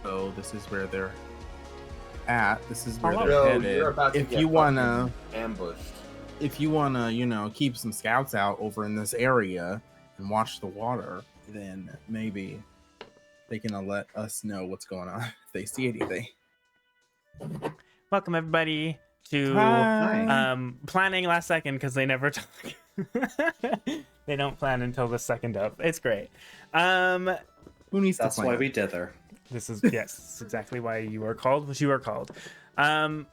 So this is where they're at. This is where Hello. they're No, headed. you're about to If get you wanna, fucking ambushed. if you wanna, keep some scouts out over in this area and watch the water, then maybe they can let us know what's going on if they see anything. Welcome everybody to Hi. planning last second because they never talk. They don't plan until the second of. It's great. Who needs That's to plan? why we dither. This is yes, this is exactly why you are called what you are called. You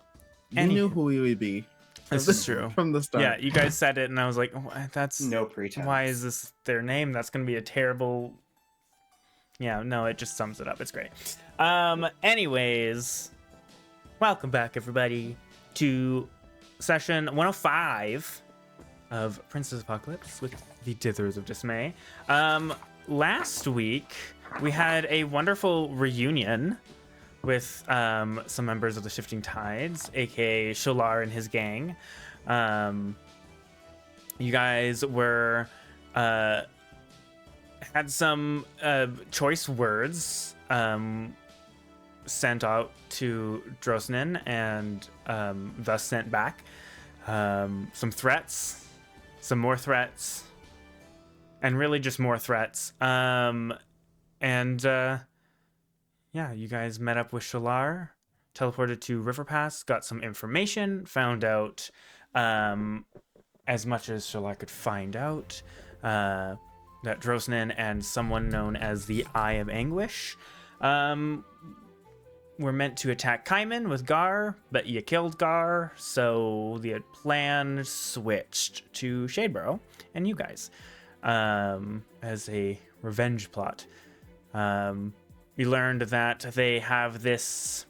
knew who we would be. This is true. From the start. Yeah, you guys said it, and I was like, oh, that's No pretense. why is this their name? That's gonna be a terrible. Yeah, no, it just sums it up. It's great. Anyways, welcome back everybody to session 105 of Princess Apocalypse with the Ditherers of Dismay. Last week we had a wonderful reunion with some members of the Shifting Tides, aka Sholar and his gang. You guys were had some choice words sent out to Drosnin and thus sent back. Some threats, some more threats, and really just more threats. Yeah, you guys met up with Shalar, teleported to River Pass, got some information, found out as much as Shalar could find out, that Drosnin and someone known as the Eye of Anguish were meant to attack Kaiman with Gar, but you killed Gar, so the plan switched to Shadeborough and you guys as a revenge plot. We learned that they have this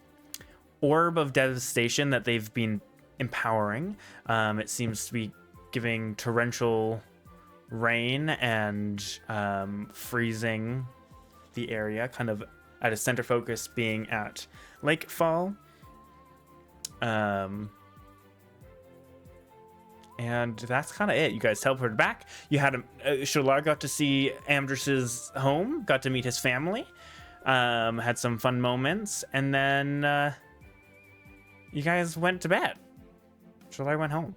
orb of devastation that they've been empowering. It seems to be giving torrential rain and freezing the area, kind of at a center focus being at Lakefall. And that's kind of it. You guys teleported back. You had Sholar got to see Amdrus's home, got to meet his family. Had some fun moments, and then you guys went to bed. Sholar went home.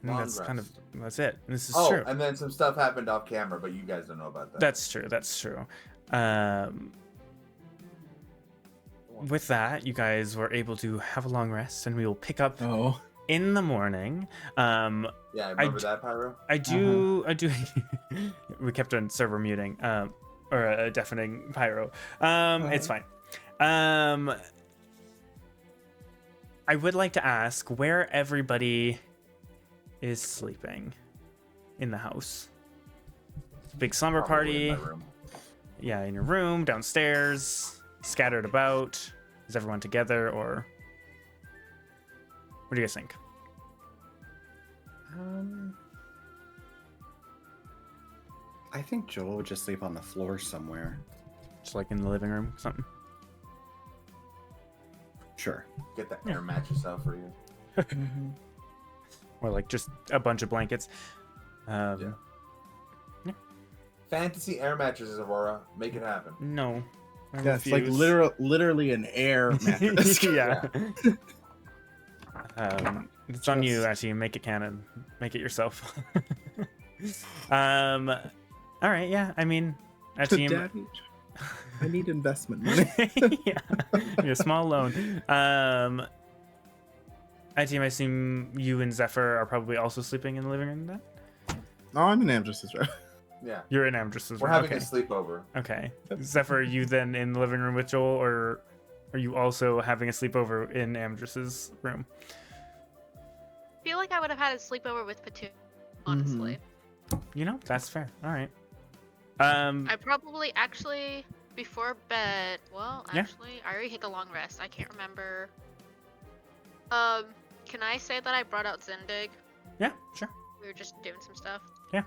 And that's rest. kind of that's it. And this is Oh, true. and then some stuff happened off camera, but you guys don't know about that. That's true. That's true. With that, you guys were able to have a long rest, and we will pick up in the morning. Yeah, I remember that, Pyro? I do. We kept on server muting, or a deafening Pyro. It's fine. I would like to ask where everybody is sleeping in the house. Big slumber Probably in party. my room. Yeah, in your room, downstairs, scattered about. Is everyone together, or what do you guys think? I think Joel would just sleep on the floor somewhere. Just like in the living room, something. Sure. Get that air mattress out for you. Or like just a bunch of blankets. Yeah. Fantasy air mattresses, Aurora. Make it happen. No. I Yeah, it's like refuse. literally an air mattress. Yeah. It's on you, actually. Make it canon. Make it yourself. All right. Yeah. I mean, a team. Daddy, I need investment money. Yeah. A small loan. A team. I assume you and Zephyr are probably also sleeping in the living room then. Oh, I'm in Amdrus's room. Yeah. You're in Amdrus's We're room. having Okay. a sleepover. Okay. Zephyr, are you then in the living room with Joel, or are you also having a sleepover in Amdrus's room? I feel like I would have had a sleepover with Patu, honestly. You know, that's fair. All right. I probably actually before bed. Well, Yeah. actually, I already took a long rest. I can't remember. Can I say that I brought out Zindig? Yeah, sure. We were just doing some stuff. Yeah.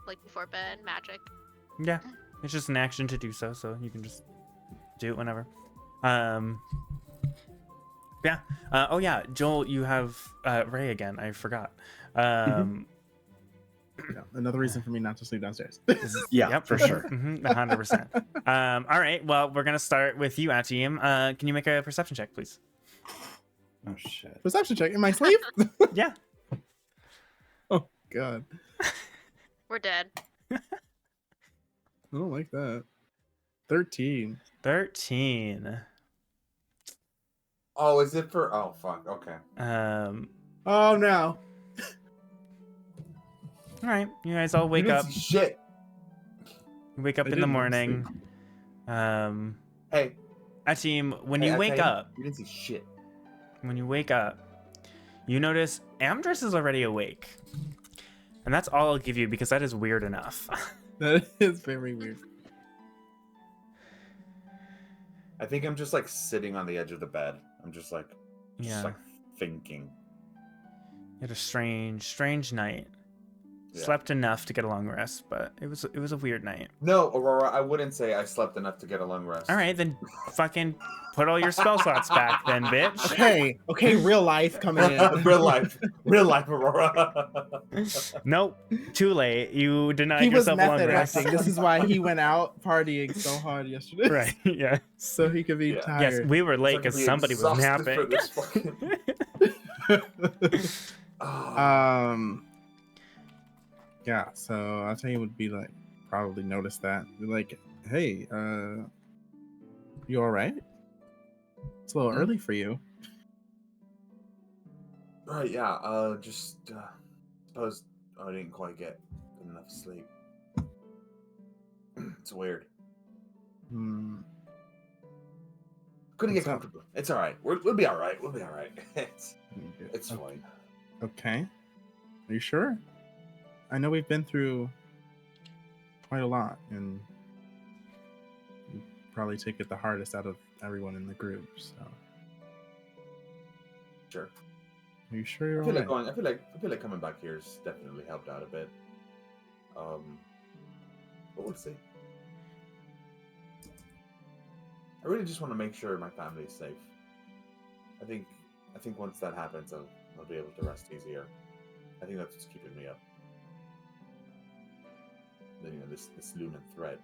Like before bed, magic. Yeah, it's just an action to do so, so you can just do it whenever. Yeah. Oh yeah, Joel, you have Ray again. I forgot. Yeah, another reason for me not to sleep downstairs. Yeah, Yep, for sure. 100%. All right. Well, we're gonna start with you, Atim. Can you make a perception check, please? Oh shit. Perception check in my sleep. Yeah. Oh god, We're dead. I don't like that. 13. 13. Oh, is it for? Oh, fuck. Okay. Oh no. All right. You guys all You wake didn't up. see shit. Wake up I in the didn't morning. Hey. Atim, when hey, you I wake tell up, you didn't see shit. when you wake up, you notice Amdrus is already awake. And that's all I'll give you because that is weird enough. That is very weird. I think I'm just like sitting on the edge of the bed. I'm just like Yeah. thinking. You had a strange night. Yeah. Slept enough to get a long rest, but it was a weird night. No, Aurora, I wouldn't say I slept enough to get a long rest. All right, then fucking put all your spell slots back then, bitch. Okay, real life coming in. real life, Aurora. Nope, too late. You denied He was yourself a long method rest. acting. This is why he went out partying so hard yesterday. Right, yeah. So he could be Yeah. tired. Yes, we were late because somebody was napping. Yeah, so I think it would be like probably notice that. Be like, hey, you all right? It's a little early for you. Right, yeah. Just suppose I didn't quite get enough sleep. It's weird. Hmm. Couldn't What's get up? comfortable. It's all right. We'll be all right. We'll be all right. It's Okay. fine. Okay. Are you sure? I know we've been through quite a lot, and you probably take it the hardest out of everyone in the group. So, Sure. are you sure you're I feel alright? like I feel like coming back here has definitely helped out a bit. But we'll see. I really just want to make sure my family is safe. I think once that happens, I'll be able to rest easier. I think that's what's keeping me up. Then, you know, this Lunan thread.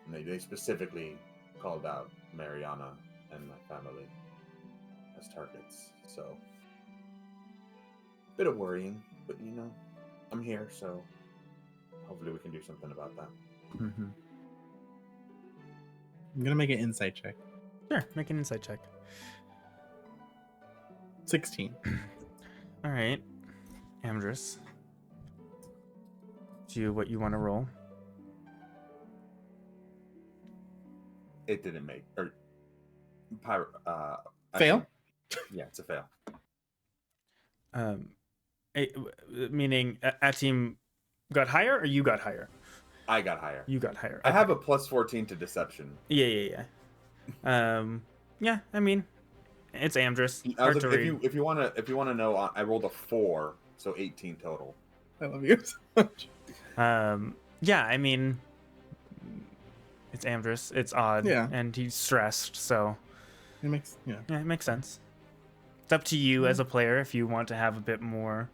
And they specifically called out Mariana and my family as targets. So, bit of worrying, but you know, I'm here, so hopefully we can do something about that. Mm-hmm. I'm gonna make an insight check. Sure, make an insight check. 16. All right, Amdrus. Do what you want to roll. It didn't make or Pyro. Fail? Yeah, it's a fail. Meaning Atim got higher or you got higher? I got higher. You got higher. I have a plus 14 to deception. Yeah. Yeah. I mean, it's Amdrus. I Hard was to like, read. if you wanna know, I rolled a 4, so 18 total. I love you so much. Yeah. I mean, it's Amdrus. It's odd. Yeah. And he's stressed, so It makes yeah, it makes sense. It's up to you as a player if you want to have a bit more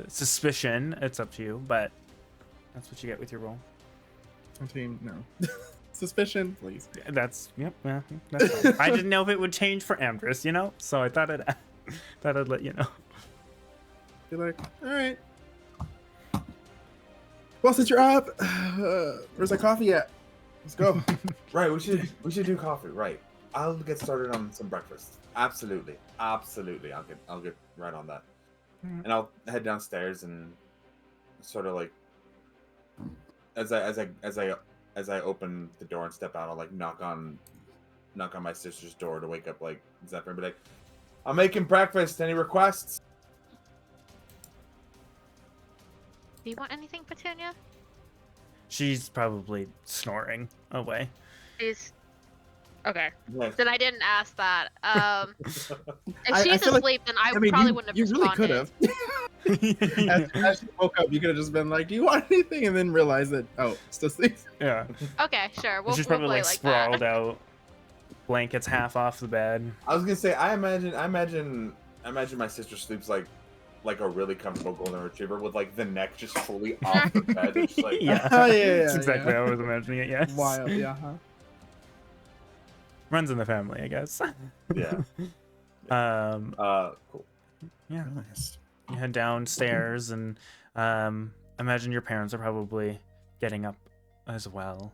suspicion. It's up to you, but that's what you get with your roll. team. No. Suspicion, please. That's yep. Yeah, that's fine. I didn't know if it would change for Amdrus, you know, so I thought I'd let you know. Be like, all right. Well, since you're up, where's that coffee at? Let's go. Right, we should do coffee. Right, I'll get started on some breakfast. Absolutely. I'll get right on that, and I'll head downstairs and sort of like as I open the door and step out, I'll like knock on my sister's door to wake up like Zephyr and be like, "I'm making breakfast. Any requests?" Do you want anything, Petunia? She's probably snoring away. She's okay. Yes. Then I didn't ask that. If I she's feel like- asleep, then I, mean, probably wouldn't have you really responded. could have. As you woke up, you could have just been like, "Do you want anything?" and then realize that, oh, it's just sleep. Yeah. Okay, sure. We'll She's play probably like like sprawled that. out, blankets half off the bed. I was gonna say, I imagine my sister sleeps like like a really comfortable golden retriever with like the neck just fully off the bed. It's just like Yeah, Oh, yeah, that's yeah, exactly yeah. how I was imagining it. Yes, Wild, yeah, huh? runs in the family, I guess. yeah. Cool. Yeah. Nice. You head downstairs, and imagine your parents are probably getting up as well.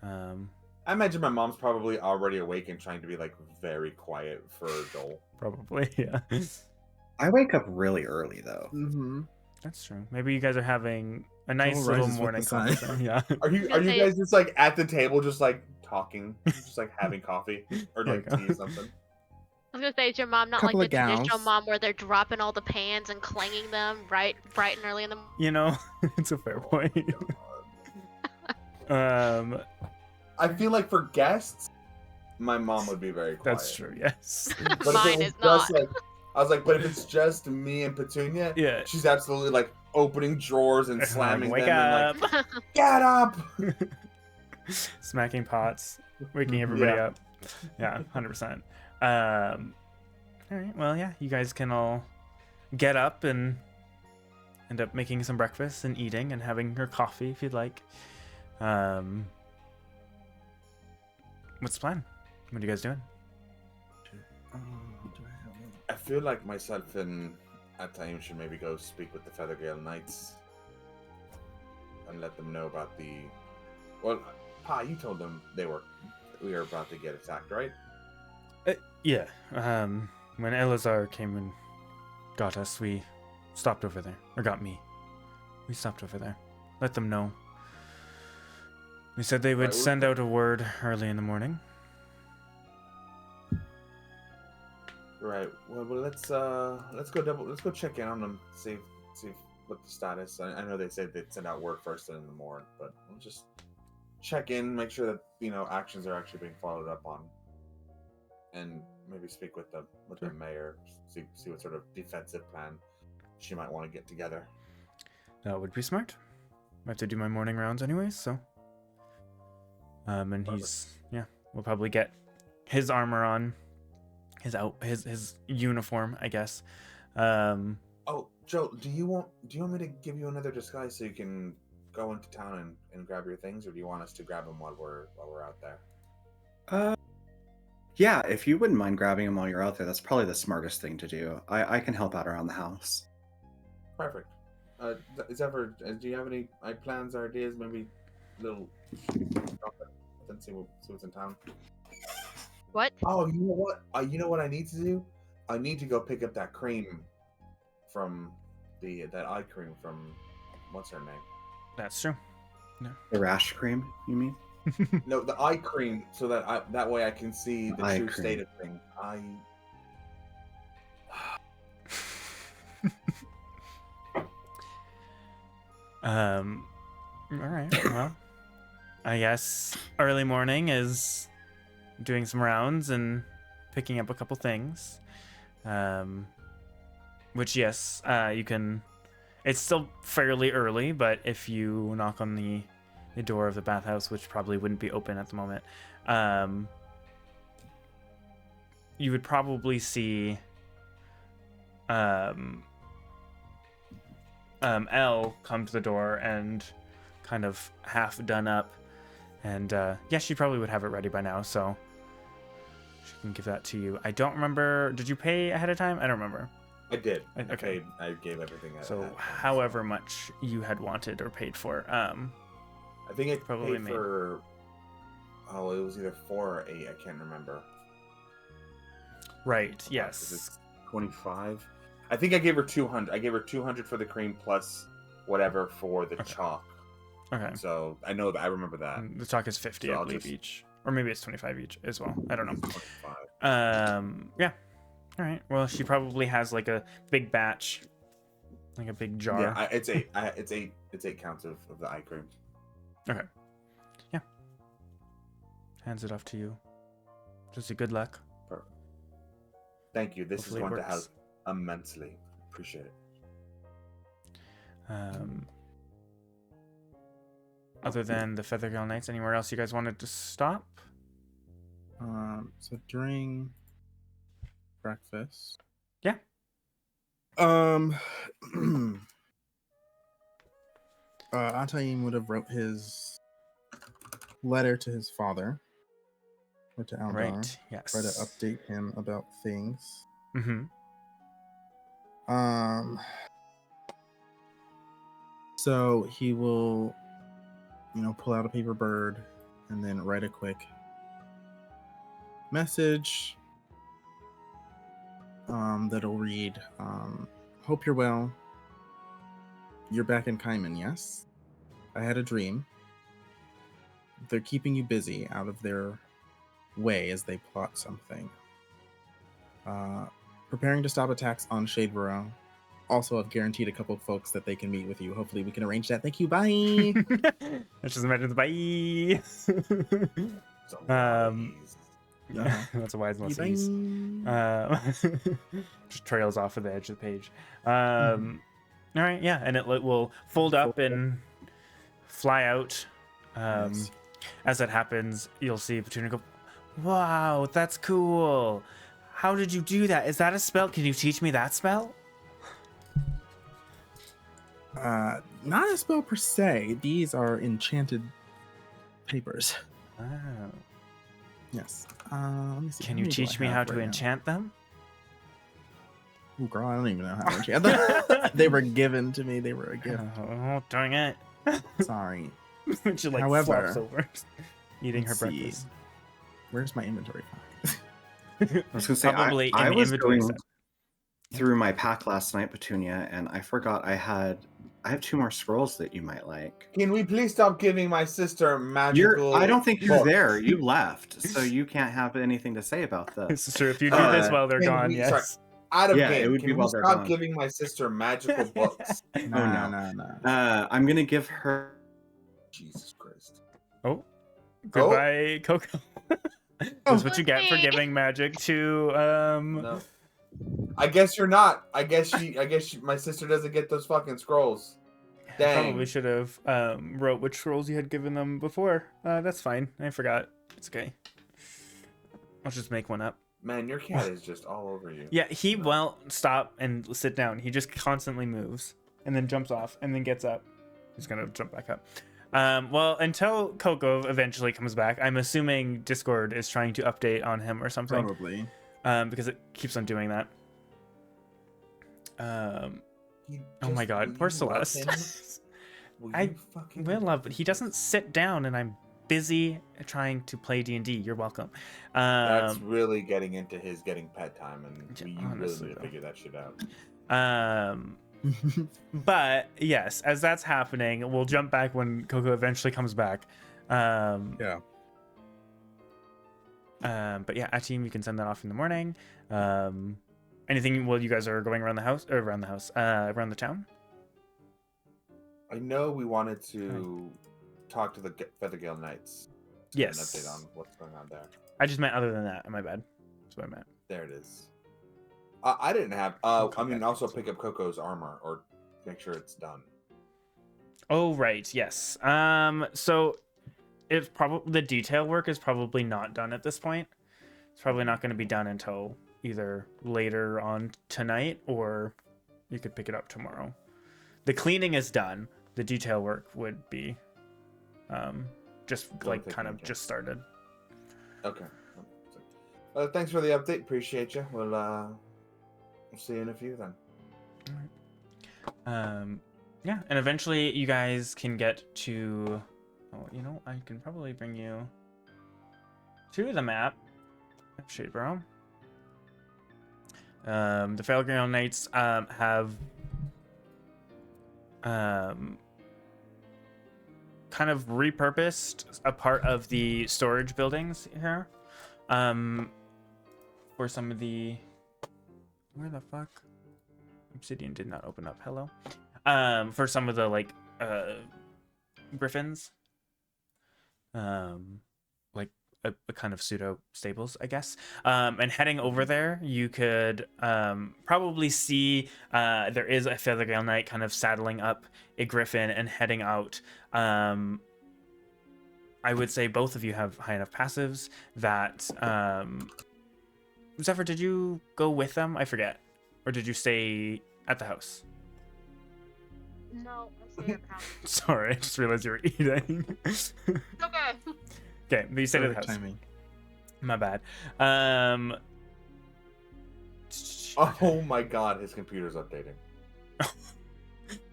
I imagine my mom's probably already awake and trying to be like very quiet for Joel. Probably, yeah. I wake up really early though. Mm-hmm. That's true. Maybe you guys are having a nice little rises with morning the sun. conversation. Yeah. Are you gonna say- guys just like at the table just like talking, just like having coffee or There like you go. tea or something? I was gonna say, is your mom not Couple like of the traditional gals. mom where they're dropping all the pans and clanging them bright and early in the morning? You know, it's a fair point. I feel like for guests, my mom would be very quiet. That's true. Yes. But if Mine it is was just not. like, I was like, but if it's just me and Petunia, Yeah. she's absolutely like opening drawers and slamming Wake them up. and like, get up. Smacking pots, waking everybody Yeah. up. Yeah, 100%. All right. Well, yeah, you guys can all get up and end up making some breakfast and eating and having your coffee if you'd like. What's the plan? What are you guys doing? I feel like myself and Ataim should maybe go speak with the Feathergale Knights and let them know about the. Well, Pa, you told them we were about to get attacked, right? Yeah. When Elazar came and got us, we stopped over there. Or got me. We stopped over there. Let them know. They said they would Right, send out a word early in the morning. Right. Well, let's go check in on them. See what the status. I know they said they'd send out word first thing in the morning, but we'll just check in, make sure that actions are actually being followed up on, and maybe speak with the mayor, see what sort of defensive plan she might want to get together. That would be smart. I have to do my morning rounds anyways, so. And we'll probably get his armor on, his uniform, I guess. Oh, Joe, do you want me to give you another disguise so you can go into town and grab your things, or do you want us to grab them while we're out there? Yeah, if you wouldn't mind grabbing them while you're out there, that's probably the smartest thing to do. I can help out around the house. Perfect. Zephyr, do you have any plans or ideas? Maybe little and see what's in town. What? Oh, you know what? You know what I need to do? I need to go pick up that cream from that eye cream from what's her name? That's true. The rash cream, you mean? No, the eye cream, so that way I can see the Eye true cream. state of things. All right. Well, I guess early morning is doing some rounds and picking up a couple things. Which, yes, you can. It's still fairly early, but if you knock on the door of the bathhouse, which probably wouldn't be open at the moment, you would probably see Elle come to the door and kind of half done up, and she probably would have it ready by now, so she can give that to you. I don't remember. Did you pay ahead of time? I don't remember. I did. Okay. I gave everything. So however much you had wanted or paid for. I think I probably paid for. Oh, it was either 4 or 8. I can't remember. Right. Is Yes. it 25? I think I gave her 200. I gave her 200 for the cream plus whatever for the chalk. Okay. So I know that I remember that. And the chalk is 50, So I I'll believe, just- each, or maybe it's 25 each as well. I don't know. 25. Yeah. All right. Well, she probably has like a big batch, like a big jar. Yeah, it's 8. It's 8 counts of the eye cream. Okay. Yeah. Hands it off to you. Just a good luck. Perfect. Thank you. This Hopefully it is going to help works. immensely. Appreciate it. Other than the Feathergale Knights, anywhere else you guys wanted to stop? So during breakfast. Yeah. Ataim would have wrote his letter to his father or to Aldar. Right. Yes. Try to update him about things. Mm-hmm. So he will, pull out a paper bird and then write a quick message that'll read, hope you're well. You're back in Kaiman, yes? I had a dream. They're keeping you busy out of their way as they plot something. Preparing to stop attacks on Shadeborough. Also, I've guaranteed a couple of folks that they can meet with you. Hopefully we can arrange that. Thank you, bye! Let's just imagine the bye. That's a wise message. Just trails off of the edge of the page. All right, yeah, and it will fold up and fly out. Yes. As that happens, you'll see Petunia go, "Wow, that's cool. How did you do that? Is that a spell? Can you teach me that spell?" Not a spell per se. These are enchanted papers. Oh. Yes. Let me see. Can How you many do I teach me have how to right now? enchant them? Ooh, girl, I don't even know how to enchant them. They were given to me. They were a gift. Oh, dang it. Sorry. She like However, flops over, eating her let's see. breakfast. Where's my inventory? I was gonna say Probably I in the was inventory going set. through my pack last night, Petunia, and I forgot I have 2 more scrolls that you might like. Can we please stop giving my sister magical? I don't think you're books? there. You left, so you can't have anything to say about this. This is true. If you do this while they're can gone, we- yes. sorry. Out of Yeah, game. it would Can be we while they're stop gone. giving my sister magical books? Nah, no. nah. I'm gonna give her. Jesus Christ. Oh, goodbye, Coco. That's what you get for Whoopsie. giving magic to No. I guess you're not. I guess my sister doesn't get those fucking scrolls. Dang. Probably should have wrote which scrolls you had given them before. That's fine. I forgot. It's okay. I'll just make one up. Man, your cat is just all over you. Yeah, he won't stop and sit down. He just constantly moves and then jumps off and then gets up. He's gonna jump back up. Well, until Coco eventually comes back, I'm assuming Discord is trying to update on him or something. Probably. Because it keeps on doing that. You Oh my just- God, will poor you love Celeste. him? Will I you fucking will love, but he doesn't sit down, and I'm busy trying to play D&D. You're welcome. That's really getting into his getting pet time, and you really honestly, need to though. figure that shit out. But yes, as that's happening, we'll jump back when Coco eventually comes back. Yeah. But yeah, team, you can send that off in the morning. Anything while you guys are going around the house, around the town? I know we wanted to talk to the Feathergale Knights. to get an Yes. update on what's going on there. I just meant other than that. My bad. That's what I meant. There it is. I didn't have. Okay, I mean, that also makes pick up Coco's armor or make sure it's done. Oh right, yes. So it's probably the detail work is probably not done at this point. It's probably not going to be done until either later on tonight or you could pick it up tomorrow. The cleaning is done. The detail work would be just Still like taking kind of your time. just started. Okay. Thanks for the update. Appreciate you. We'll see you in a few then. Yeah, and eventually you guys can get to. Oh, you know, I can probably bring you to the map of Shadeborough. The Failground Knights have kind of repurposed a part of the storage buildings here. For some of the. Where the fuck? Obsidian did not open up. Hello. For some of the like griffins. Like a kind of pseudo stables, I guess. And heading over there, you could probably see there is a Feathergale Knight kind of saddling up a griffin and heading out. I would say both of you have high enough passives that Zephyr, did you go with them? I forget. Or did you stay at the house? No, I stay at the house. Sorry, I just realized you were eating. Okay. Okay, but you stayed at the Perfect house. timing. My bad. Oh my god, his computer's updating.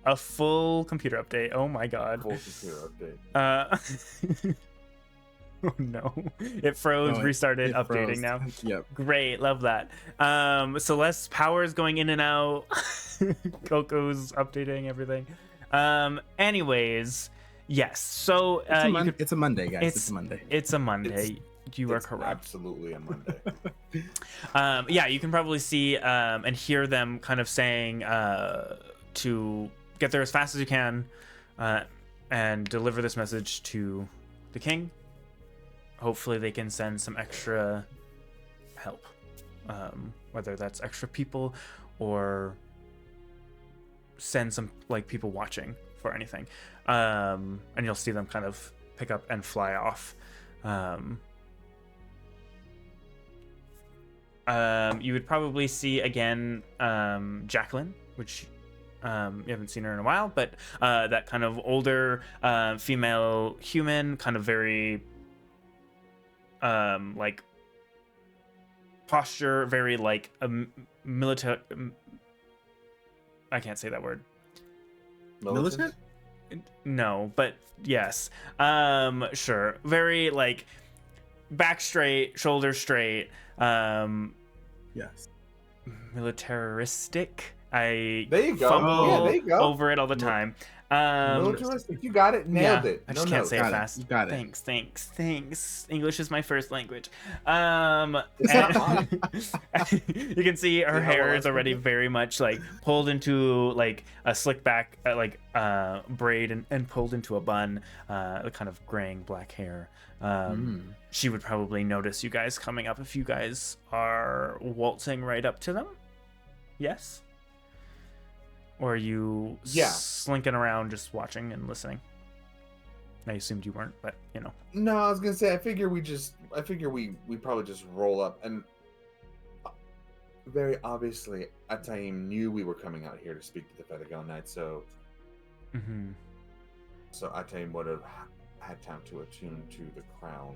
A full computer update. Oh my god. Full computer update. Oh no. It froze, Oh, restarted, it updating froze. now. Yep. Great, love that. Celeste's power is going in and out. Coco's updating everything. Anyways, yes. So It's a Monday, guys. It's a Monday. It's a Monday. You are It's correct. absolutely a Monday. Yeah, you can probably see and hear them kind of saying to get there as fast as you can and deliver this message to the king. Hopefully they can send some extra help, whether that's extra people or send some like people watching for anything. And you'll see them kind of pick up and fly off. You would probably see again Jacqueline, which you haven't seen her in a while, but that kind of older female human, kind of very like posture, very like a military. I can't say that word. Militant? No, but yes. Sure. Very like back straight, shoulders straight. Yes. Militaristic. I There you go. fumble Yeah, there you go. over it all the time. Militaristic. You got it. Nailed it. I just No can't notes. say it Got it. fast. You got it. Thanks. English is my first language. It's not mine. You can see her Yeah, hair well, is already very much like pulled into like a slick back braid and pulled into a bun, kind of graying black hair. She would probably notice you guys coming up if you guys are waltzing right up to them. Yes? Or are you slinking around just watching and listening? I assumed you weren't, but you know. No, I was gonna say I figure we probably just roll up, and very obviously Ataim knew we were coming out here to speak to the Feathergale Knight, so so Ataim would have had time to attune to the crown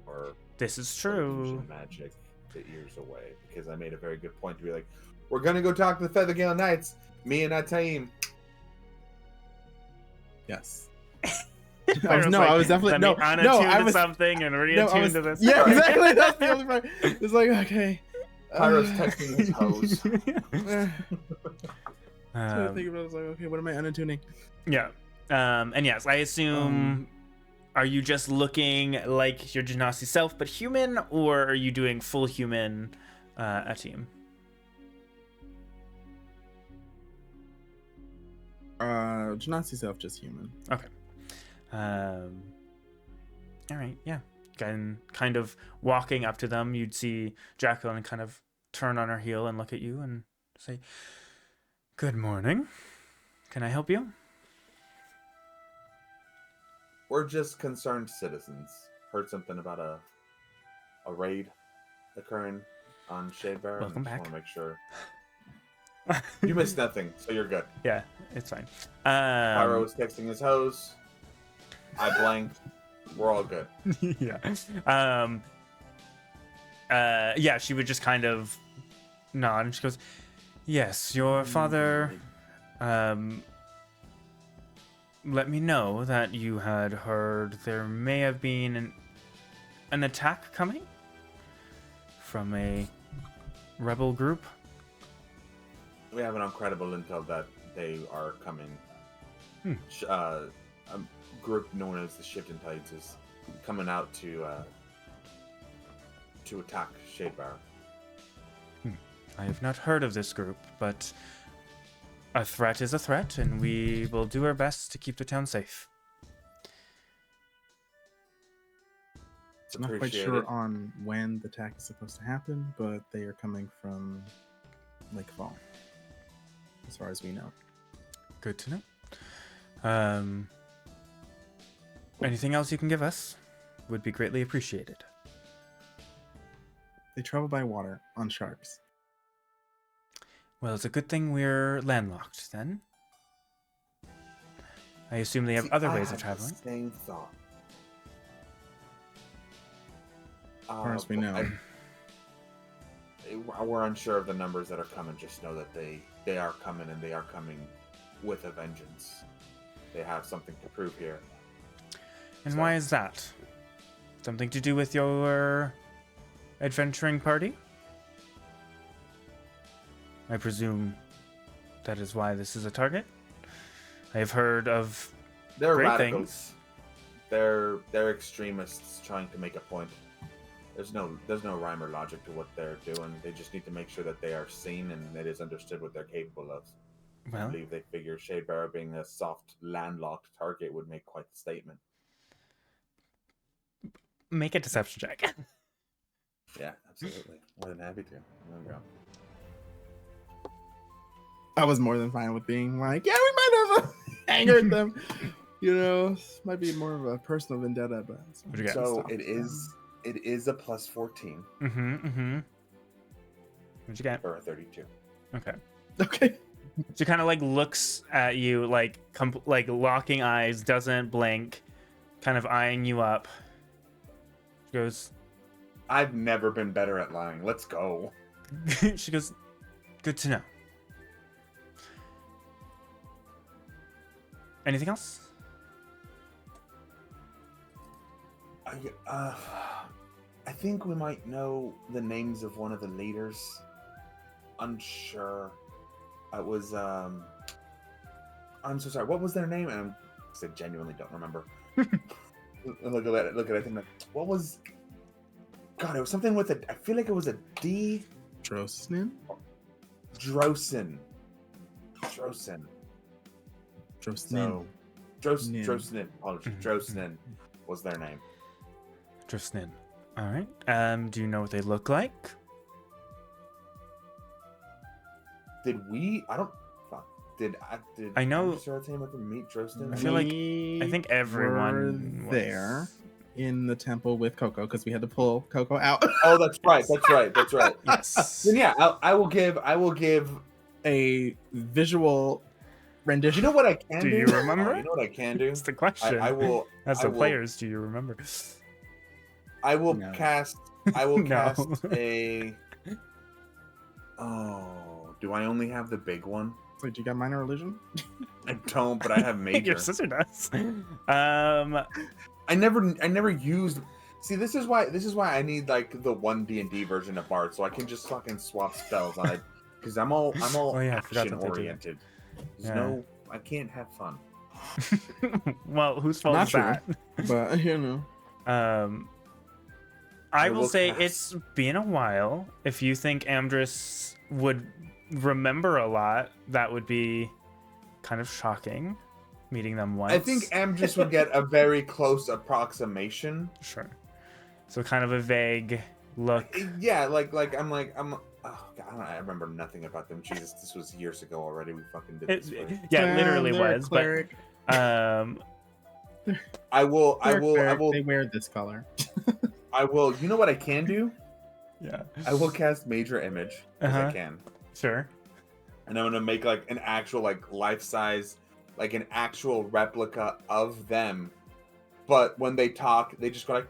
or this is some true. illusion magic the ears away, because I made a very good point to be like, we're gonna go talk to the Feathergale Knights, me and Ataim. Yes. I was definitely no. I was something and reattune to this. Yeah, exactly. That's the only part. It's like, okay. Pyro's texting his hose. I think about it, I was like, okay, what am I unattuning? Yeah. And yes, I assume. Are you just looking like your Genasi self, but human, or are you doing full human Atim? Genasi self, just human. Okay. All right. Yeah. Again, kind of walking up to them, you'd see Jacqueline kind of turn on her heel and look at you and say, "Good morning. Can I help you?" We're just concerned citizens. Heard something about a raid occurring on Shadebearer. Welcome I just back. want to make sure. You missed nothing, so you're good. Yeah, it's fine. Pyro was texting his hose. I blanked. We're all good. Yeah. Yeah, she would just kind of nod and she goes, "Yes, your father let me know that you had heard there may have been an attack coming from a rebel group." We have an incredible intel that they are coming. A group known as the Shifting Tides is coming out to attack Shadebearer. I have not heard of this group, but a threat is a threat, and we will do our best to keep the town safe. It's I'm not quite appreciated. sure on when the attack is supposed to happen, but they are coming from Lake Fall, as far as we know. Good to know. Anything else you can give us would be greatly appreciated. They travel by water on sharks. Well, it's a good thing we're landlocked then. I assume they have other ways of traveling. Same thought. As far as we know. We're unsure of the numbers that are coming. Just know that they are coming, and they are coming with a vengeance. They have something to prove here. And why is that? Something to do with your adventuring party? I presume that is why this is a target. I have heard of They're great radicals. things. They're extremists trying to make a point. There's no rhyme or logic to what they're doing. They just need to make sure that they are seen and it is understood what they're capable of. I Well, believe they figure Shadebearer being a soft, landlocked target would make quite the statement. make a deception check. Yeah, absolutely. More than happy to. There we go. I was more than fine with being like, yeah, we might have angered them. You know, this might be more of a personal vendetta, but What'd you get? So it is a plus 14 Mm-hmm. What'd you get? or a 32. Okay. okay. She kind of like looks at you, like like locking eyes, doesn't blink, kind of eyeing you up. She goes. I've never been better at lying. Let's go. She goes. Good to know. Anything else? I think we might know the names of one of the leaders. Unsure. It was I'm so sorry. What was their name? And I genuinely don't remember. look at it. I think like, what was? God, it was something with a. I feel like it was a D. Drosnin? Drosin. Drosnin. Drosnin. Apologies. Drosnin was their name. Drosnin. All right. Do you know what they look like? Did we? I don't. Fuck. Did I know- Sarah Tatum ever meet Drosnin? I feel like- We I think everyone were was there in the temple with Coco because we had to pull Coco out. Oh, that's right. Yes. Then yeah, I will give A visual rendition. You know what I can do? Do you remember? Oh, you know what I can do? That's the question. I will. As I the will- players, do you remember? I will No. cast. I will No. cast a. Oh, do I only have the big one? Wait, you got minor illusion? I don't, but I have major. Your sister does. I never used. See, this is why I need like the one D&D version of Bard, so I can just fucking swap spells on it. Because I'm all Oh, yeah, I forgot action that they do that. oriented. There's Yeah. no, I can't have fun. Well, whose fault Not is true. that? But, you know. I I will will say cast- it's been a while. If you think Amdrus would remember a lot, that would be kind of shocking. Meeting them once. I think Amdrus would get a very close approximation. Sure. So kind of a vague look. Yeah, like I'm. Oh God, I remember nothing about them. Jesus, this was years ago already. We fucking did this. Right? Yeah, it literally They're a was. cleric. But I will. They're a cleric. They wear this color. I will. You know what I can do? yeah. I will cast Major Image as I Uh-huh. can, Sure. and I'm gonna make like an actual like life size, like an actual replica of them. But when they talk, they just go like.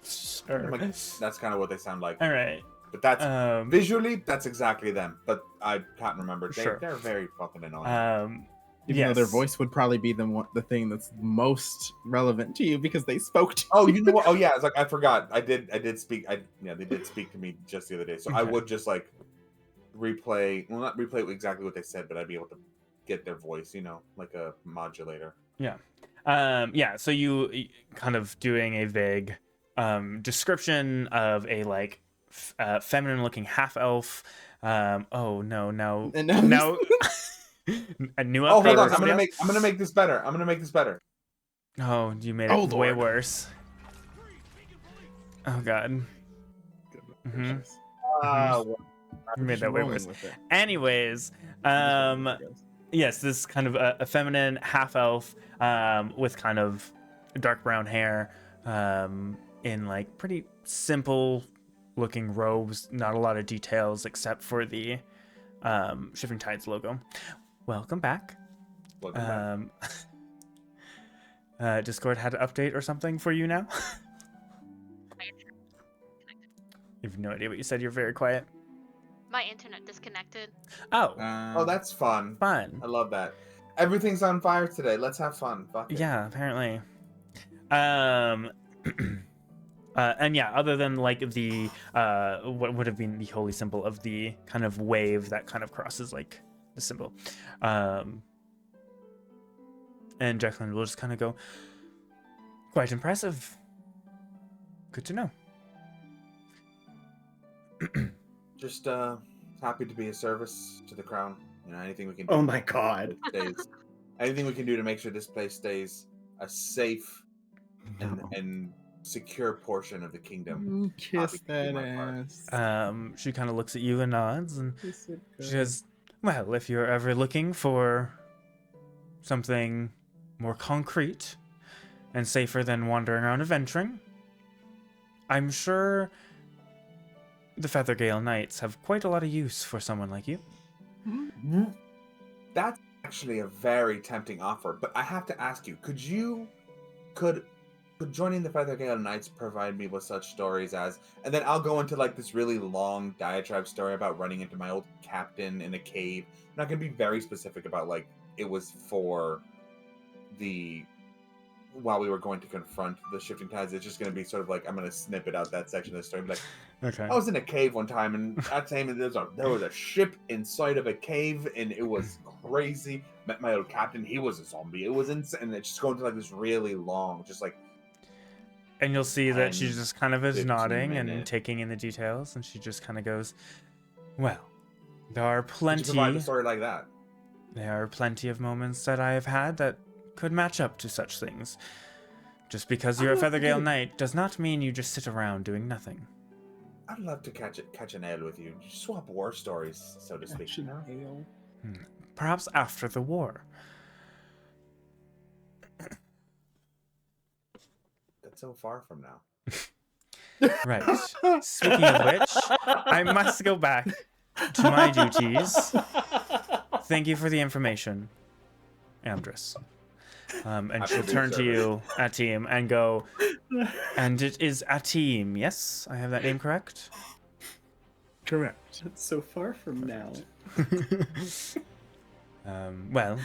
Sure. I'm like, that's kind of what they sound like. All right. But that's visually, that's exactly them. But I can't remember. Sure. They're very fucking annoying. Even though their yes. voice would probably be the thing that's most relevant to you because they spoke to Oh, you know what? Oh yeah, it's like I forgot. I did speak. They did speak to me just the other day. So I Okay. would just like replay. Well, not replay exactly what they said, but I'd be able to get their voice. You know, like a modulator. Yeah, so you kind of doing a vague description of a like feminine looking half elf. Oh no, now And now a new Oh, upgrade. hold for on. somebody else? I'm gonna make this better. Oh, you made it Oh, way Lord. worse. Oh god. Mhm. Well, You made that way rolling worse. with it. Anyways, yes, this kind of a feminine half elf with kind of dark brown hair in like pretty simple looking robes, not a lot of details except for the Shifting Tides logo. Welcome back. Welcome back. Discord had an update or something for you now? My internet disconnected. You have no idea what you said. You're very quiet. My internet disconnected. Oh, Oh, that's fun. fun. I love that. Everything's on fire today. Let's have fun. Fuck it. Yeah, apparently. And yeah, other than like the what would have been the holy symbol of the kind of wave that kind of crosses like the symbol. And Jacqueline will just kind of go, quite impressive. Good to know. Just happy to be of service to the crown. You know, anything we can do. Oh my god. Anything we can do to make sure this place stays a safe No. and secure portion of the kingdom. Ooh, kiss Happy to do that my part. ass. She kind of looks at you and nods, and Kiss it she good. says, well, if you're ever looking for something more concrete and safer than wandering around adventuring, I'm sure the Feathergale Knights have quite a lot of use for someone like you. That's actually a very tempting offer, but I have to ask you, could joining the Feathergale Knights provide me with such stories as, and then I'll go into like this really long diatribe story about running into my old captain in a cave. I'm not going to be very specific about like it was for while we were going to confront the Shifting Tides. It's just going to be sort of like, I'm going to snippet out that section of the story. Like, Okay. I was in a cave one time, and that time there was a ship inside of a cave, and it was crazy. Met my old captain. He was a zombie. It was insane. And it's just going to like this really long, just like. And you'll see that she 10, just kind of is 15 nodding and minutes. taking in the details, and she just kind of goes, well, there are Could you provide plenty. a story like that? There are plenty of moments that I have had that could match up to such things. Just because you're a I'd love to Feathergale do- Knight does not mean you just sit around doing nothing. I'd love to catch an ale with you. Just swap war stories, so to speak. You know? Ale. Perhaps after the war. That's so far from now. Right. Speaking of which, I must go back to my duties. Thank you for the information, Amdrus. And Happy she'll to be turn of to you, Atim, and go, and it is Atim, yes? I have that name correct? Correct. It's so far from now. Well,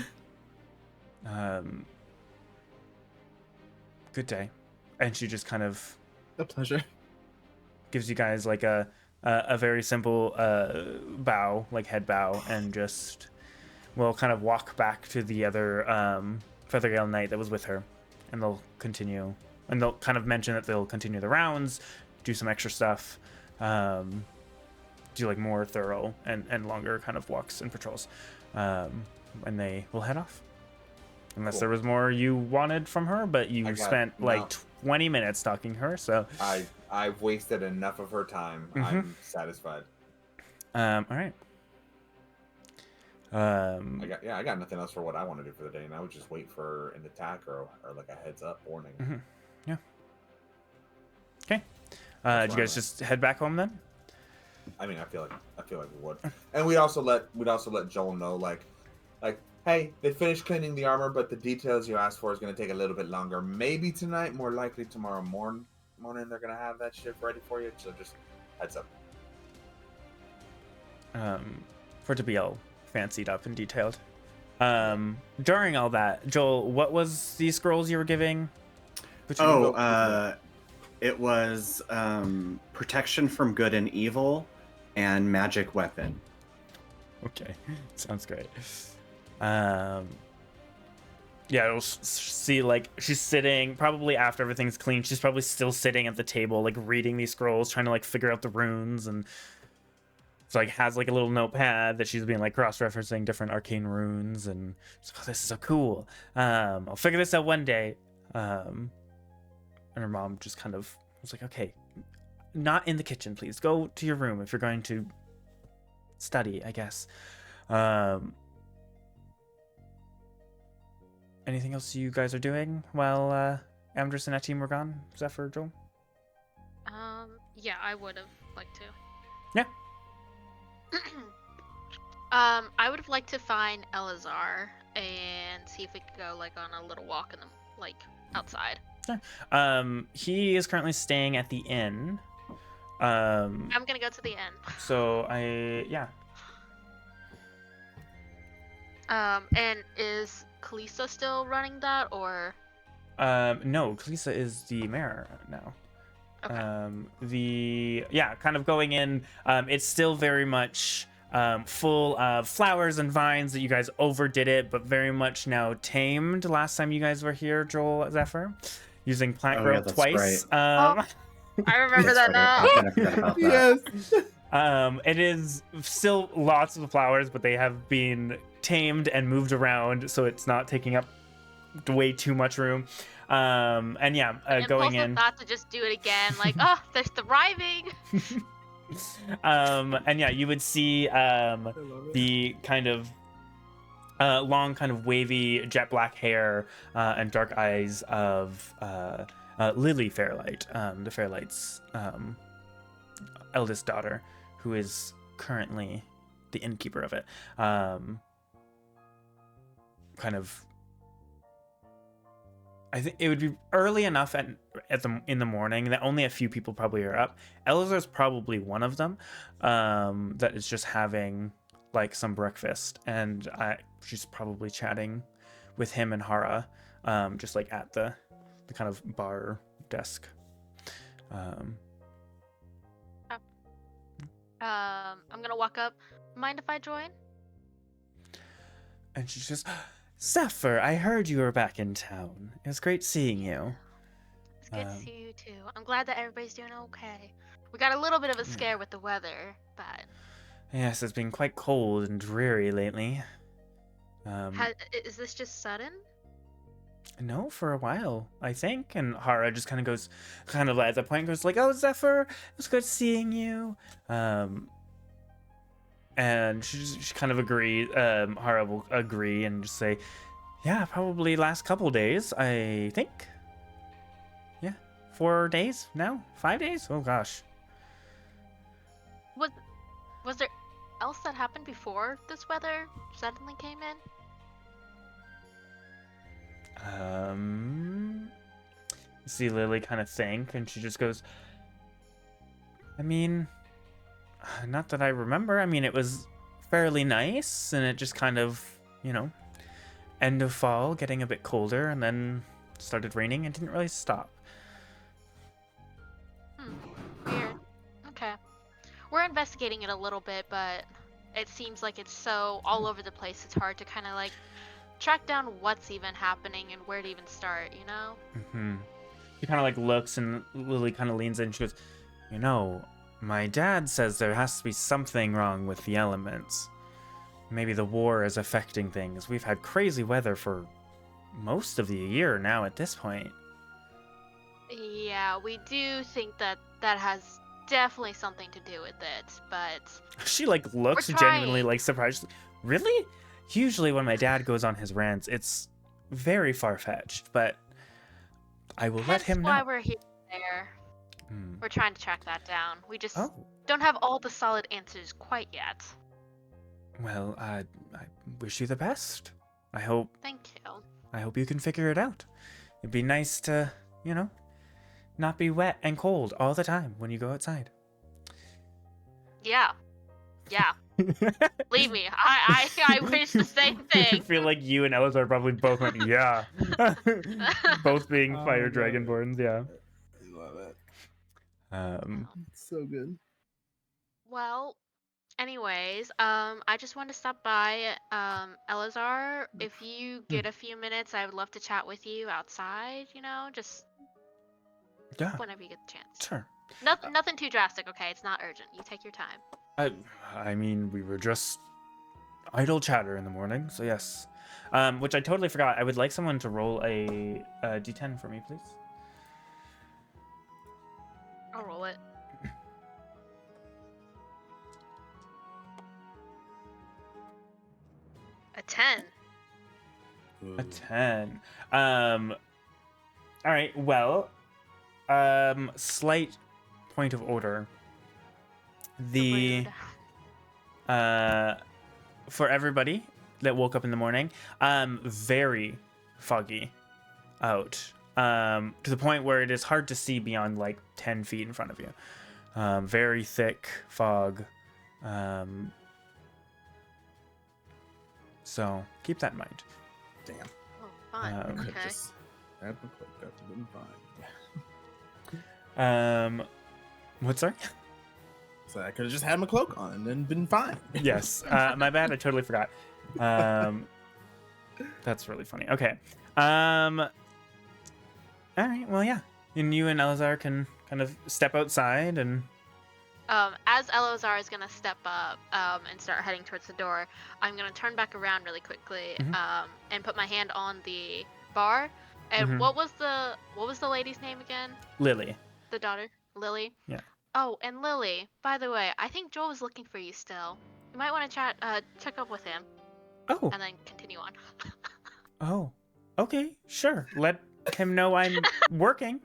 good day. And she just kind of A pleasure. gives you guys like a very simple bow, like head bow, and just will kind of walk back to the other Feathergale Knight that was with her, and they'll continue, and they'll kind of mention that they'll continue the rounds, do some extra stuff, do like more thorough and longer kind of walks and patrols, and they will head off. Unless Cool. there was more you wanted from her, but you I got- spent like no. 20 minutes stalking her, so I've wasted enough of her time. Mhm. I'm satisfied. all right. I got nothing else for what I want to do for the day, and I would just wait for an attack or like a heads up warning. Mhm. Okay. Do That's you fine. guys just head back home then? I mean, I feel like we would, and we'd also let Joel know like, hey, they finished cleaning the armor, but the details you asked for is going to take a little bit longer. Maybe tonight, more likely tomorrow morning. They're going to have that shit ready for you. So just heads up. For it to be all fancied up and detailed. During all that, Joel, what was the scrolls you were giving? It was protection from good and evil and magic weapon. Okay, sounds great. Yeah, you'll see like she's sitting probably after everything's clean. She's probably still sitting at the table, like reading these scrolls, trying to like figure out the runes, and so like has like a little notepad that she's being like cross-referencing different arcane runes, and she's like, oh, this is so cool. I'll figure this out one day. And her mom just kind of was like, okay, not in the kitchen, please. Go to your room if you're going to study, I guess. Anything else you guys are doing while Amdrus and that team were gone? Zephyr, Joel? Yeah, I would have like to. Yeah. I would like to find Elazar and see if we could go like on a little walk in the outside. He is currently staying at the inn. I'm gonna go to the inn. So yeah. And is Kalisa still running that, or? No, Kalisa is the mayor now. Okay. Kind of going in. It's still very much full of flowers and vines that you guys overdid it, but very much now tamed. Last time you guys were here, Joel, Zephyr, using plant Oh, growth that's twice. right. I remember That's that right. now. I kind of forgot about that. Yes. It is still lots of flowers, but they have been tamed and moved around, so it's not taking up way too much room. Going in. Thought to just do it again, like, oh, they're thriving. You would see the kind of long, kind of wavy jet black hair and dark eyes of Lily Fairlight, the Fairlight's eldest daughter, who is currently the innkeeper of it. I think it would be early enough in the morning that only a few people probably are up. Elazar's probably one of them that is just having like some breakfast, and she's probably chatting with him and Hara, just like at the kind of bar desk. I'm gonna walk up. Mind if I join? And she's just, Zephyr, I heard you were back in town. It was great seeing you. It's good to see you too. I'm glad that everybody's doing okay. We got a little bit of a scare with the weather, but... Yes, it's been quite cold and dreary lately. Is this just sudden? No, for a while, I think. And Hara just kind of goes, at that point goes like, oh, Zephyr, it was good seeing you. And she kind of agrees. Hara will agree and just say, yeah, probably last couple days, I think. Yeah, 4 days now? 5 days? Oh, gosh. Was there else that happened before this weather suddenly came in? You see Lily kind of think, and she just goes, I mean, not that I remember. I mean, it was fairly nice, and it just kind of, end of fall, getting a bit colder, and then started raining and didn't really stop. Weird. Okay. We're investigating it a little bit, but it seems like it's so all over the place, it's hard to kind of track down what's even happening and where to even start, Mm-hmm. She kind of looks, and Lily kind of leans in and she goes, my dad says there has to be something wrong with the elements. Maybe the war is affecting things. We've had crazy weather for most of the year now at this point. Yeah, we do think that has definitely something to do with it, but... She looks genuinely surprised. Really? Usually when my dad goes on his rants, it's very far-fetched, but I will let him know. That's why we're here there. We're trying to track that down. We just don't have all the solid answers quite yet. Well, I wish you the best. I hope... Thank you. I hope you can figure it out. It'd be nice to, not be wet and cold all the time when you go outside. Yeah. Believe me, I wish the same thing. I feel like you and Ellis are probably both went, yeah. Both being fire dragonborns, yeah. I love it. It's so good. Well, anyways, I just wanted to stop by. Elazar, if you get a few minutes, I would love to chat with you outside, just whenever you get the chance. Sure. Nothing too drastic, okay? It's not urgent. You take your time. I mean, we were just idle chatter in the morning, so yes. Which I totally forgot. I would like someone to roll a d10 for me, please. I'll roll it. A 10. A 10. All right. Well, slight point of order. the for everybody that woke up in the morning, very foggy out, to the point where it is hard to see beyond like 10 feet in front of you. Very thick fog. So keep that in mind. Damn. Oh, fun. I could Okay. just grab my cloak. That would have been fine. What, sorry? So I could have just had my cloak on and then been fine. Yes. My bad. I totally forgot. That's really funny. Okay. All right. Well, yeah. And you and Elazar can kind of step outside and. As Elazar is gonna step up and start heading towards the door, I'm gonna turn back around really quickly and put my hand on the bar. And what was the lady's name again? Lily. The daughter, Lily. Yeah. Oh, and Lily. By the way, I think Joel is looking for you still. You might want to check up with him, Oh. and then continue on. Oh. Okay. Sure. Let him know I'm working.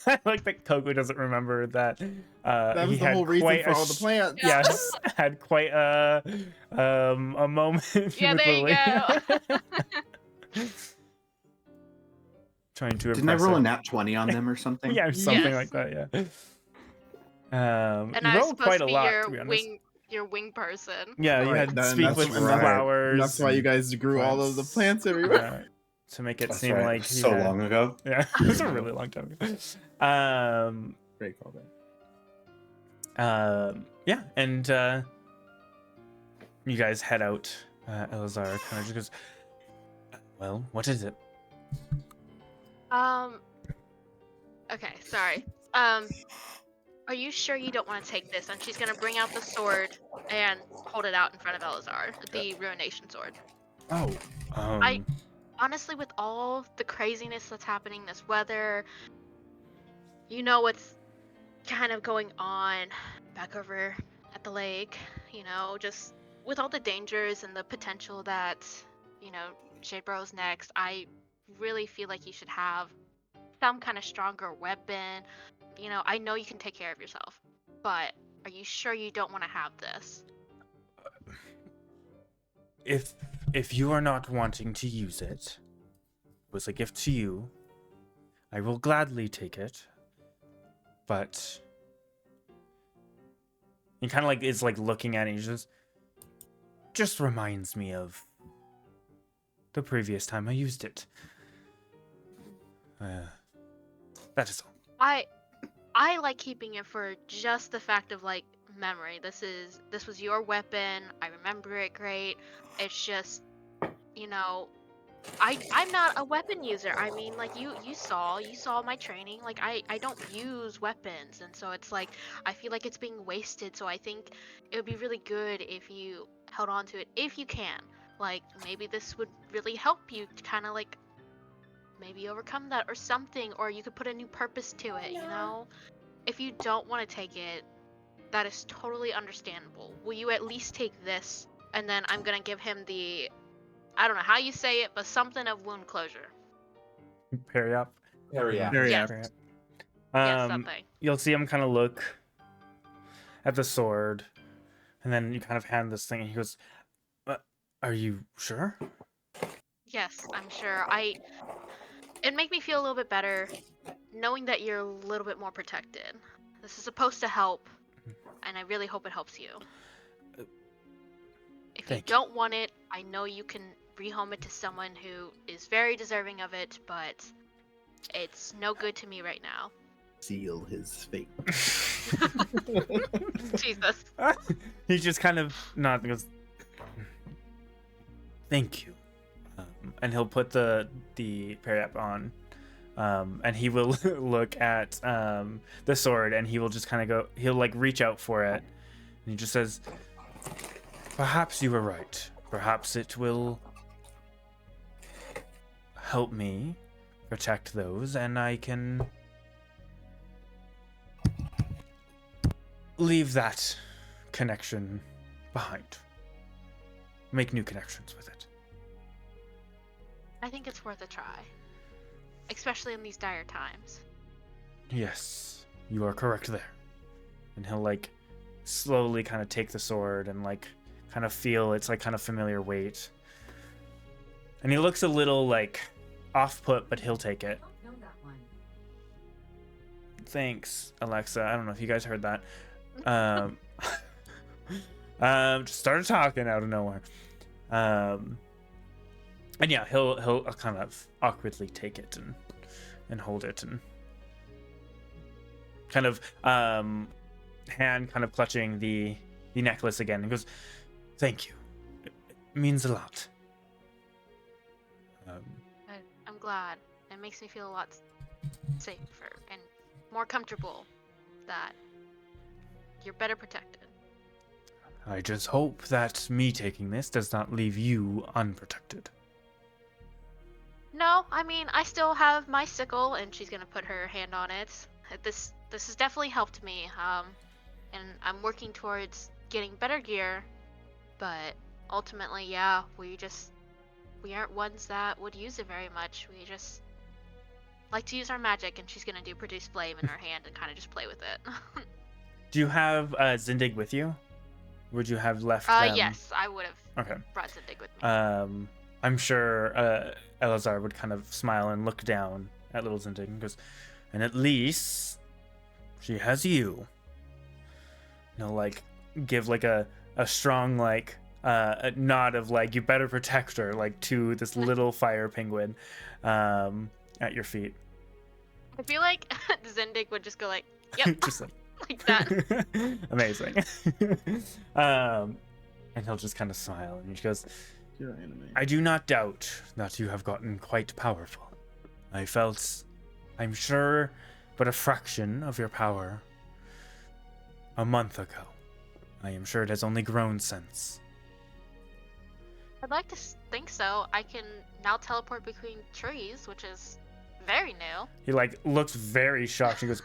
I like that Coco doesn't remember that. That was he the had whole reason quite for a all the plants. Yes, had quite a moment. Yeah, with there you Lily. go. Trying to Didn't I impress roll her. a nat 20 on them or something? Yeah, something Yes. like that. Yeah. And You I was rolled supposed quite to a be lot, to be honest. your wing person. Yeah, you Right, had and speak that's with and that's- flowers. And that's why you guys grew all of the plants. plants everywhere. Yeah, to make it That's seem right. like he so had- long ago. Yeah, it was a really long time ago. Great callback. Yeah, and you guys head out. Elazar kind of just goes, well, what is it? Okay, sorry. Are you sure you don't want to take this? And she's gonna bring out the sword and hold it out in front of Elazar, the Ruination Sword. Oh, Honestly, with all the craziness that's happening, this weather, you know what's kind of going on back over at the lake, you know, just with all the dangers and the potential that, you know, Shadebrow's next, I really feel like you should have some kind of stronger weapon. You know, I know you can take care of yourself, but are you sure you don't want to have this? If you are not wanting to use it, it was a gift to you, I will gladly take it. But he kind of like is like looking at it. He just reminds me of the previous time I used it. That is all. I like keeping it for just the fact of like memory. This was your weapon. I remember it great. It's just, you know, I'm not a weapon user. I mean, like you saw my training. Like I don't use weapons, and so it's like I feel like it's being wasted. So I think it would be really good if you held on to it if you can. Like maybe this would really help you to kind of like maybe overcome that or something, or you could put a new purpose to it, you know? If you don't want to take it, that is totally understandable. Will you at least take this? And then I'm gonna give him the, I don't know how you say it, but something of wound closure. Parry up. Harry, yeah. Very Yes. Parry up. Yes, something. You'll see him kind of look at the sword, and then you kind of hand this thing, and he goes, "Are you sure?" Yes, I'm sure. It'd make me feel a little bit better knowing that you're a little bit more protected. This is supposed to help, and I really hope it helps you. If you Thank you. don't want it, I know you can rehome it to someone who is very deserving of it, but it's no good to me right now. seal his fate. Jesus. He just kind of nods and goes, "Thank you," and he'll put the parry up on, and he will look at the sword, and he will just kind of go. He'll like reach out for it, and he just says, "Perhaps you were right. Perhaps it will help me protect those, and I can leave that connection behind. Make new connections with it." I think it's worth a try. Especially in these dire times. Yes, you are correct there. And he'll like slowly kind of take the sword and like kind of feel its like kind of familiar weight. And he looks a little like off put, but he'll take it. Know that one. Thanks, Alexa. I don't know if you guys heard that. Just started talking out of nowhere. And yeah, he'll kind of awkwardly take it and hold it and kind of hand kind of clutching the necklace again and goes, "Thank you. It means a lot." I'm glad. It makes me feel a lot safer and more comfortable that you're better protected. I just hope that me taking this does not leave you unprotected. No, I mean, I still have my sickle, and she's gonna put her hand on it. This has definitely helped me, and I'm working towards getting better gear, but ultimately, yeah, we aren't ones that would use it very much. We just like to use our magic, and she's gonna do produce flame in her hand and kind of just play with it. Do you have Zindig with you? Would you have left them? Yes, I would have Okay. brought Zindig with me. I'm sure Elazar would kind of smile and look down at little Zindig and goes, "And at least she has you." And he'll like give like a strong like a nod of like, you better protect her, like to this little fire penguin at your feet. I feel like Zindig would just go like, "Yep," Just like like that. amazing. And he'll just kind of smile and he goes, You're anime. "I do not doubt that you have gotten quite powerful. I felt, I'm sure, but a fraction of your power a month ago. I am sure it has only grown since." I'd like to think so. I can now teleport between trees, which is very new. He like looks very shocked. He goes,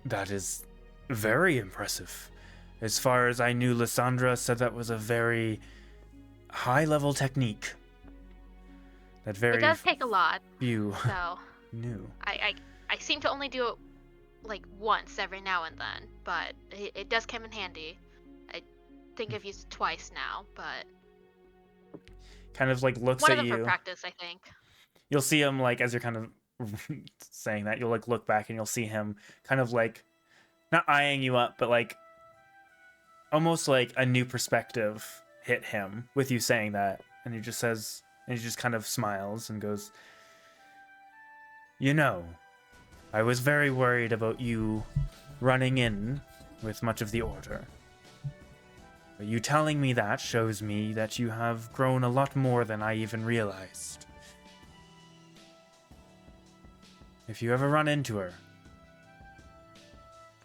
"That is very impressive. As far as I knew, Lysandra said that was a very high-level technique. That It very does take a lot, few so knew." I seem to only do it like once every now and then, but it does come in handy. I think I've used it twice now, but Kind of like looks one at of them you. for practice, I think. You'll see him like as you're kind of saying that, you'll like look back and you'll see him kind of like not eyeing you up, but like almost like a new perspective hit him with you saying that. And he just says, and he just kind of smiles and goes, "You know, I was very worried about you running in with much of the order. But you telling me that shows me that you have grown a lot more than I even realized. If you ever run into her,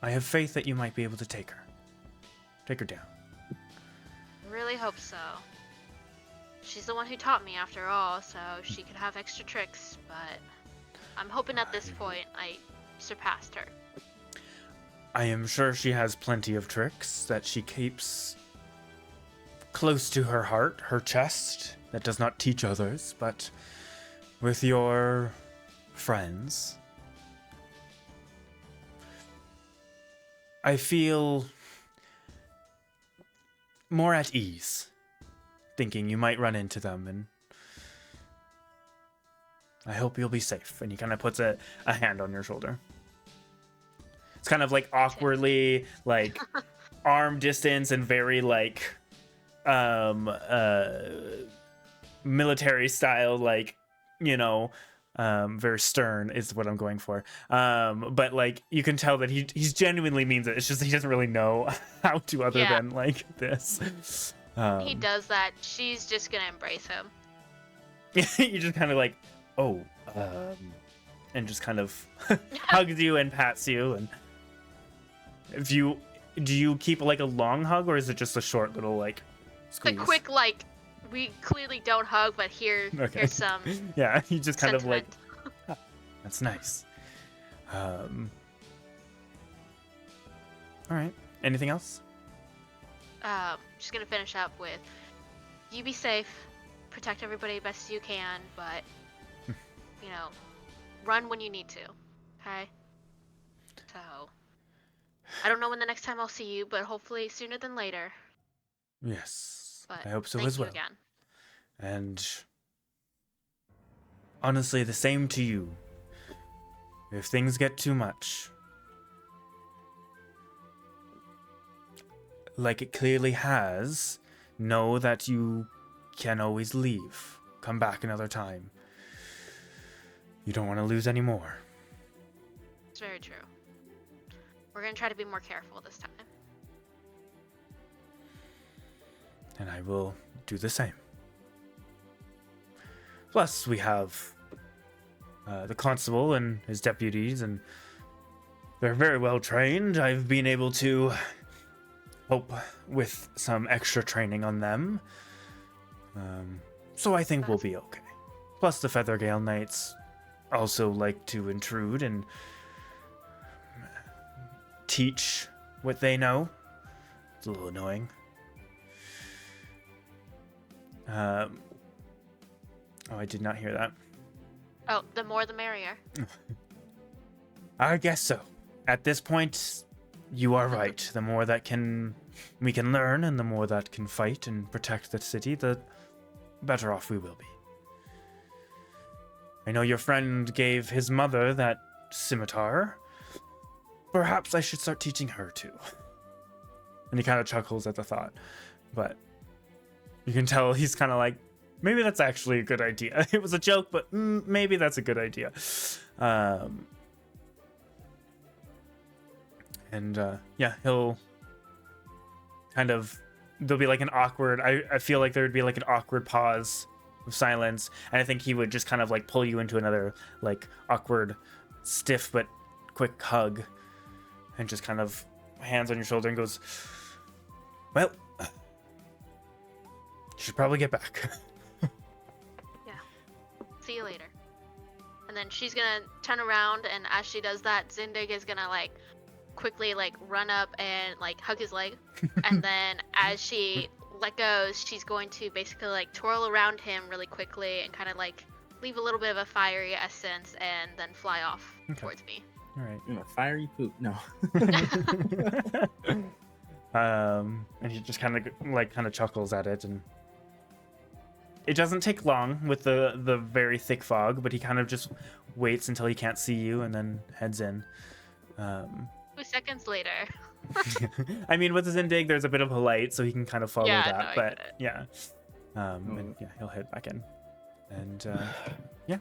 I have faith that you might be able to take her. Take her down." Really hope so. She's the one who taught me after all, so she could have extra tricks, but I'm hoping at this point I surpassed her. I am sure she has plenty of tricks that she keeps close to her heart, her chest, that does not teach others, but with your friends, I feel more at ease, thinking you might run into them, and I hope you'll be safe. And he kind of puts a hand on your shoulder. It's kind of like awkwardly, like arm distance and very like military style, like, you know, very stern is what I'm going for. But like you can tell that he's genuinely means it. It's just he doesn't really know how to other than like this. He does that. She's just gonna embrace him. You just kind of like, "Oh," and just kind of hugs you and pats you. And do you keep like a long hug, or is it just a short little like squeeze? The quick, like, we clearly don't hug, but here's some Yeah, you just kind of like, sentiment. "That's nice." All right. Anything else? Just gonna finish up with, you be safe, protect everybody best as you can, but, you know, run when you need to, okay? So, I don't know when the next time I'll see you, but hopefully sooner than later. Yes, But I hope so thank as you well. again. And honestly, the same to you. If things get too much, like it clearly has, know that you can always leave. Come back another time. You don't want to lose any more. It's very true. We're gonna try to be more careful this time. And I will do the same. Plus, we have the constable and his deputies, and they're very well trained. I've been able to help with some extra training on them. So I think we'll be okay. Plus, the Feathergale Knights also like to intrude and teach what they know. It's a little annoying. Oh, I did not hear that. Oh, the more the merrier. I guess so. At this point, you are right. The more that we can learn, and the more that can fight and protect the city, the better off we will be. I know your friend gave his mother that scimitar. Perhaps I should start teaching her too. And he kind of chuckles at the thought. But you can tell he's kind of like, maybe that's actually a good idea. It was a joke, but maybe that's a good idea. Yeah, he'll kind of, there'll be like an awkward, I feel like there would be like an awkward pause of silence. And I think he would just kind of like pull you into another like awkward, stiff, but quick hug. And just kind of hands on your shoulder and goes, well, you should probably get back. See you later. And then she's gonna turn around, and as she does that, Zindig is gonna like quickly like run up and like hug his leg. And then as she let go, she's going to basically like twirl around him really quickly and kind of like leave a little bit of a fiery essence and then fly off towards me. All right. Fiery poop. No. And he just kind of chuckles at it, and it doesn't take long with the very thick fog, but he kind of just waits until he can't see you and then heads in. 2 seconds later. I mean, with his Zindig, there's a bit of a light, so he can kind of follow that. No, But yeah, and yeah, he'll head back in, and yeah,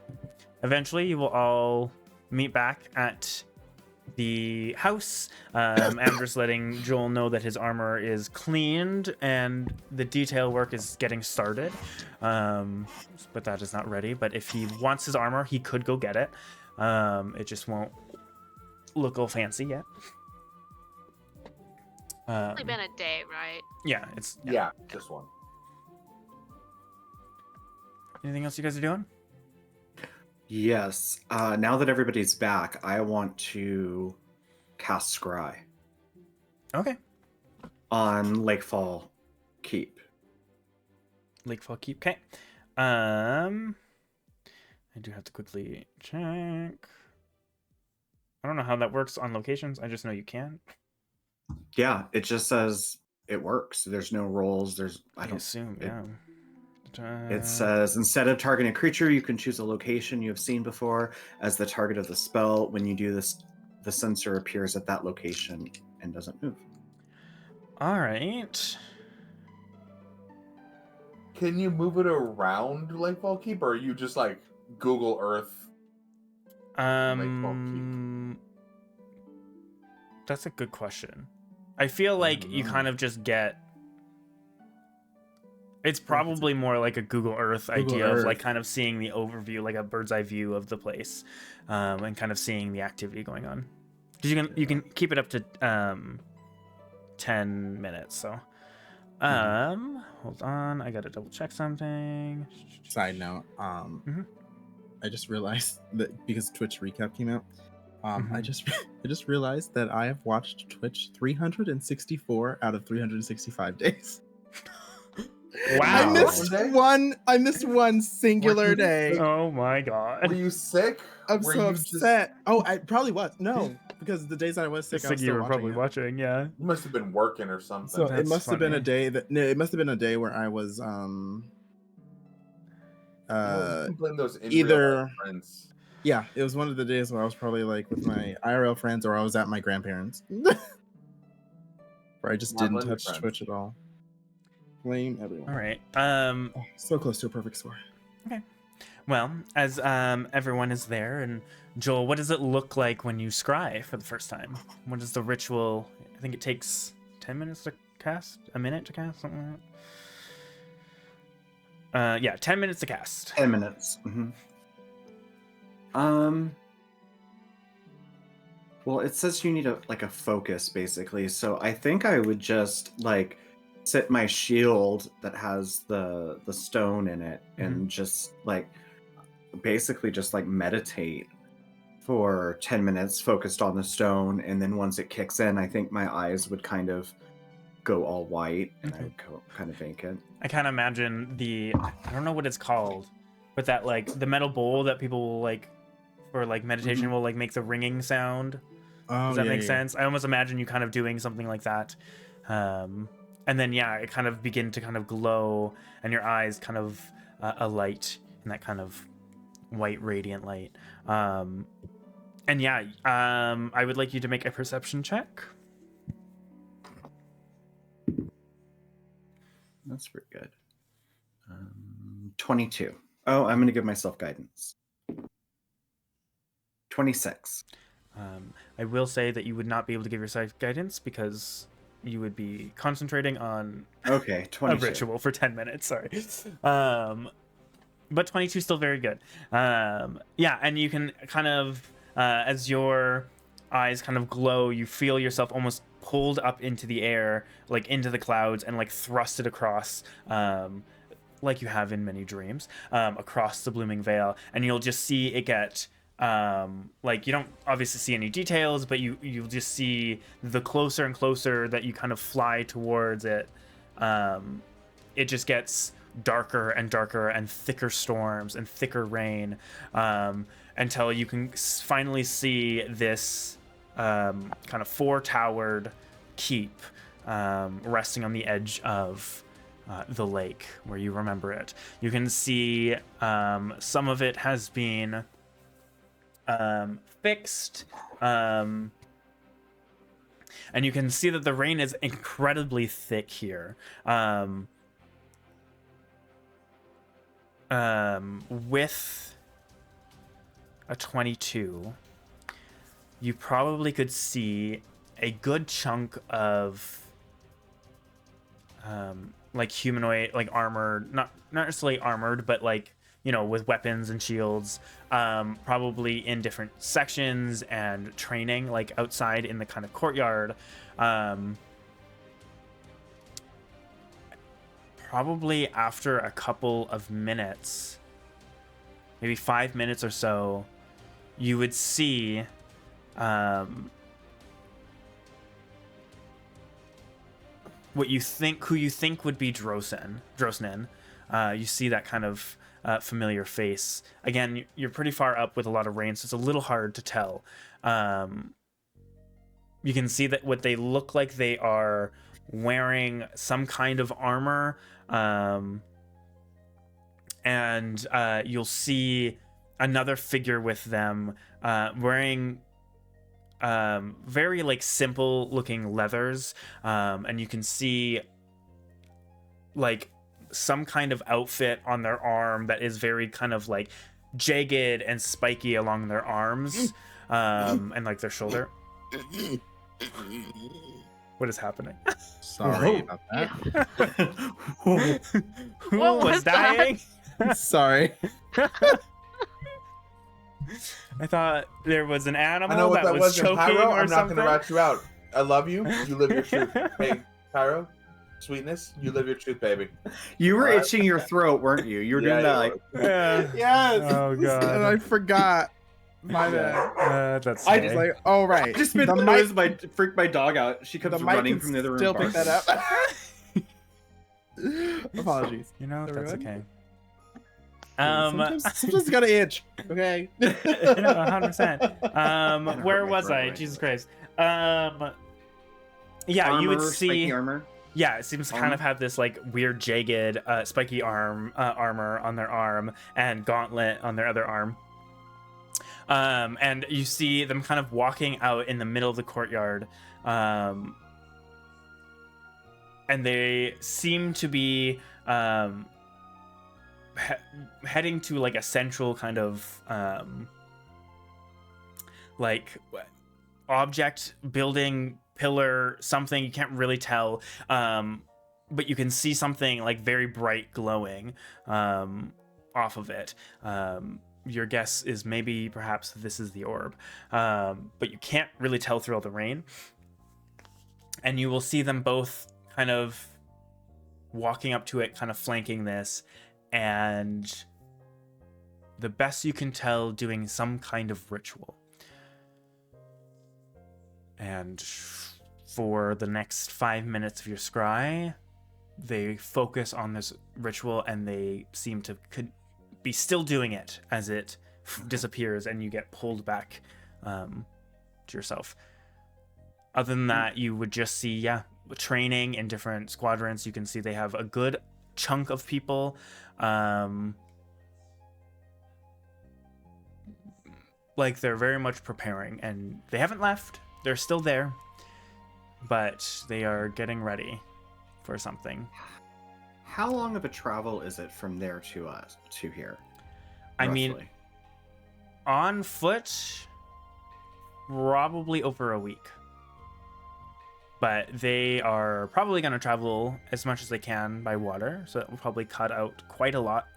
eventually you will all meet back at the house. Amdrus letting Joel know that his armor is cleaned and the detail work is getting started, but that is not ready. But if he wants his armor, he could go get it. It just won't look all fancy yet. It's only been a day, right? Yeah, it's Yeah, just one. Anything else you guys are doing? Yes. Now that everybody's back, I want to cast Scry Okay. on Lakefall Keep. Lakefall Keep. Okay. I do have to quickly check. I don't know how that works on locations. I just know you can. Yeah, it just says it works. There's no rolls. I assume, yeah. It says instead of targeting a creature, you can choose a location you have seen before as the target of the spell. When you do this, the sensor appears at that location and doesn't move. All right. Can you move it around Lakefall Keep, or are you just like Google Earth? That's a good question. I feel like you kind of just get. It's probably more like a Google Earth idea of like kind of seeing the overview, like a bird's eye view of the place, and kind of seeing the activity going on. Because you can keep it up to 10 minutes. So, hold on, I gotta double check something. Side note, I just realized that because Twitch recap came out, I just realized that I have watched Twitch 364 out of 365 days. I Wow. missed one singular day. Oh my god. Were you sick? I'm Were so you upset. Oh, I probably was. No, because the days that I was sick, It's I like was you still were probably it. watching, yeah. You must have been working or something. So it That's must have been a funny. day that it must have been a day where I was You can blame those in real either life friends. yeah, it was one of the days where I was probably like with my IRL friends or I was at my grandparents. Where I just Not didn't blame your touch friends. Twitch at all. Blame everyone. All right. Oh, so close to a perfect score. Well, as everyone is there, and Joel, what does it look like when you scry for the first time? What is the ritual? I think it takes 10 minutes to cast, a minute to cast, something like that. Yeah, 10 minutes to cast. 10 minutes. Well, it says you need a focus basically. So I think I would just like set my shield that has the stone in it and just like basically just like meditate for 10 minutes focused on the stone, and then once it kicks in, I think my eyes would kind of go all white and I would go kind of vacant. I kind of imagine I don't know what it's called, but that like the metal bowl that people will like for like meditation will like make the ringing sound. Oh, Does that make sense? I almost imagine you kind of doing something like that. And then, yeah, it kind of begin to kind of glow and your eyes kind of alight in that kind of white radiant light. And yeah, I would like you to make a perception check. That's pretty good. 22. Oh, I'm going to give myself guidance. 26. I will say that you would not be able to give yourself guidance because you would be concentrating on Okay, a 22. ritual for 10 minutes. Sorry. But 22 is still very good. Yeah, and you can kind of, as your eyes kind of glow, you feel yourself almost pulled up into the air, like into the clouds, and like thrusted across, like you have in many dreams, across the blooming veil, and you'll just see it get. Like you don't obviously see any details, but you'll just see the closer and closer that you kind of fly towards it, it just gets darker and darker and thicker storms and thicker rain, until you can finally see this kind of four-towered keep resting on the edge of the lake where you remember it. You can see some of it has been fixed, and you can see that the rain is incredibly thick here. With a 22, you probably could see a good chunk of like humanoid, like armored, not necessarily armored, but like, you know, with weapons and shields, probably in different sections and training, like outside in the kind of courtyard. Probably after a couple of minutes, maybe 5 minutes or so, you would see who you think would be Drosnin. You see that kind of familiar face. Again, you're pretty far up with a lot of rain, so it's a little hard to tell. You can see that what they look like, they are wearing some kind of armor, and you'll see another figure with them wearing very like simple looking leathers, and you can see like some kind of outfit on their arm that is very kind of like jagged and spiky along their arms, and like their shoulder. What is happening? Sorry about that. Who What was was that? dying? Sorry. I thought there was an animal I know what that was in choking Pyro. or I'm not something. going to rat you out. I love you. You live your truth. Hey, Pyro, sweetness, you live your truth, baby. You were Alright. itching your throat, weren't you? You were Yeah, doing that you like. were. Yeah. Yes. Oh, God. And I forgot. My bad. That's I It's just funny. like, oh right. I just made the the noise. Freaked my dog out. She the comes mic running can from the other room. still pick that up. Apologies. You know, that's everyone. okay. Sometimes you gotta itch. Okay. 100%. Where hurt my was throat I? right Jesus now. Christ. Yeah, you would Armor, see. spiky armor. Yeah, it seems to kind of have this like weird jagged, spiky armor on their arm and gauntlet on their other arm. And you see them kind of walking out in the middle of the courtyard. And they seem to be heading to like a central kind of like object, building, pillar, something. You can't really tell. But you can see something like very bright glowing off of it. Your guess is maybe perhaps this is the orb, but you can't really tell through all the rain. And you will see them both kind of walking up to it, kind of flanking this, and the best you can tell, doing some kind of ritual. And for the next 5 minutes of your scry, they focus on this ritual, and they seem to be still doing it as it disappears and you get pulled back to yourself. Other than that, you would just see, training in different squadrons. You can see they have a good chunk of people. Like they're very much preparing, and they haven't left. They're still there, but they are getting ready for something. How long of a travel is it from there to us to here? I mean, roughly? on foot, probably over a week. But they are probably going to travel as much as they can by water, so that will probably cut out quite a lot.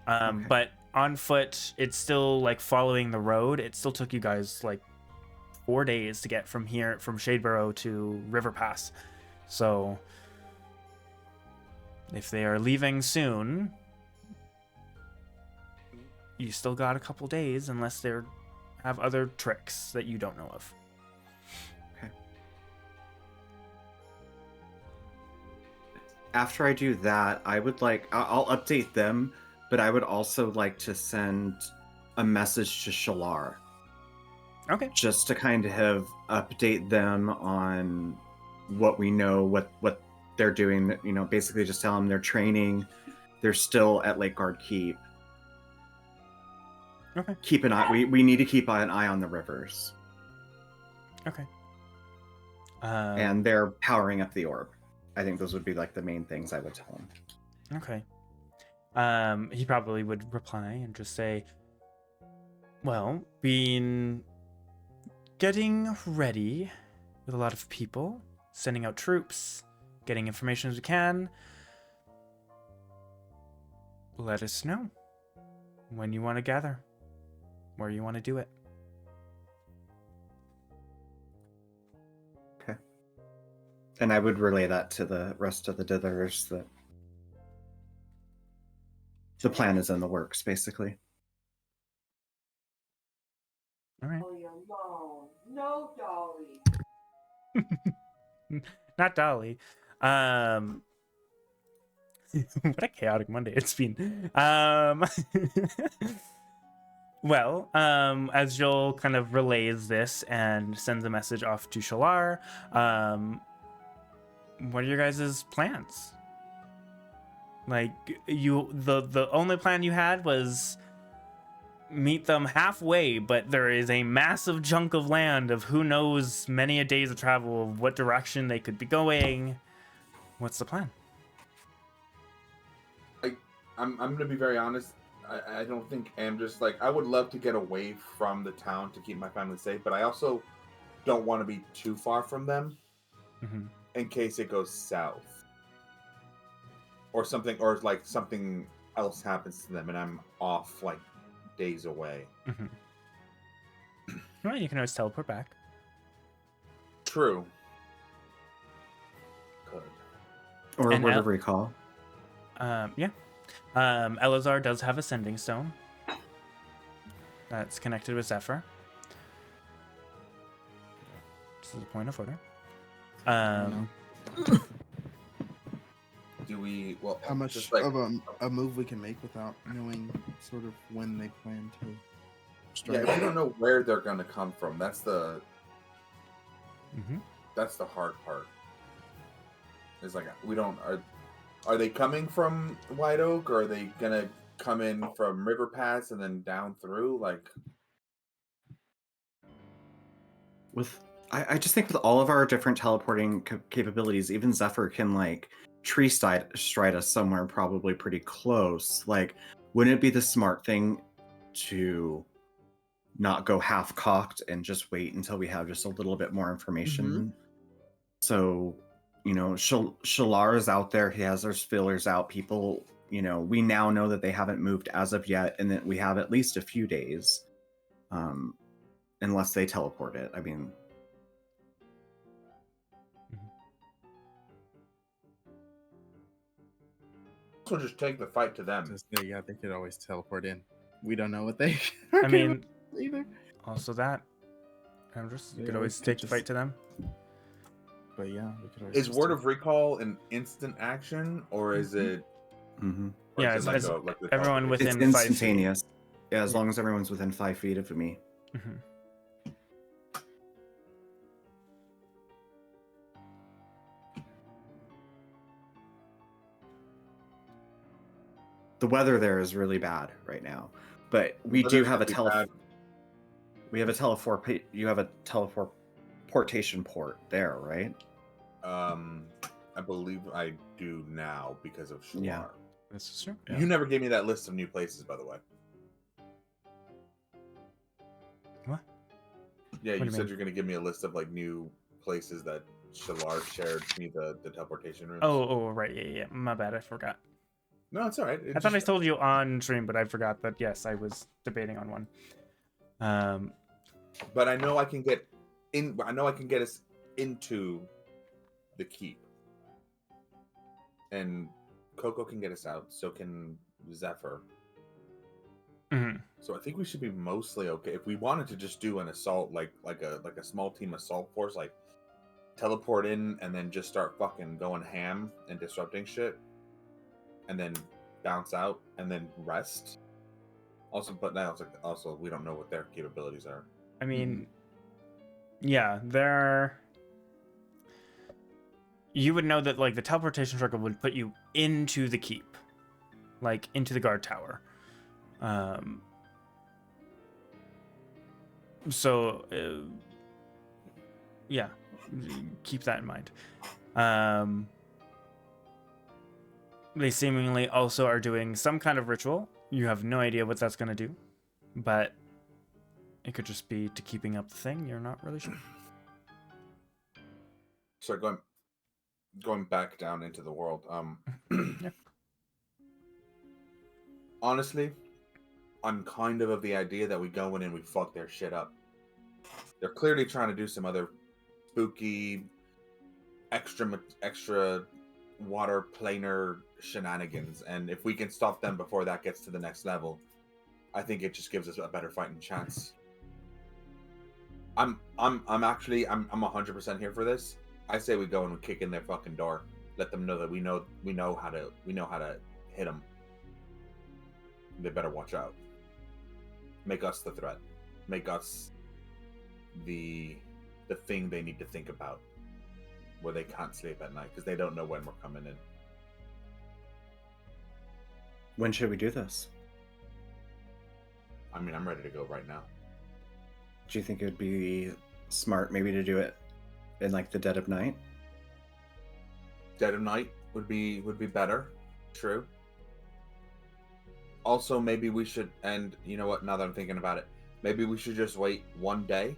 Okay. But on foot, it's still like following the road. It still took you guys like 4 days to get from here, from Shadeborough to River Pass. So if they are leaving soon, you still got a couple days, unless they have other tricks that you don't know of. After I do that, I would I'll update them, but I would also like to send a message to Shalar. Okay. Just to kind of update them on what we know, what they're doing. You know, basically just tell them they're training. They're still at Lake Guard Keep. Okay. Keep an eye. We need to keep an eye on the rivers. Okay. And they're powering up the orb. I think those would be like the main things I would tell him. Okay. He probably would reply and just say, well, been getting ready with a lot of people, sending out troops, getting information as we can. Let us know when you want to gather, where you want to do it. And I would relay that to the rest of the Ditherers that the plan is in the works, basically. All right. Alone. No Dolly. Not Dolly. What a chaotic Monday it's been. Well, as Joel kind of relays this and sends a message off to Shalar, what are your guys' plans? Like, the only plan you had was meet them halfway, but there is a massive chunk of land of who knows many a days of travel of what direction they could be going. What's the plan? I'm gonna be very honest. I don't think Amdrus, like, I would love to get away from the town to keep my family safe, but I also don't want to be too far from them in case it goes south or something, or like something else happens to them and I'm off like days away. Well, you can always teleport back. True. Good. Or And word of recall. Yeah. Elazar does have a sending stone that's connected with Zephyr. This is a point of order. Do do we? Well, How much just like of a move we can make without knowing sort of when they plan to yeah, strike? we don't know where they're gonna come from. That's the Mhm. hard part. It's like we don't are they coming from White Oak, or are they gonna come in from River Pass and then down through? Like, I just think with all of our different teleporting capabilities, even Zephyr can like tree stride us somewhere probably pretty close. Like, wouldn't it be the smart thing to not go half cocked and just wait until we have just a little bit more information? So, you know, Shalar is out there. He has their fillers out. People, you know, we now know that they haven't moved as of yet, and that we have at least a few days, unless they teleport it. I mean, so just take the fight to them. Yeah, they could always teleport in. We don't know what they. I mean, either. also that. Amdrus, you Yeah, could we always could take the just- fight to them. But yeah, we could always. Is just Word take- of Recall an instant action, or is it? mhm. Or Yeah, is it as like the everyone teleportation? within It's 5 feet. instantaneous. Yeah, as Yeah. long as everyone's within 5 feet of me. Mhm. The weather there is really bad right now, but we Weather's do have a gonna be bad. we have a teleport. You have a teleportation port there, right? I believe I do now because of Shalar. Yeah. This is true. You never gave me that list of new places, by the way. What? Yeah, What do you you said mean? you're going to give me a list of like new places that Shalar shared me the teleportation rooms. Oh, right. Yeah. My bad. I forgot. No, it's all right. I thought I told you on stream, but I forgot that, yes, I was debating on one. But I know I can get in. I know I can get us into the keep, and Coco can get us out. So can Zephyr. Mhm. So I think we should be mostly okay. If we wanted to just do an assault, like a small team assault force, like teleport in and then just start fucking going ham and disrupting shit, and then bounce out and then rest. Also, but now it's like also we don't know what their capabilities are. I mean, yeah, there. You would know that like the teleportation circle would put you into the keep, like into the guard tower. So, yeah, keep that in mind. They seemingly also are doing some kind of ritual. You have no idea what that's going to do, but it could just be to keeping up the thing. You're not really sure. So going back down into the world. Yeah. Honestly, I'm kind of the idea that we go in and we fuck their shit up. They're clearly trying to do some other spooky, extra water planar shenanigans, and if we can stop them before that gets to the next level, I think it just gives us a better fighting chance. I'm 100% here for this. I say we go and we kick in their fucking door. Let them know that we know how to hit them. They better watch out. Make us the threat. Make us the thing they need to think about, where they can't sleep at night because they don't know when we're coming in. When should we do this? I mean, I'm ready to go right now. Do you think it would be smart maybe to do it in like the dead of night? Dead of night would be better. True. Also, maybe we should, and you know what, now that I'm thinking about it, maybe we should just wait one day.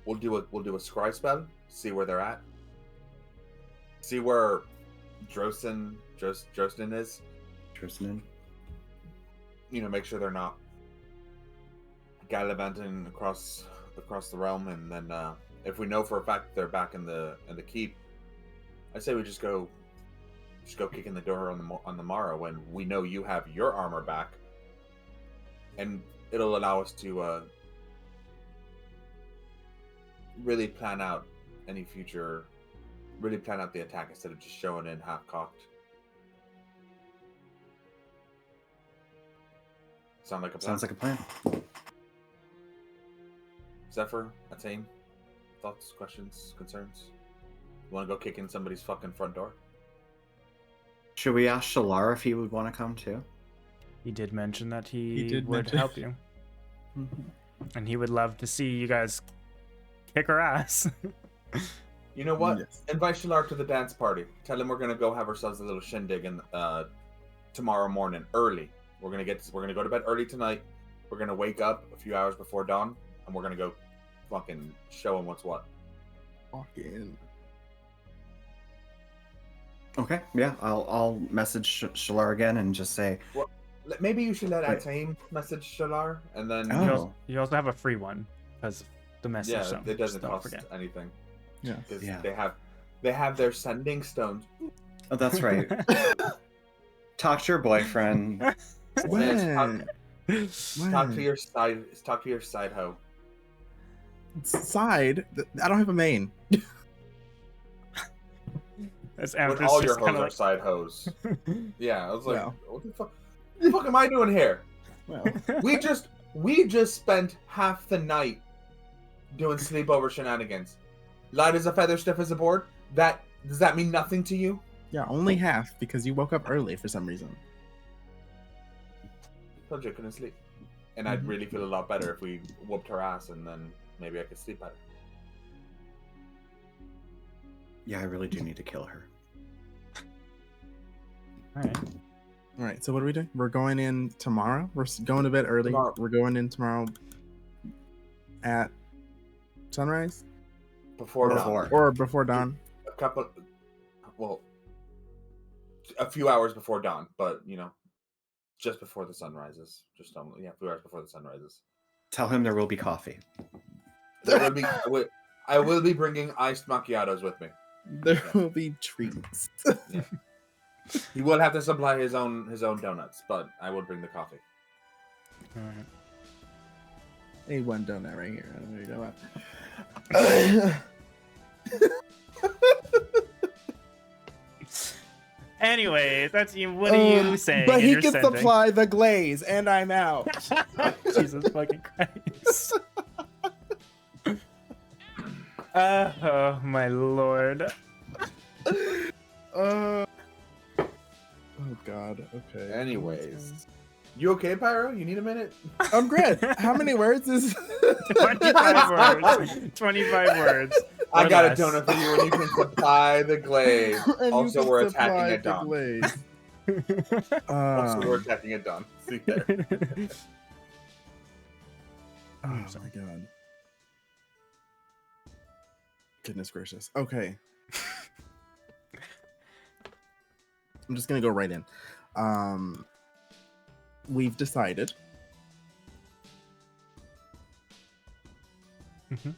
We'll do a scry spell, see where they're at. See where Drosten is. Tristan? You know, make sure they're not gallivanting across the realm, and then if we know for a fact they're back in the keep, I say we just go kick in the door on the morrow when we know you have your armor back, and it'll allow us to really plan out any future really plan out the attack instead of just showing in half-cocked. Sound like a plan? Sounds like a plan. Zephyr, Attain, thoughts, questions, concerns? You want to go kick in somebody's fucking front door? Should we ask Shalar if he would want to come too? He did mention that He he did would mention- help you, Mhm. and he would love to see you guys kick her ass. You know what? Yes. Invite Shalar to the dance party. Tell him we're gonna go have ourselves a little shindig in, tomorrow morning, early. We're gonna go to bed early tonight. We're gonna wake up a few hours before dawn, and we're gonna go fucking show him what's what. Fucking. Okay, yeah, I'll message Shalar again and just say, Maybe you should let Wait. Attain message Shalar, and then Oh. You also have a free one because the message. yeah, so it doesn't just don't cost forget. anything Yeah. because Yeah. they have their sending stones. "Oh, that's right. Talk to your boyfriend." When? Talk to your side hoe. Side? I don't have a main. That's When Amdrus all your just hoes kind are of side hoes. Yeah, I was like, Well. what the fuck am I doing here? Well, like. We just spent half the night doing sleepover shenanigans. Light as a feather, stiff as a board. Does that mean nothing to you? yeah, only half because you woke up early for some reason. Told you I couldn't sleep, and I'd really feel a lot better if we whooped her ass, and then maybe I could sleep better. Yeah, I really do need to kill her. All right. All right, so what are we doing? We're going in tomorrow. We're going to bed early. Tomorrow. We're going in tomorrow at sunrise Before dawn. Before. or before dawn. A few hours before dawn, but just before the sun rises. A few hours before the sun rises. Tell him there will be coffee. I will be bringing iced macchiatos with me. There will be treats. He will have to supply his own donuts, but I will bring the coffee. All right. A1 donut right here. I don't know what you're talking Anyway, that's you. What are you saying? But in he your can sending? supply the glaze, and I'm out. Jesus fucking Christ. Oh my lord. Oh God. Okay. Anyways, you okay, Pyro? You need a minute? I'm good. How many words is? 25 words. 25 words. I or got less. a donut for you, and you can supply the glaze. And you Also, can we're supply attacking at the dawn. glaze. Also, we're attacking at dawn. See there. Oh my God. Goodness gracious. Okay. I'm just gonna go right in. We've decided. Mhm.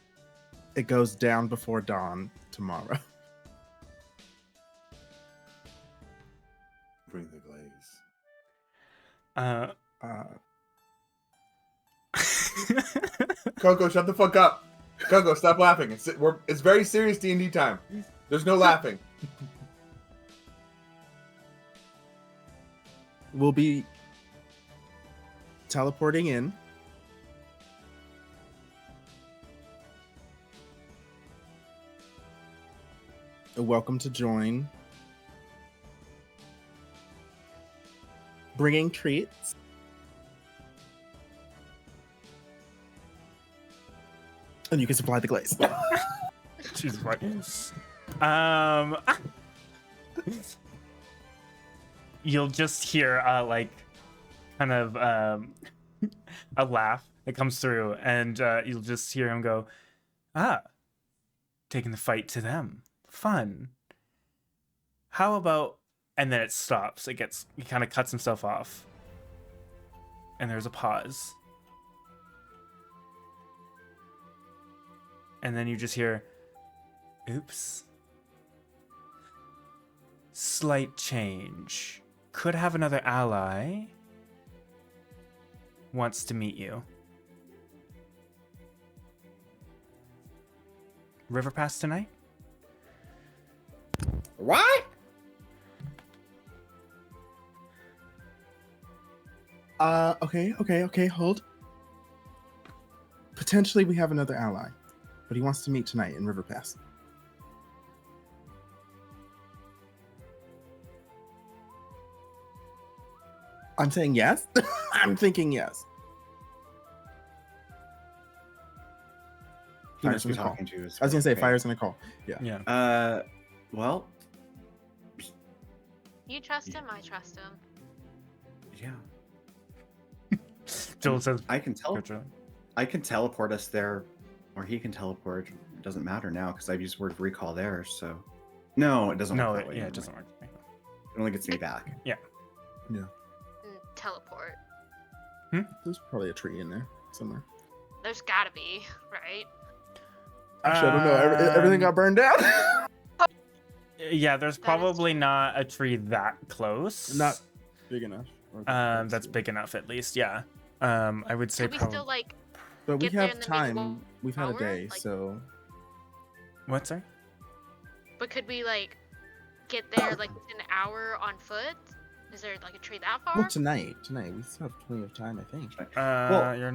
It goes down before dawn tomorrow. Bring the glaze. Uh, Coco, shut the fuck up. Coco, stop laughing. It's very serious D&D time. There's no laughing. we'll be teleporting in. Welcome to join. Bringing treats. And you can supply the glaze. Jesus Christ. You'll just hear kind of a laugh that comes through, and you'll just hear him go, taking the fight to them. Fun. How about, and then it stops. He kind of cuts himself off. And there's a pause. And then you just hear, oops. Slight change. Could have another ally. Wants to meet you. River Pass tonight? What? Okay, hold. Potentially we have another ally, but he wants to meet tonight in River Pass. I'm saying yes. I'm thinking yes. He Fire's must be gonna call. talking to us. I was gonna say Okay. Fire's gonna call. Yeah. Yeah. Well, You trust him, I trust him. yeah. Joel says, I can tell. "Go, Joel." I can teleport us there, or he can teleport. It doesn't matter now because I've used word of recall there. So, no, it doesn't No, work that way. yeah, never it doesn't mind. work. It only gets me back. Teleport. There's probably a tree in there somewhere. There's gotta be, right? Actually, I don't know. Everything got burned down. Yeah, there's That is probably true. not a tree that close. Not big enough. That's big enough at least. Yeah. I would say Could we probably. still like But we get there have in the time. maybe We've had a hour? day, Like- so What, sorry? but could we like get there like within an hour on foot? Is there like a tree that far? well tonight we still have plenty of time. I think. You're.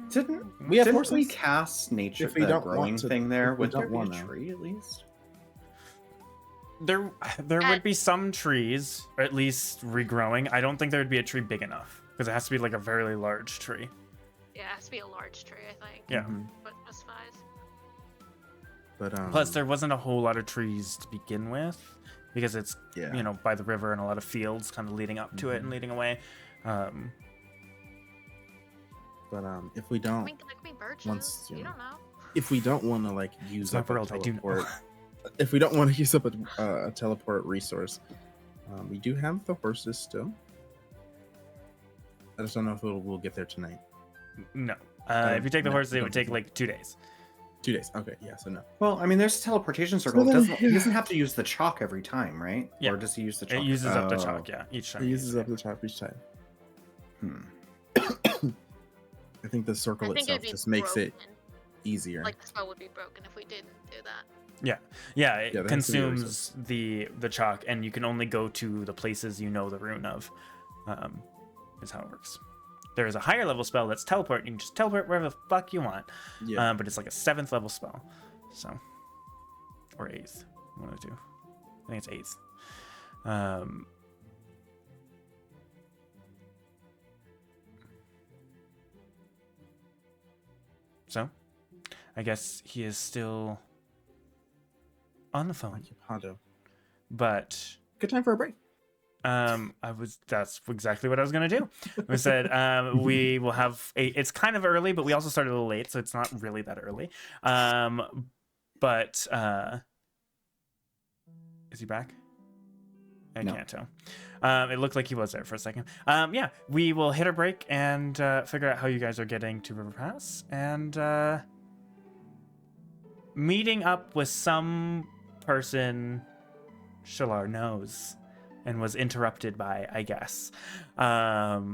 Didn't We have didn't horses. we cast nature If we the don't growing want to- thing there? if we Would there don't be a wanna. tree at least? There would be some trees, or at least regrowing. I don't think there would be a tree big enough because it has to be like a very large tree. Yeah, it has to be a large tree, I think. Yeah. Mhm. What specifies? But Plus, there wasn't a whole lot of trees to begin with because it's yeah. you know by the river and a lot of fields kind of leading up to it and leading away. But if we don't, Like we birches. once, you You know. don't know. if we don't want to like It's use my up a world, I do know. teleport, if we don't want to use up a teleport resource, we do have the horses still. I just don't know if we'll get there tonight. No. If you take the No, horses, it don't would take think like 2 days. 2 days. Okay, yeah, so no. Well, I mean, there's a teleportation circle. then, He doesn't have to use the chalk every time, right? Yeah. Or does he use the chalk? It uses up the Oh. chalk, yeah, each time. It you uses use up the top each time. Hmm. I think the I circle think itself it'd be just makes it broken. easier. Like the spell would be broken if we didn't do that. Yeah, it Yeah, there has to be a consumes the chalk, and you can only go to the places you know the rune of. Is how it works. There is a higher level spell that's teleport. You can just teleport wherever the fuck you want. Yeah. But it's like a 7th level spell, so or 8th, one of the two. I think it's 8th. So, I guess he is still on the phone, Thank you, Hondo. but Good time for a break. that's exactly what I was gonna do. We said we will have it's kind of early, but we also started a little late, so it's not really that early. But is he back? I No. can't tell. It looked like he was there for a second. Yeah, we will hit a break and figure out how you guys are getting to River Pass and meeting up with some person Shalar knows and was interrupted by, I guess. But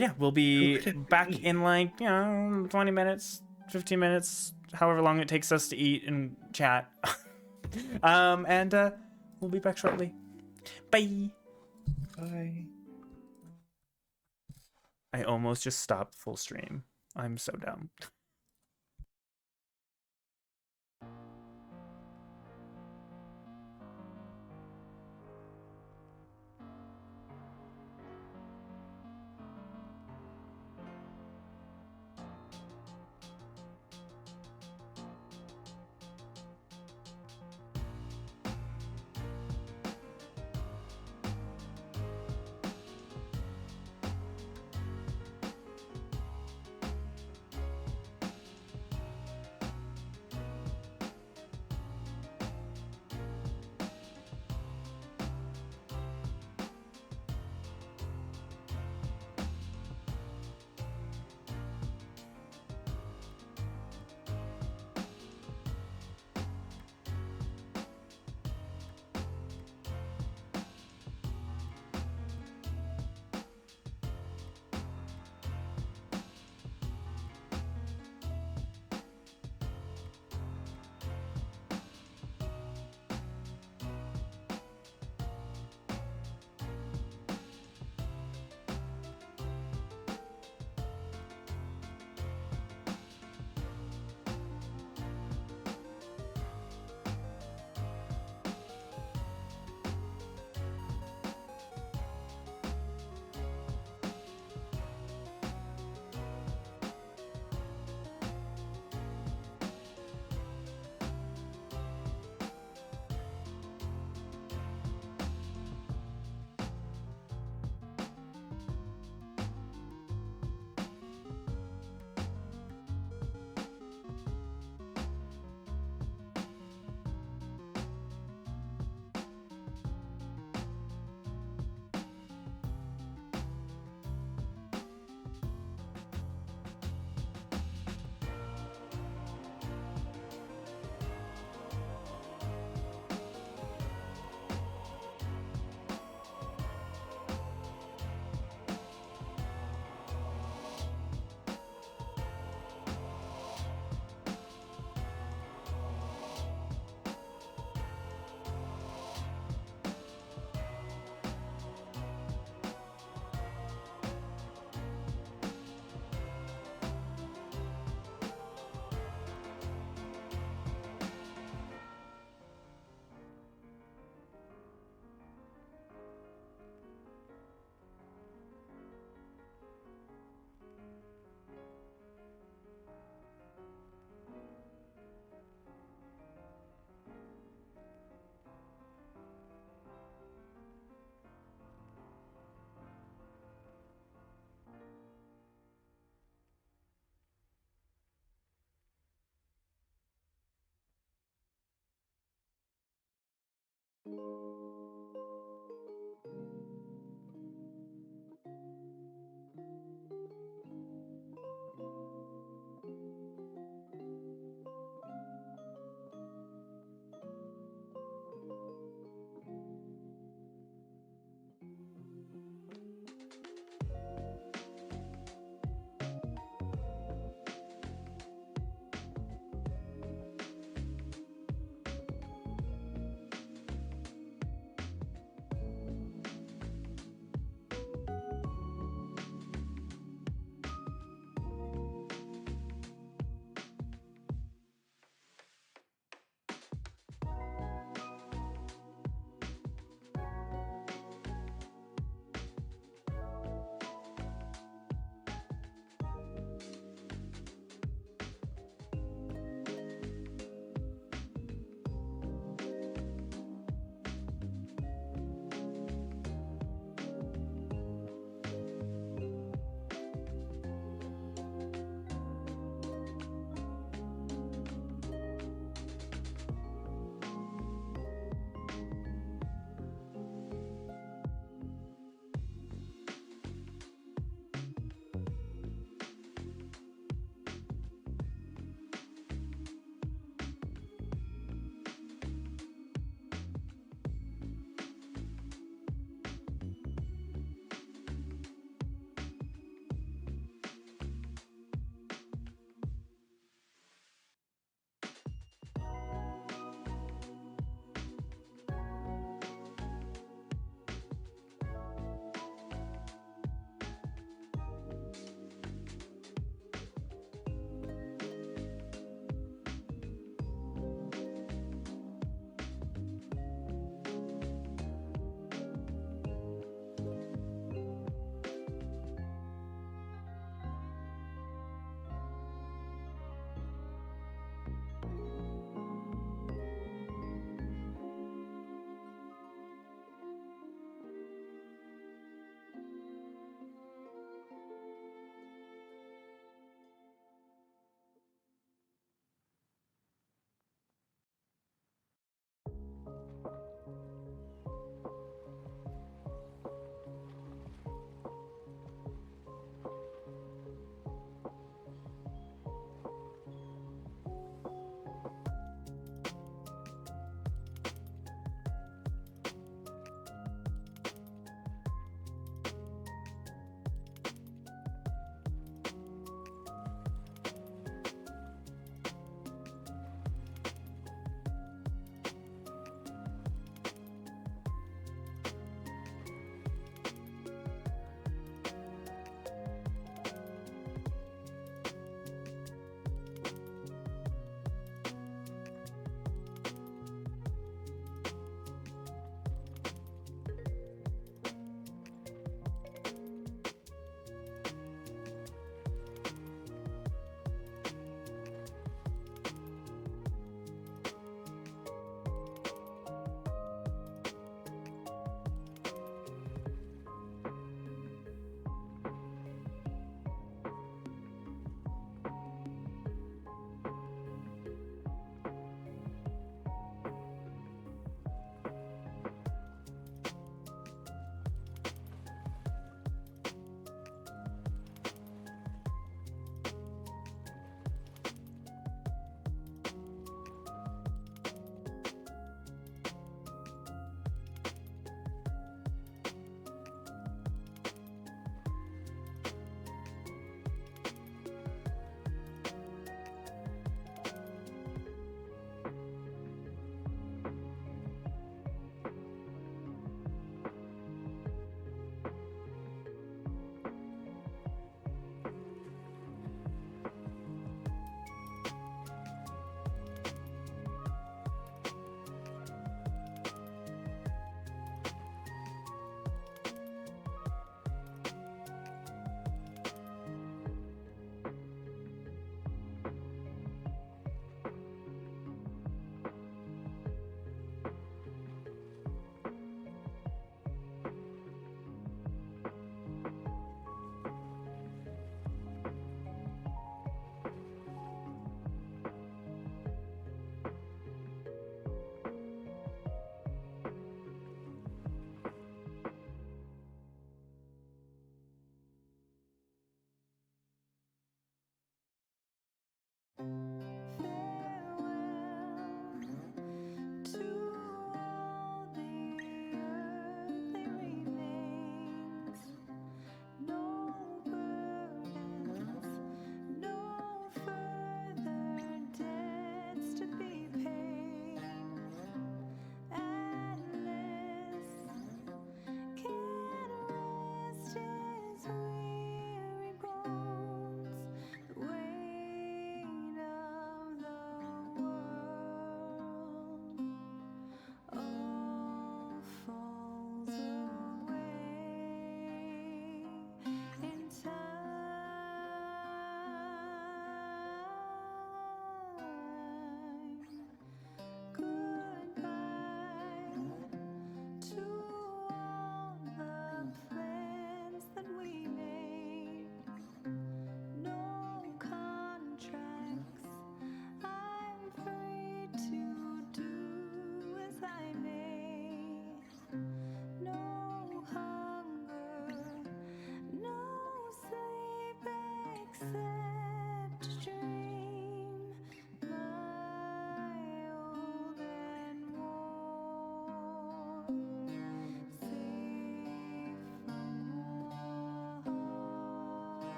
yeah, we'll be Who could it back be? in like, 20 minutes, 15 minutes, however long it takes us to eat and chat. And we'll be back shortly. Bye. Bye. I almost just stopped full stream. I'm so dumb.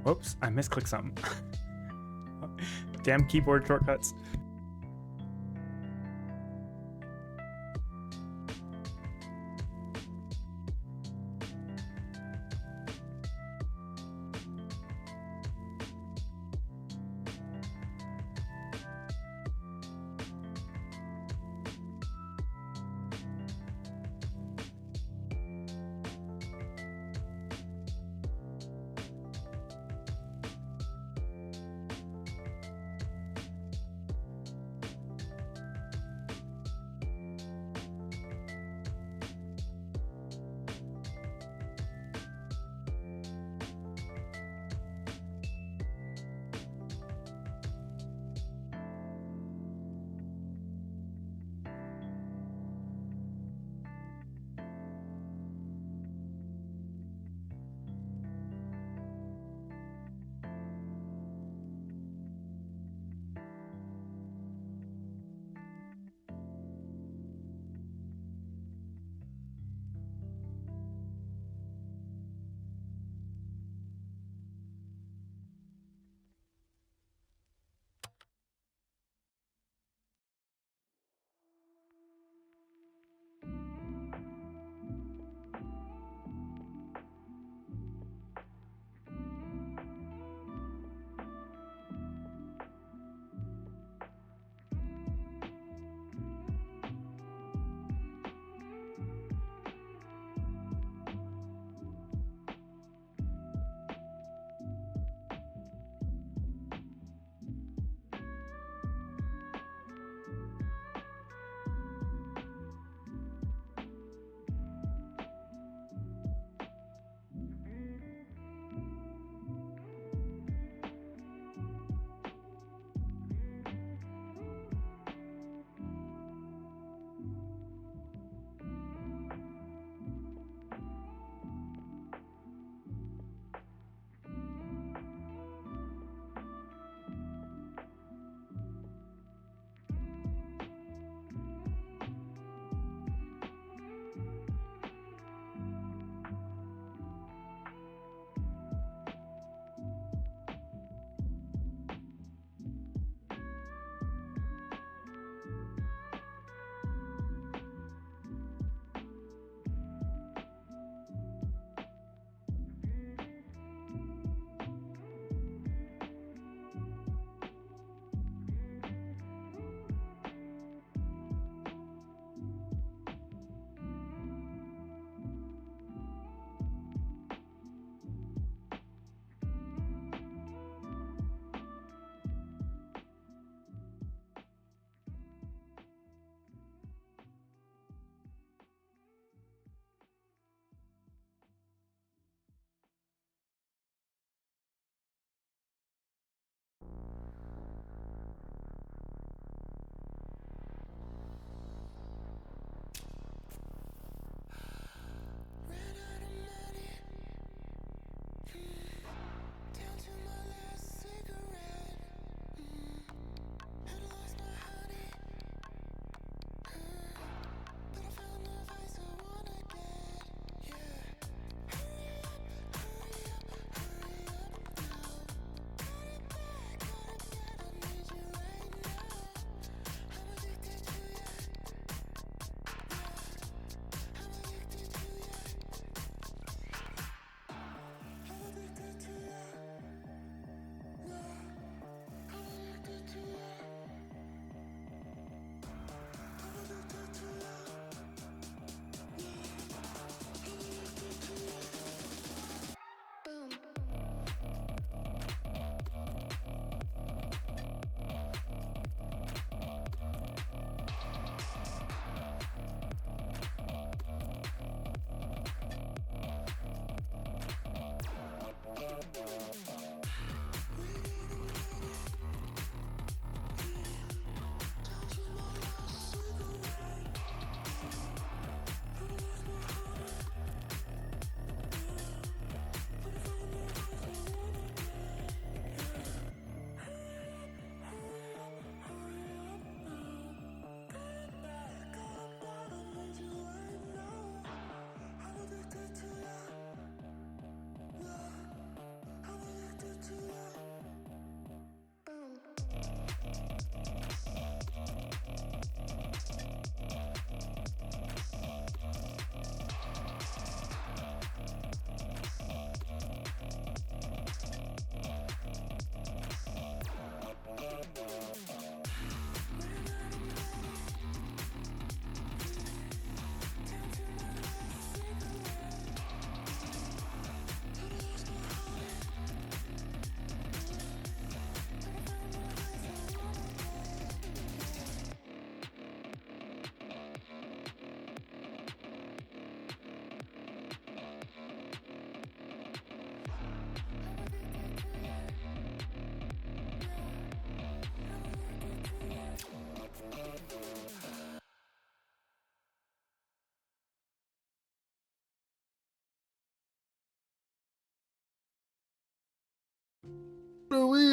Whoops, I misclicked something. Damn keyboard shortcuts.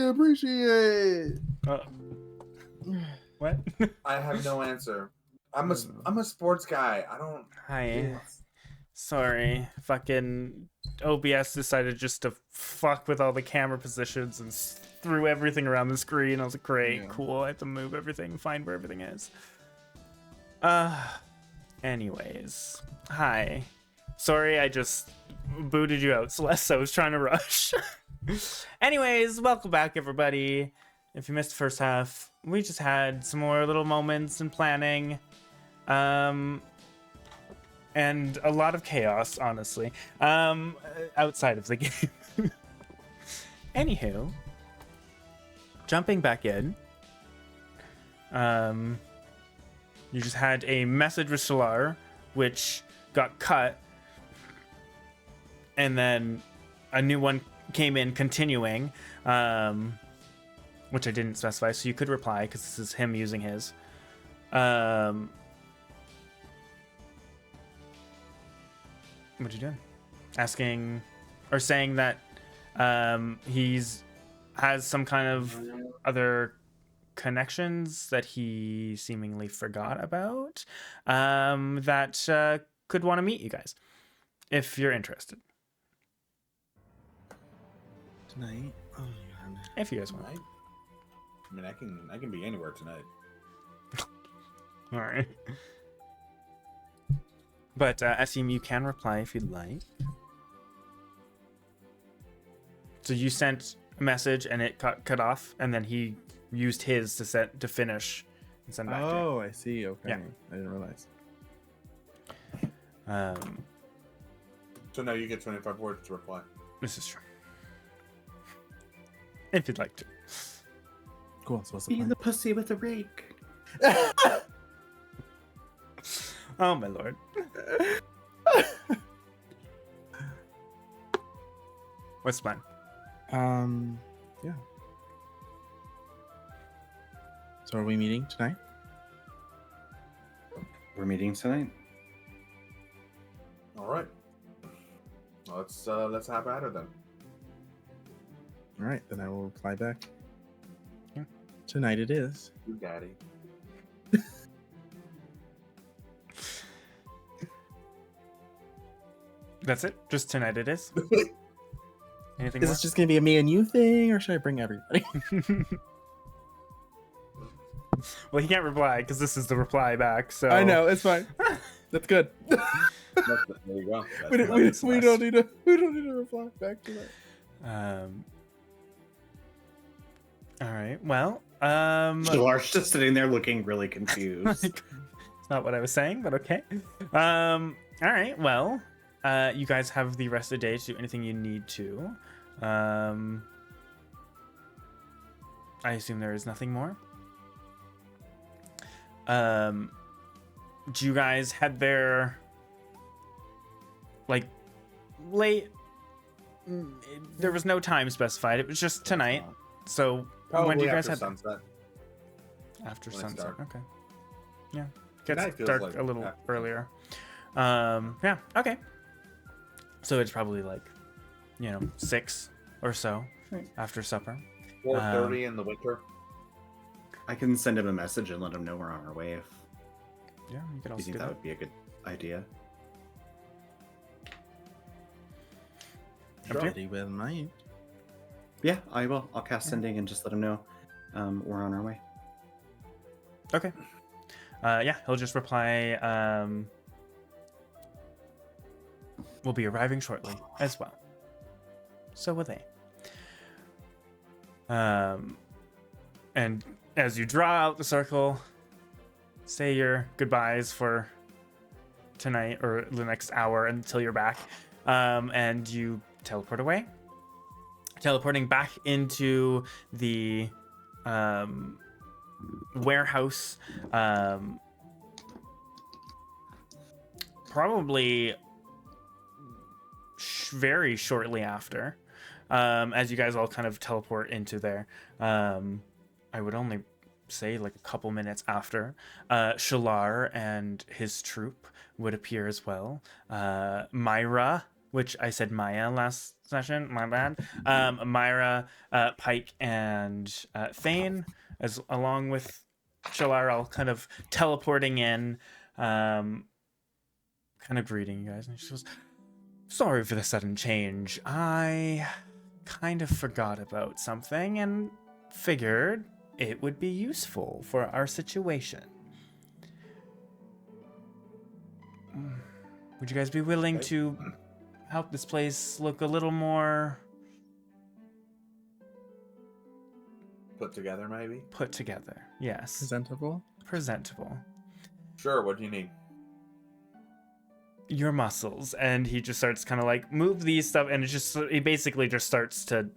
appreciate. Uh, what? I have no answer. I'm a sports guy. I don't. Hi. Sorry. Fucking OBS decided just to fuck with all the camera positions and threw everything around the screen. I was like, great, Yeah. cool. I have to move everything, find where everything is. Anyways. Hi. Sorry, I just booted you out, Celeste. I was trying to rush. Anyways, welcome back, everybody. If you missed the first half, we just had some more little moments and planning. And a lot of chaos, honestly, outside of the game. Anywho, jumping back in, you just had a message with Shalar, which got cut, and then a new one came in continuing, which I didn't specify, so you could reply, because this is him using his. What you doing? Asking or saying that he's has some kind of other connections that he seemingly forgot about that could want to meet you guys if you're interested. Tonight. Oh my god. If you guys want. Tonight? I mean, I can be anywhere tonight. All right. But Asim, you can reply if you'd like. So you sent a message and it cut off, and then he used his to finish and send back to you. Oh, I see. Okay. Yeah. I didn't realize. So now you get 25 words to reply. This is true. If you'd like to. Cool. So what's the Be plan? the pussy with a rake. Oh my lord. What's the plan? Yeah. So are we meeting tonight? We're meeting tonight. All right. Let's have at it then. All right, then I will reply back. Yeah. Tonight it is. You daddy. That's it? Just tonight it is? Anything Is more? this just gonna be a me and you thing, or should I bring everybody? Well, he can't reply because this is the reply back, so... I know it's fine. That's good. There you go. we don't need to reply back to that. All right, well, Shalar's just sitting there looking really confused. it's not what I was saying, but okay. All right, well, you guys have the rest of the day to do anything you need to. I assume there is nothing more. Do you guys head there like late? There was no time specified. It was just tonight. So Probably when do you guys after head there? sunset. After when it's sunset. dark. Okay. Yeah. Tonight Gets feels dark like a little after. earlier. Yeah. Okay. So it's probably like, 6 or so Right. after supper. 4:30 in the winter. I can send him a message and let him know we're on our way if Yeah, you could you also think do that that. would be a good idea. Sure. Ready with mine. Yeah, I will. I'll cast sending and just let him know we're on our way. Okay. Yeah, he'll just reply, we'll be arriving shortly as well. So will they. And as you draw out the circle, say your goodbyes for tonight or the next hour until you're back, and you teleport away. Teleporting back into the warehouse, probably very shortly after, as you guys all kind of teleport into there. I would only say like a couple minutes after, Shalar and his troop would appear as well. Myra which I said Maya last session, my bad. Myra, Pike, and Thane, along with Shalar, all kind of teleporting in, kind of greeting you guys. And she goes, sorry for the sudden change. I kind of forgot about something and figured it would be useful for our situation. Would you guys be willing to help this place look a little more Put together, maybe? put together? Yes. Presentable. Sure, what do you need? Your muscles. And he just starts kind of like move these stuff, and he basically just starts to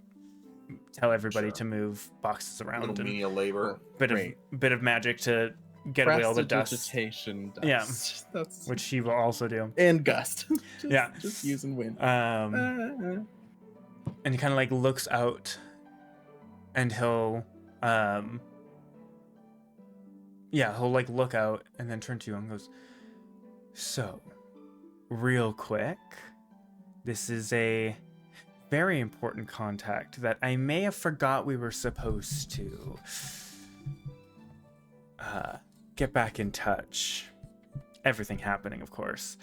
tell everybody to move boxes around. Little And menial labor. bit of magic to get away all the dust. Prestidigitation dust. Yeah. That's Which he will also do. and gust. Yeah. Just using wind. And he kind of like looks out, and he'll like look out and then turn to you and goes, so real quick, this is a very important contact that I may have forgot we were supposed to get back in touch. Everything happening, of course.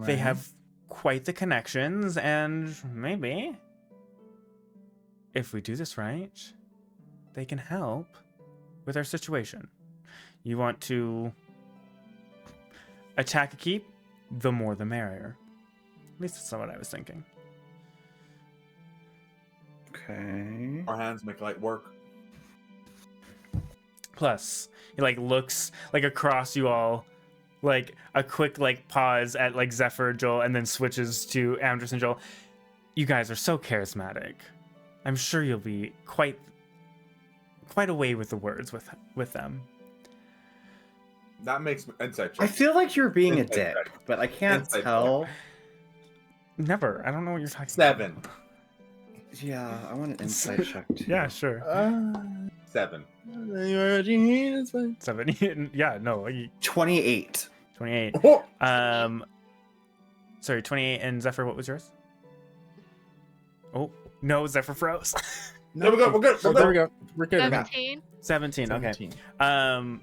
They have quite the connections, and maybe if we do this right, they can help with our situation. You want to attack a keep? The more the merrier. At least that's not what I was thinking. Okay. Our hands make light work. Plus, he like looks like across you all, like a quick like pause at like Zephyr, Joel, and then switches to Amdrus and Joel. You guys are so charismatic. I'm sure you'll be quite away with the words with them. That makes insight check. I feel like you're being a Insight dick, check. but I can't Insight tell. Never. I don't know what you're talking 7. about. Yeah, I want an insight check too. Yeah, sure. 7. It's fine. 7. Yeah, no. 28. 28. Sorry, 28. And Zephyr, what was yours? Oh, no, Zephyr froze. No, we're good. We're good. Oh, there we go. We're good. 17. 17. Okay. 17.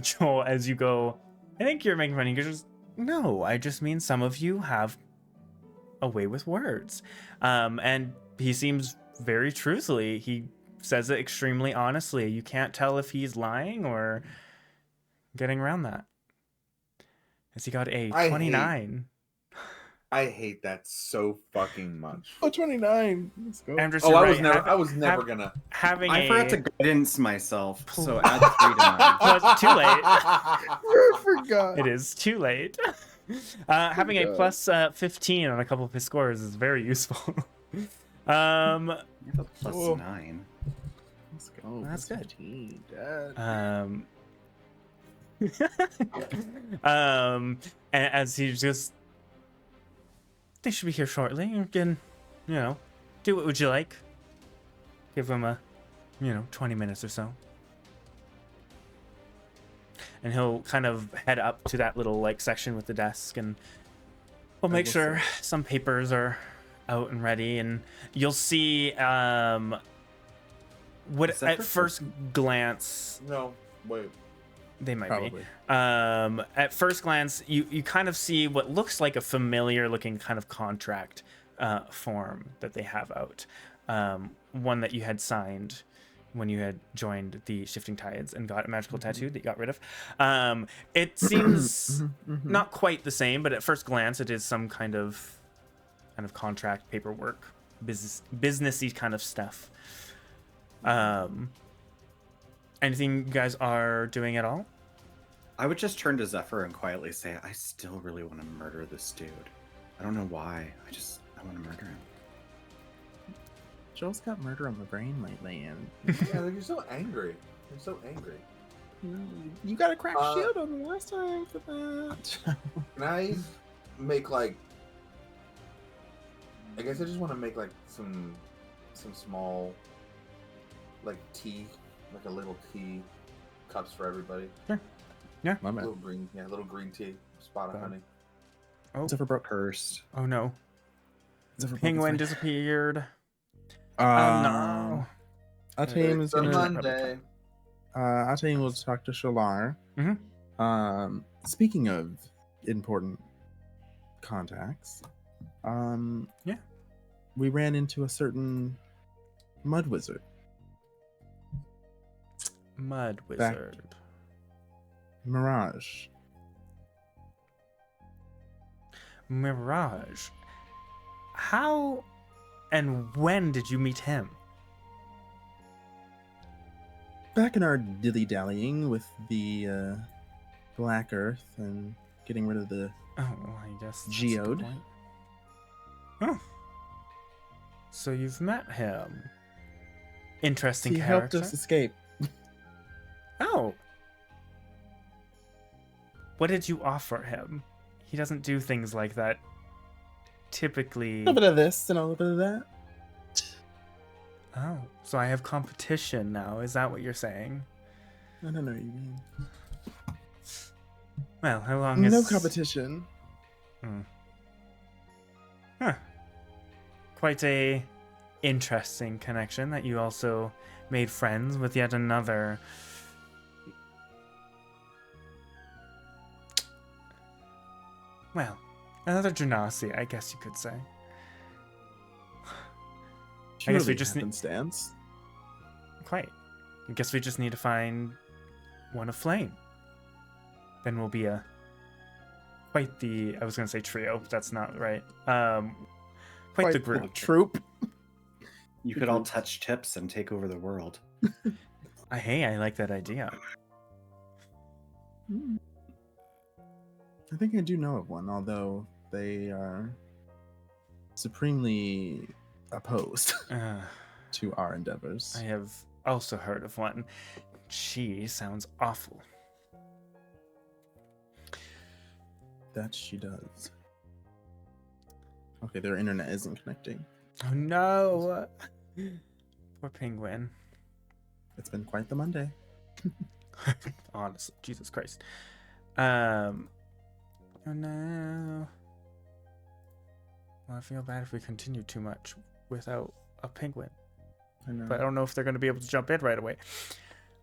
Joel, as you go, I think you're making fun. He goes, no, I just mean some of you have a way with words. And he seems very truthfully. He says it extremely honestly. You can't tell if he's lying or getting around that. As he got a 29. I hate that so fucking much. Oh, 29. Let's go. Amdrus, Oh, you're I right. was never gonna. Having I a forgot to guidance myself, so add 3 to mine. Well, it's too late. I forgot. It is too late. Having a plus 15 on a couple of his scores is very useful. You have a plus Whoa. 9. Let's go. That's Plus good. 15, Dad. And as he just, they should be here shortly. You can, do what would you like? Give him a, 20 minutes or so. And he'll kind of head up to that little like section with the desk, and we'll make sure some papers are out and ready. And you'll see what at first glance No, wait. they might Probably. be. At first glance, you kind of see what looks like a familiar looking kind of contract form that they have out. One that you had signed when you had joined the Shifting Tides and got a magical tattoo that you got rid of. It seems not quite the same, but at first glance, it is some kind of contract, paperwork, businessy kind of stuff. Anything you guys are doing at all? I would just turn to Zephyr and quietly say, I still really want to murder this dude. I don't know why. I want to murder him. Joel's got murder on the brain lately, and Yeah, like, you're so angry. You're so angry. you got a cracked shield on the last time for that. Can I make like? I guess I just want to make like some small, like tea, like a little tea cups for everybody. Sure. My A bad. little green tea, spot of Fun. honey. Oh, Zephyr broke. Cursed. oh no. Zephyr broke. Penguin It's disappeared. fine. Oh no. Our team is It's a gonna. Monday. Our team will talk to Shalar. Speaking of important contacts, Yeah. we ran into a certain mud wizard. Mud Back- wizard. Mirage. Mirage. How and when did you meet him? Back in our dilly-dallying with the Black Earth and getting rid of the Oh, well, I guess. that's a good Geode. point. Oh. So you've met him. Interesting he helped character. us escape. Oh. What did you offer him? He doesn't do things like that typically. A little bit of this and a little bit of that. Oh, so I have competition now. Is that what you're saying? I don't know what you mean. Well, how long is No competition. Huh. Quite a interesting connection that you also made friends with yet another. Well, another Genasi, I guess you could say. I guess we just need happenstance. quite. I guess we just need to find one of Flame. Then we'll be a quite the. I was gonna say trio, but that's not right. Quite the group. Troop. You could all touch tips and take over the world. Hey, I like that idea. I think I do know of one, although they are supremely opposed to our endeavors. I have also heard of one. She sounds awful. That she does. Okay, their internet isn't connecting. Oh no! Poor penguin. It's been quite the Monday. Honestly, Jesus Christ. Oh no. Well, I feel bad if we continue too much without a penguin. I know. But I don't know if they're going to be able to jump in right away.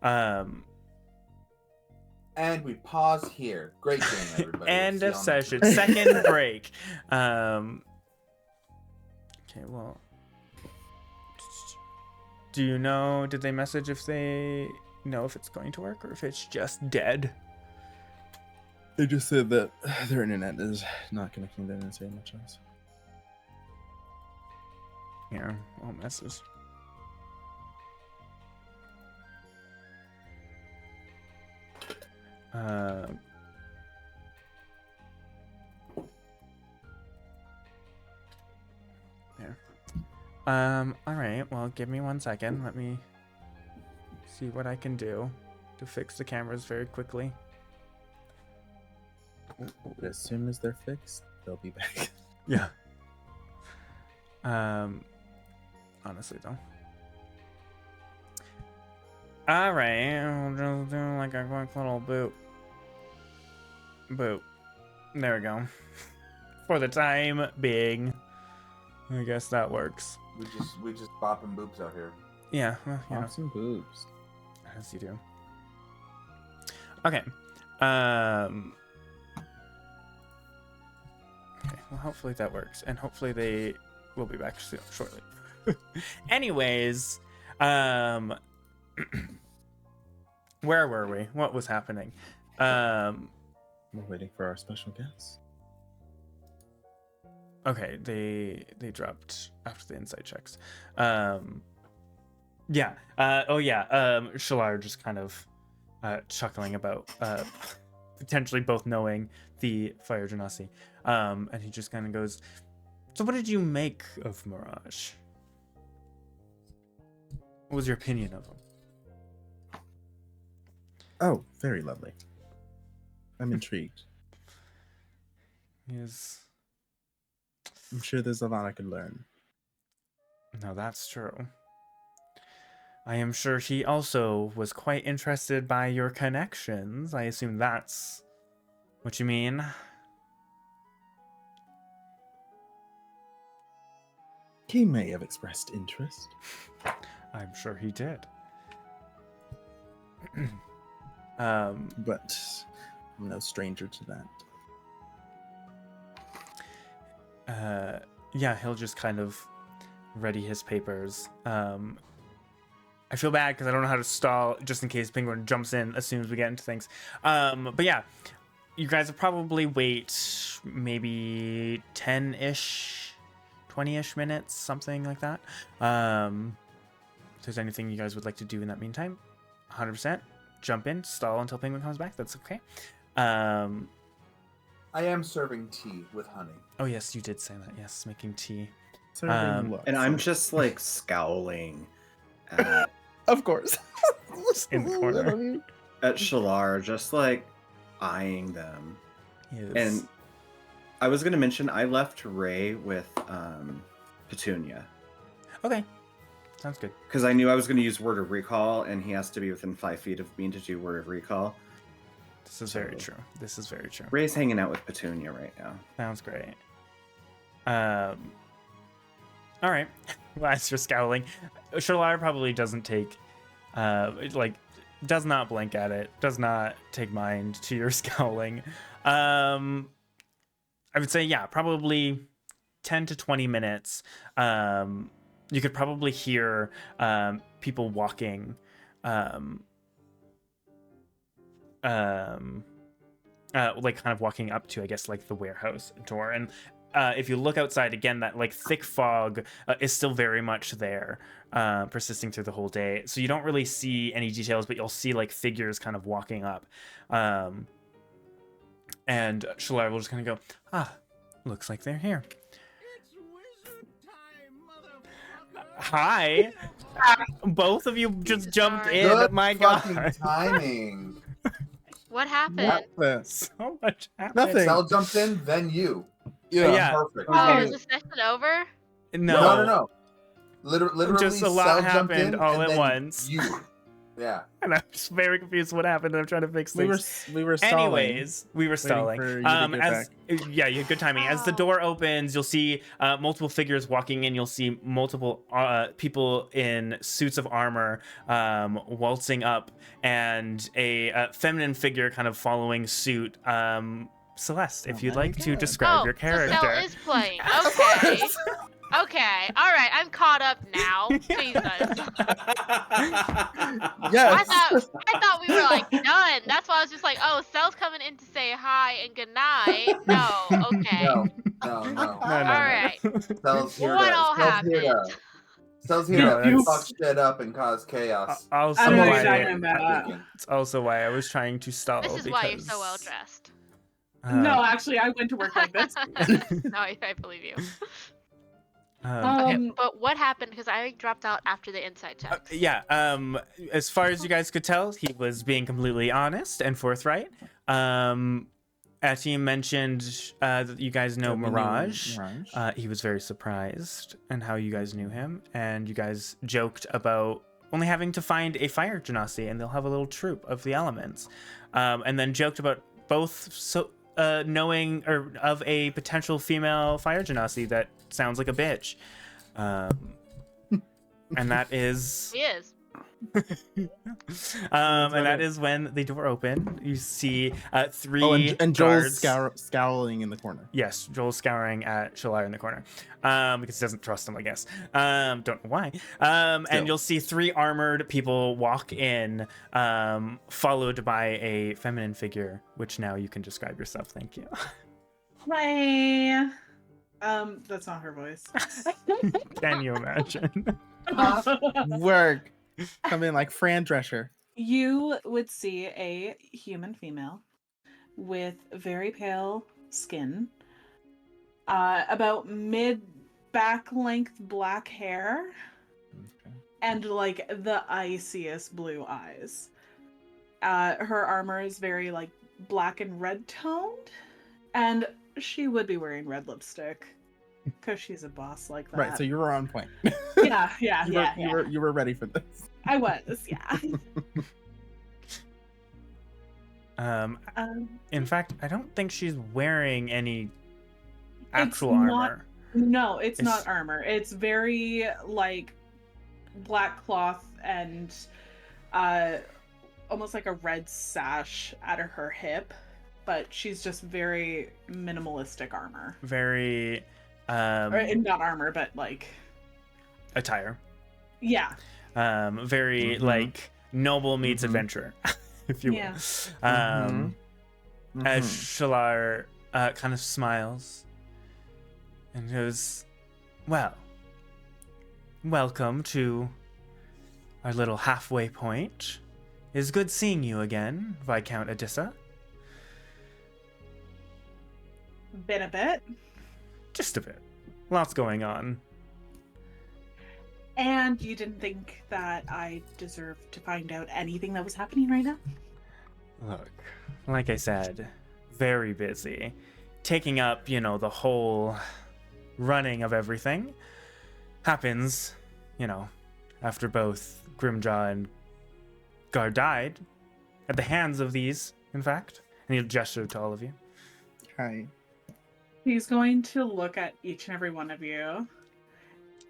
And we pause here. Great game, everybody. End We'll of see you on the session. next- Second break. Okay, well. Do you know, did they message if they know if it's going to work or if it's just dead? They just said that their internet is not connecting. They didn't say much else. Yeah, all messes. There. All right. Well, give me 1 second. Let me see what I can do to fix the cameras very quickly. But as soon as they're fixed, they'll be back. Yeah. Honestly though. All right, I'll just do like a quick little boop. Boop. There we go. For the time being, I guess that works. We just bopping boobs out here. Yeah, well, you know, Pop some boobs. as you do. Okay. Okay, well, hopefully that works, and hopefully they will be back shortly. Anyways, where were we? What was happening? We're waiting for our special guest. Okay, they dropped after the insight checks. Yeah. Shalar just kind of chuckling about potentially both knowing the Fire Genasi. And he just kind of goes, so what did you make of Mirage? What was your opinion of him? Oh, very lovely. I'm intrigued. He's... I'm sure there's a lot I could learn. No, that's true. I am sure he also was quite interested by your connections. I assume that's what you mean. He may have expressed interest. I'm sure he did. But I'm no stranger to that. Yeah, he'll just kind of ready his papers. I feel bad because I don't know how to stall just in case Penguin jumps in as soon as we get into things. But yeah, you guys will probably wait maybe 10-ish, 20-ish minutes, something like that. If there's anything you guys would like to do in that meantime, 100%. Jump in, stall until Penguin comes back. That's okay. I am serving tea with honey. Oh, yes, you did say that. Yes, making tea. Serving looks. And I'm just like scowling at, of course. In the corner. at Shalar, just like eyeing them. Yes. And I was gonna mention I left Ray with Petunia Okay. Sounds good. because I knew I was gonna use Word of Recall, and he has to be within 5 feet of me to do Word of Recall. This is very true. This is very true. Ray's hanging out with Petunia right now. Sounds great. All right. Well, as you're scowling, Shalar probably doesn't take, does not blink at it, does not take mind to your scowling. I would say, yeah, probably 10 to 20 minutes. You could probably hear people walking. Like kind of walking up to, I guess, like the warehouse door. And if you look outside again, that like thick fog is still very much there, persisting through the whole day. So you don't really see any details, but you'll see like figures kind of walking up. And Shalar will just kind of go, looks like they're here. Hi. Both of you just jumped in. Good My fucking God. timing. What happened? So much happened. Nothing. Cell jumped in, then you. Yeah. Perfect. Oh, is the session over? No. Literally, Just a lot Cell jumped happened in, all and at then once. You. Yeah. And I'm just very confused what happened, and I'm trying to fix things. We were stalling. Anyways, we were stalling. for you to get Yeah, you had good timing. As the door opens, you'll see multiple figures walking in. You'll see multiple people in suits of armor waltzing up, and a feminine figure kind of following suit. Celeste, if you'd my to God. describe your So character. Cell is playing. Okay. Okay. All right. I'm caught up now. Jesus. Yes. I thought we were like done. That's why I was just like, oh, Cell's coming in to say hi and good night. No. Okay. No. No. All right. Cell's here What to. all happened? Cell's here No, to that's- fuck shit up and cause chaos. Also, I don't know what why you're talking about. it's also why I was trying to stall. This is because, why you're so well dressed. No, actually, I went to work like this. No, I believe you. Um, Okay, but what happened? Because I dropped out after the inside check. yeah. As far as you guys could tell, he was being completely honest and forthright. Ati mentioned that you guys know That we knew Mirage. Mirage. He was very surprised and how you guys knew him, and you guys joked about only having to find a fire genasi, and they'll have a little troop of the elements, and then joked about both knowing or of a potential female fire genasi that sounds like a bitch, and that is He is. and that is when the door opened. You see three and Joel's guards. scowling in the corner. Yes, Joel's scouring at Shalar in the corner because he doesn't trust him, I guess. Don't know why. And you'll see three armored people walk in, followed by a feminine figure, which now you can describe yourself. Thank you. Hi. That's not her voice. Can you imagine? Work. Come in like Fran Drescher. You would see a human female with very pale skin, about mid back length black hair, and like the iciest blue eyes. Her armor is very like black and red toned, and she would be wearing red lipstick because she's a boss like that. Right, so you were on point. yeah. You were ready for this. I was, yeah. In fact, I don't think she's wearing any actual not- armor. No, it's It's- not armor. It's very like black cloth and almost like a red sash at her hip, but she's just very minimalistic armor. Very Or not armor, but like attire. yeah. Very like noble meets adventure, if you will. Yeah. As Shalar kind of smiles and goes, well, welcome to our little halfway point. It's good seeing you again, Viscount Adisa. Been a bit. Just a bit. Lots going on. And you didn't think that I deserved to find out anything that was happening right now? Look, like I said, very busy. Taking up, the whole running of everything. Happens, after both Grimjaw and Gar died. At the hands of these, in fact. And he gestured to all of you. Hi. He's going to look at each and every one of you,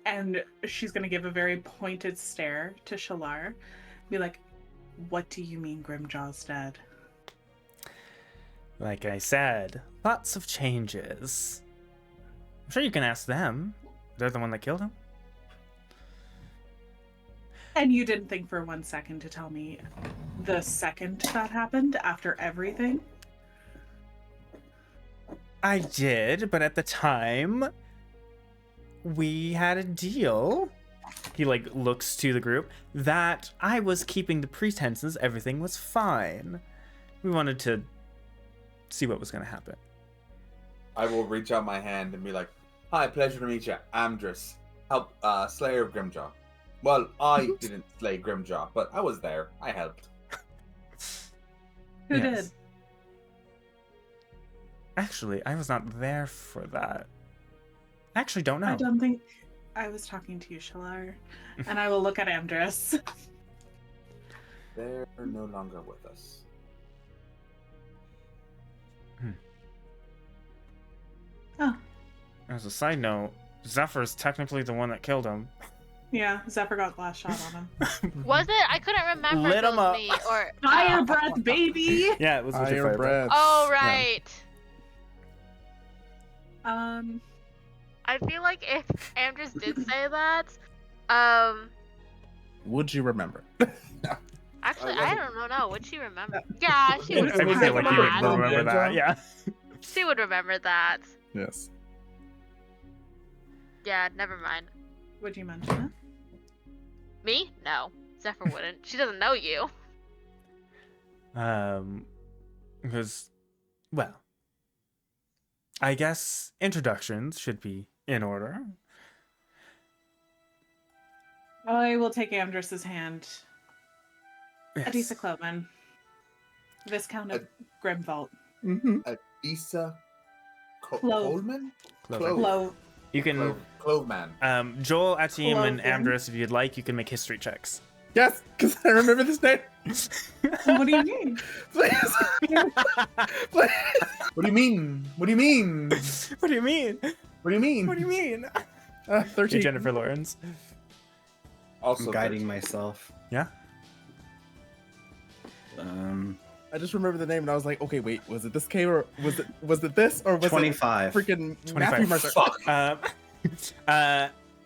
and she's going to give a very pointed stare to Shalar. Be like, what do you mean Grimjaw's dead? Like I said, lots of changes. I'm sure you can ask them. They're the one that killed him. And you didn't think for 1 second to tell me the second that happened after everything? I did, but at the time, we had a deal. He looks to the group that I was keeping the pretenses everything was fine. We wanted to see what was going to happen. I will reach out my hand and be like, "Hi, pleasure to meet you, Amdrus, Slayer of Grimjaw." Well, I didn't slay Grimjaw, but I was there. I helped. Who Yes. did? Actually, I was not there for that. I actually don't know. I don't think I was talking to you, Shalar. And I will look at Amdrus. They're no longer with us. Oh, As a side note, Zephyr's technically the one that killed him. yeah. Zephyr got last shot on him. Was it? I couldn't remember Lit if it 'em was up. me or Fire breath, baby! Yeah, it was with your Fire fire breath. breath. Oh right. I feel like if Amdrus did say that, Would you remember? actually I I wasn't- don't know. Would she remember? Yeah, she would I would feel remember like you would that. remember that. Yeah. She would remember that. Yes. Yeah, never mind. Would you mention it? Me? No. Zephyr wouldn't. She doesn't know you. Because, well, I guess introductions should be in order. I will take Amdrus's hand. Yes. Adisa Cloven, Viscount of Grimvault. Mm-hmm. Adisa Clove. Coleman? Clover. Clove. You can, Cloveman. Joel, Atim, and Cloven. Amdrus, if you'd like, you can make history checks. Yes, because I remember this name. What do you mean? Please. Please. What do you mean? What do you mean? What do you mean? What do you mean? What do you mean? 13. Jennifer Lawrence. Also I'm guiding myself. Yeah? I just remember the name and I was like, okay, wait, was it this K or was it this or was 25. it freaking 25. Matthew Mercer? Fuck.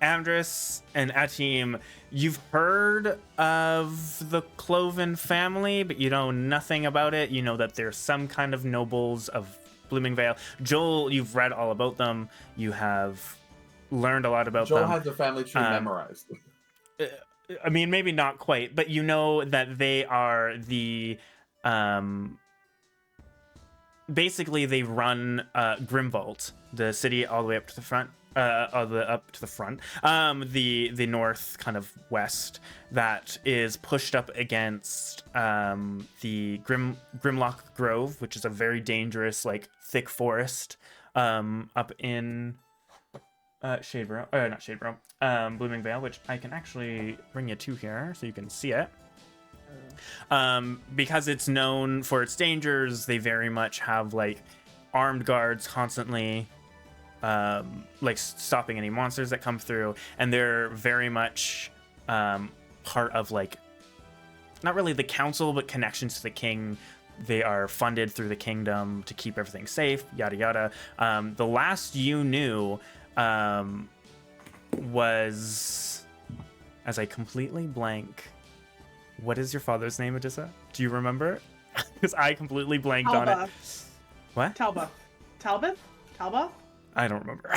Amdrus and Atim, you've heard of the Cloven family, but you know nothing about it. You know that they're some kind of nobles of Blooming Vale. Joel, you've read all about them. You have learned a lot about Joel them. has the family tree memorized. I mean, maybe not quite, but you know that they are the basically they run Grimvault, the city all the way up to the front. The north kind of west that is pushed up against the Grimlock Grove, which is a very dangerous, thick forest up in Shadebrow, not Shadebrow, Blooming Vale, which I can actually bring you to here so you can see it. Because it's known for its dangers, they very much have like armed guards constantly, like stopping any monsters that come through, and they're very much part of like not really the council, but connections to the king. They are funded through the kingdom to keep everything safe, yada yada. The last you knew was, as I completely blank, what is your father's name, Adisa? Do you remember? Because I completely blanked on it. What? Talbot. Talbot? Talbot? I don't remember.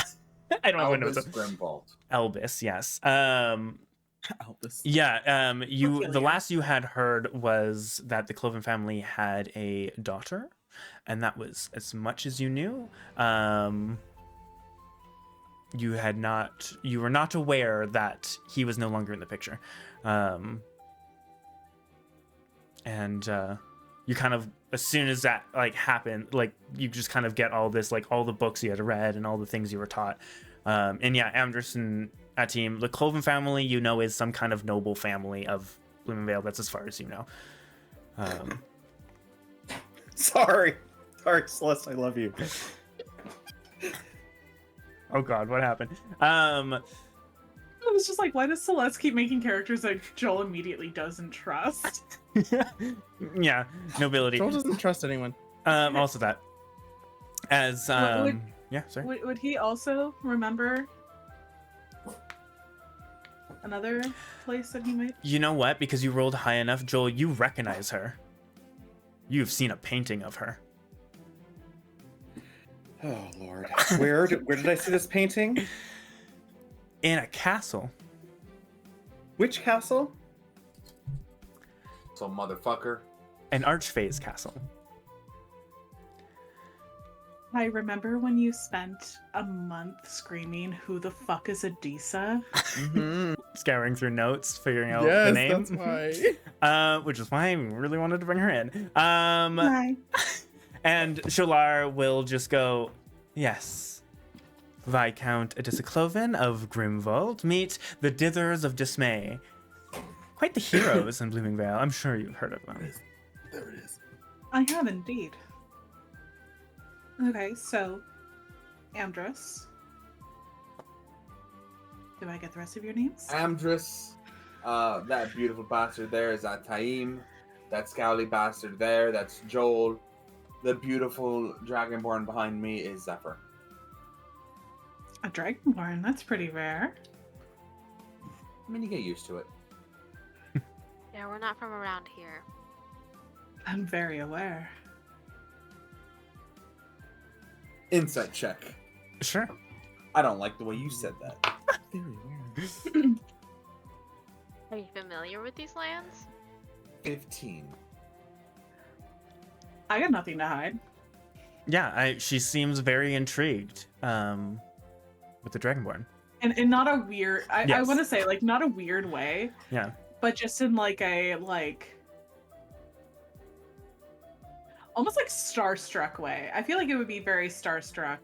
I don't have notes. Grimvault. Elvis, yes. Elvis. Yeah, you. Ophelia. The last you had heard was that the Cloven family had a daughter, and that was as much as you knew. You were not aware that he was no longer in the picture. And you kind of, as soon as that like happened, like you just kind of get all this, like all the books you had read and all the things you were taught. And yeah, Amdrus and Atim, the Cloven family, you know, is some kind of noble family of Blooming Vale. That's as far as you know. Sorry, Celeste, I love you. Oh God, what happened? I was just like, why does Celeste keep making characters that Joel immediately doesn't trust? Yeah, nobility. Joel doesn't trust anyone. Also that. As Would- yeah, sorry. Would he also remember another place that he might? You know what? Because you rolled high enough, Joel, you recognize her. You've seen a painting of her. Oh Lord, where did I see this painting? In a castle. Which castle? So motherfucker. An archfae's castle. I remember when you spent a month screaming, "Who the fuck is Adisa?" Mm-hmm. Scouring through notes, figuring out Yes, the name. that's why. Which is why I really wanted to bring her in. Hi. And Sholar will just go, yes. Viscount Adisa Cloven of Grimvault, meet the Ditherers of Dismay. Quite the heroes in Blooming Vale. I'm sure you've heard of them. There it is. I have indeed. Okay, so Amdrus. Do I get the rest of your names? Amdrus. That beautiful bastard there is Ataim. That scowly bastard there, that's Joel. The beautiful dragonborn behind me is Zephyr. A dragonborn. That's pretty rare. I mean, you get used to it. Yeah, we're not from around here. I'm very aware. Insight check. Sure. I don't like the way you said that. Very weird. Are you familiar with these lands? 15. I got nothing to hide. Yeah, she seems very intrigued with the Dragonborn. And in not a weird, I Yes. want to say, like, not a weird way, Yeah. but just in like a, almost like starstruck way. I feel like it would be very starstruck.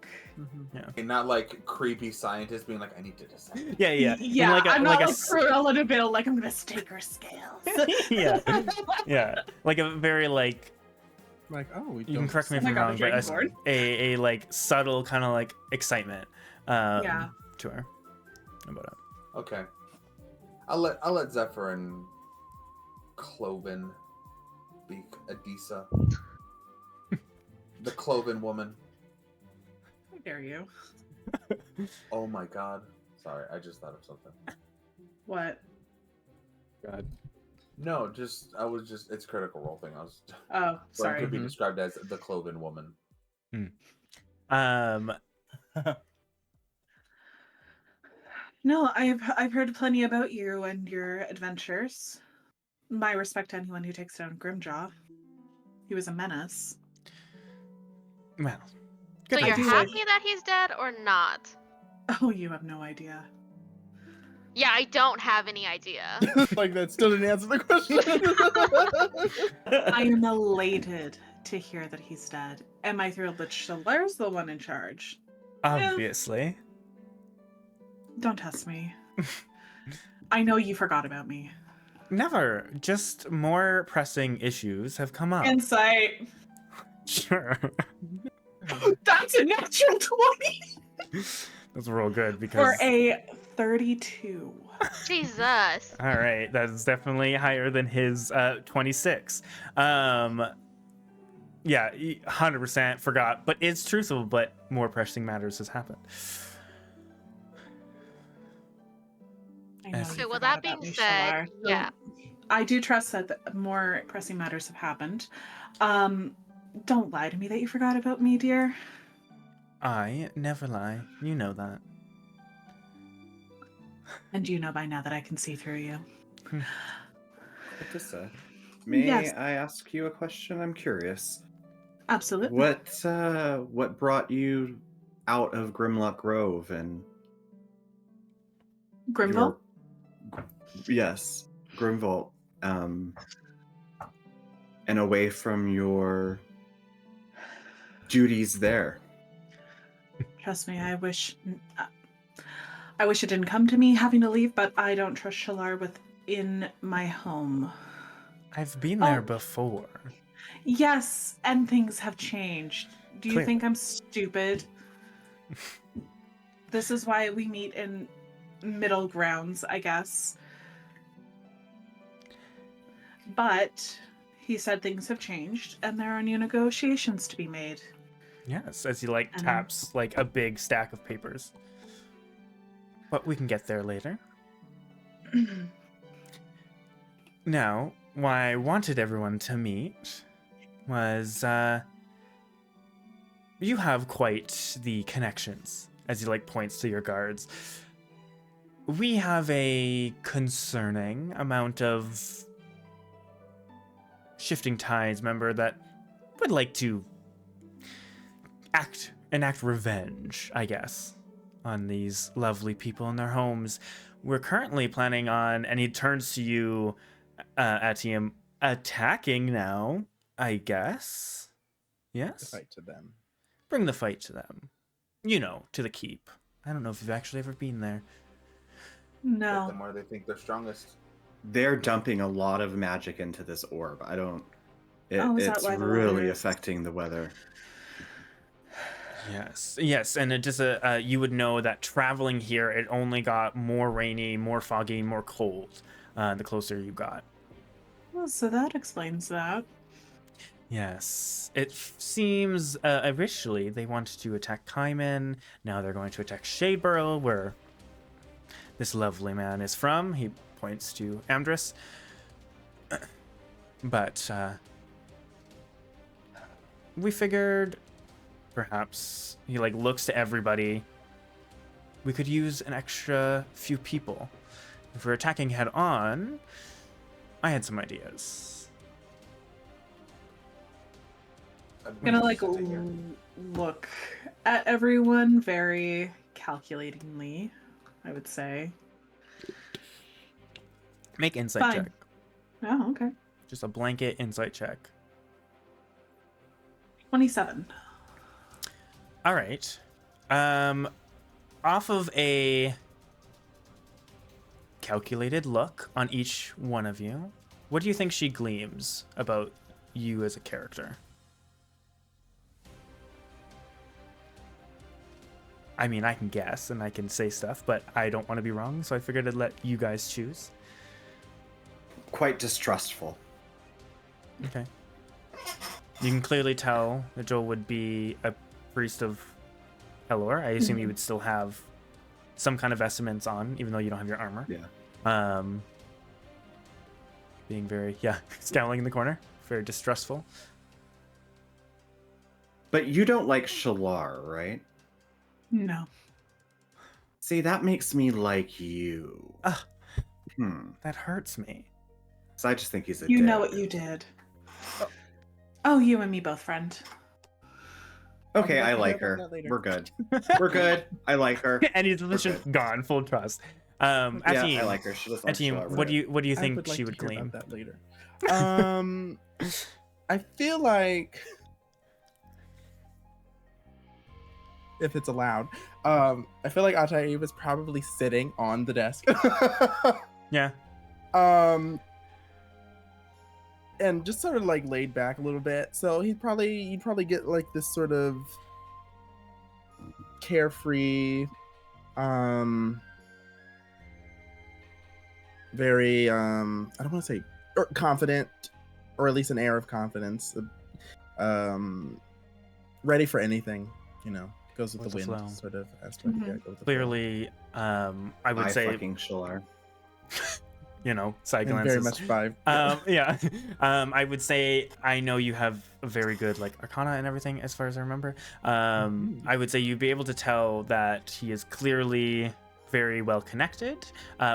And not like creepy scientist being like, I need to decide. Yeah, yeah. Yeah, Like I'm not like s- Cruella de Vil, like I'm gonna stake her scales. yeah, yeah. Like a very like, Like, oh, we you can correct me if Oh my I'm God, wrong, the but Dragonborn. a like subtle kind of like excitement Yeah. to her about it. Okay. I'll let Zephyr and Cloven be Adisa. The Cloven woman. How dare you? Oh my god. Sorry, I just thought of something. What? God. No, it's Critical Role thing. I was Oh, Or it sorry. could be described as the Cloven woman. No, I've heard plenty about you and your adventures. My respect to anyone who takes down Grimjaw. He was a menace. Well, So good you're idea. happy that he's dead or not? Oh, you have no idea. Yeah, I don't have any idea. Like, that still didn't answer the question. I am elated to hear that he's dead. Am I thrilled that Shalar's the one in charge? obviously. Don't test me. I know you forgot about me. Never. Just more pressing issues have come up. Insight. Sure. That's a natural 20 That's real good for because. a 32. Jesus. All right, that's definitely higher than his 26. Yeah, 100% forgot, but it's truthful. But more pressing matters has happened. I know Okay, you Okay, well, forgot that about being me, said, Shalar. yeah. I do trust that more pressing matters have happened. Don't lie to me that you forgot about me, dear. I never lie. You know that. And you know by now that I can see through you. Adisa, may Yes. I ask you a question? I'm curious. Absolutely. What brought you out of Grimlock Grove and Grimville? Yes, Grimvault, and away from your duties there? Trust me, I wish it didn't come to me having to leave, but I don't trust Shalar within my home. I've been there Oh. before. Yes, and things have changed. Do you Clearly. think I'm stupid? This is why we meet in middle grounds, I guess. But he said things have changed and there are new negotiations to be made. Yes, as he like And- taps like a big stack of papers. But we can get there later. Now, why I wanted everyone to meet was you have quite the connections, as he like points to your guards. We have a concerning amount of shifting tides member that would like to enact revenge, I guess, on these lovely people in their homes. We're currently planning on, and he turns to you, Atium, attacking now, I guess. To Yes? fight to them. Bring the fight to them. You know, to the keep. I don't know if you've actually ever been there. Get No. them where they think they're strongest. They're dumping a lot of magic into this orb. I don't. Is that It's why the really weather is- affecting the weather. Yes, and it just you would know that traveling here, it only got more rainy, more foggy, more cold, the closer you got. Well, so that explains that. Yes, it seems initially they wanted to attack Kaiman. Now they're going to attack Shadeborough, where this lovely man is from. He points to Amdrus. But we figured perhaps he like looks to everybody. We could use an extra few people. If we're attacking head on, I had some ideas. I'm gonna like look at everyone very calculatingly, I would say. Make insight Fine. check. Oh, okay. Just a blanket insight check. 27. All right. Off of a calculated look on each one of you, what do you think she gleams about you as a character? I mean, I can guess and I can say stuff, but I don't want to be wrong, so I figured I'd let you guys choose. Quite distrustful. Okay. You can clearly tell that Joel would be a priest of Elor. I assume you would still have some kind of vestments on, even though you don't have your armor. Yeah. Being very, scowling in the corner, very distrustful. But you don't like Shalar, right? No. See, that makes me like you. Ugh. Hmm. That hurts me. So I just think he's a You dick. know what you did. Oh, you and me both, friend. Okay, I'll I be like back her. about that later. We're good. We're good. I like her. And he's We're just good. gone, full trust. Yeah, Atiem, I like her. She doesn't like Atiem, Shalar. what do you I think would like she to would hear gleam? about that later. I feel like if it's allowed. I feel like Ataib is probably sitting on the desk. Yeah. And just sort of like laid back a little bit. So you'd probably get like this sort of carefree, very I don't want to say confident, or at least an air of confidence. Ready for anything, goes with the wind flow. sort of aspect. Mhm. Yeah, go with the flow. Clearly, I would I say, fucking Shalar. side And very glances. much vibe. Yeah. I would say I know you have a very good like arcana and everything as far as I remember. I would say you'd be able to tell that he is clearly very well connected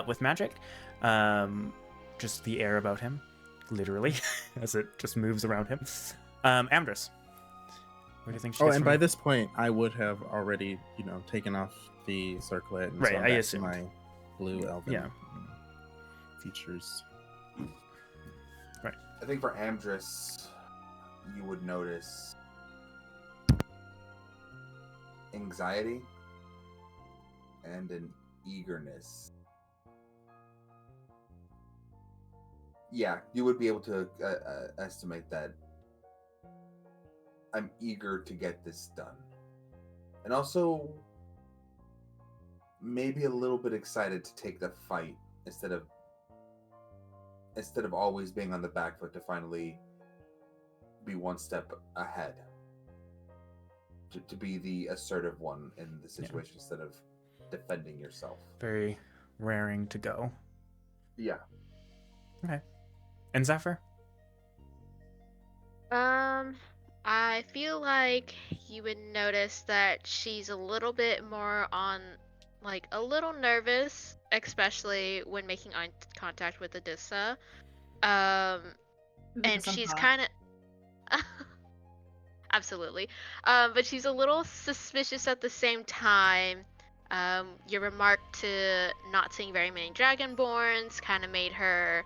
with magic. Just the air about him, literally, as it just moves around him. Amdrus, what do you think? She Oh, gets and from by you? this point, I would have already, taken off the circlet. And Right, so I'm I back to assumed. my blue elven Yeah. features. I think for Amdrus, you would notice anxiety and an eagerness. Yeah, you would be able to estimate that I'm eager to get this done. And also, maybe a little bit excited to take the fight instead of always being on the back foot, to finally be one step ahead. To be the assertive one in the situation instead of defending yourself. Very raring to go. Yeah. Okay. And Zephyr? I feel like you would notice that she's a little bit more on, like, a little nervous, especially when making eye contact with Adisa. And Because I'm she's hot. kind of absolutely. But she's a little suspicious at the same time. Your remark to not seeing very many dragonborns kind of made her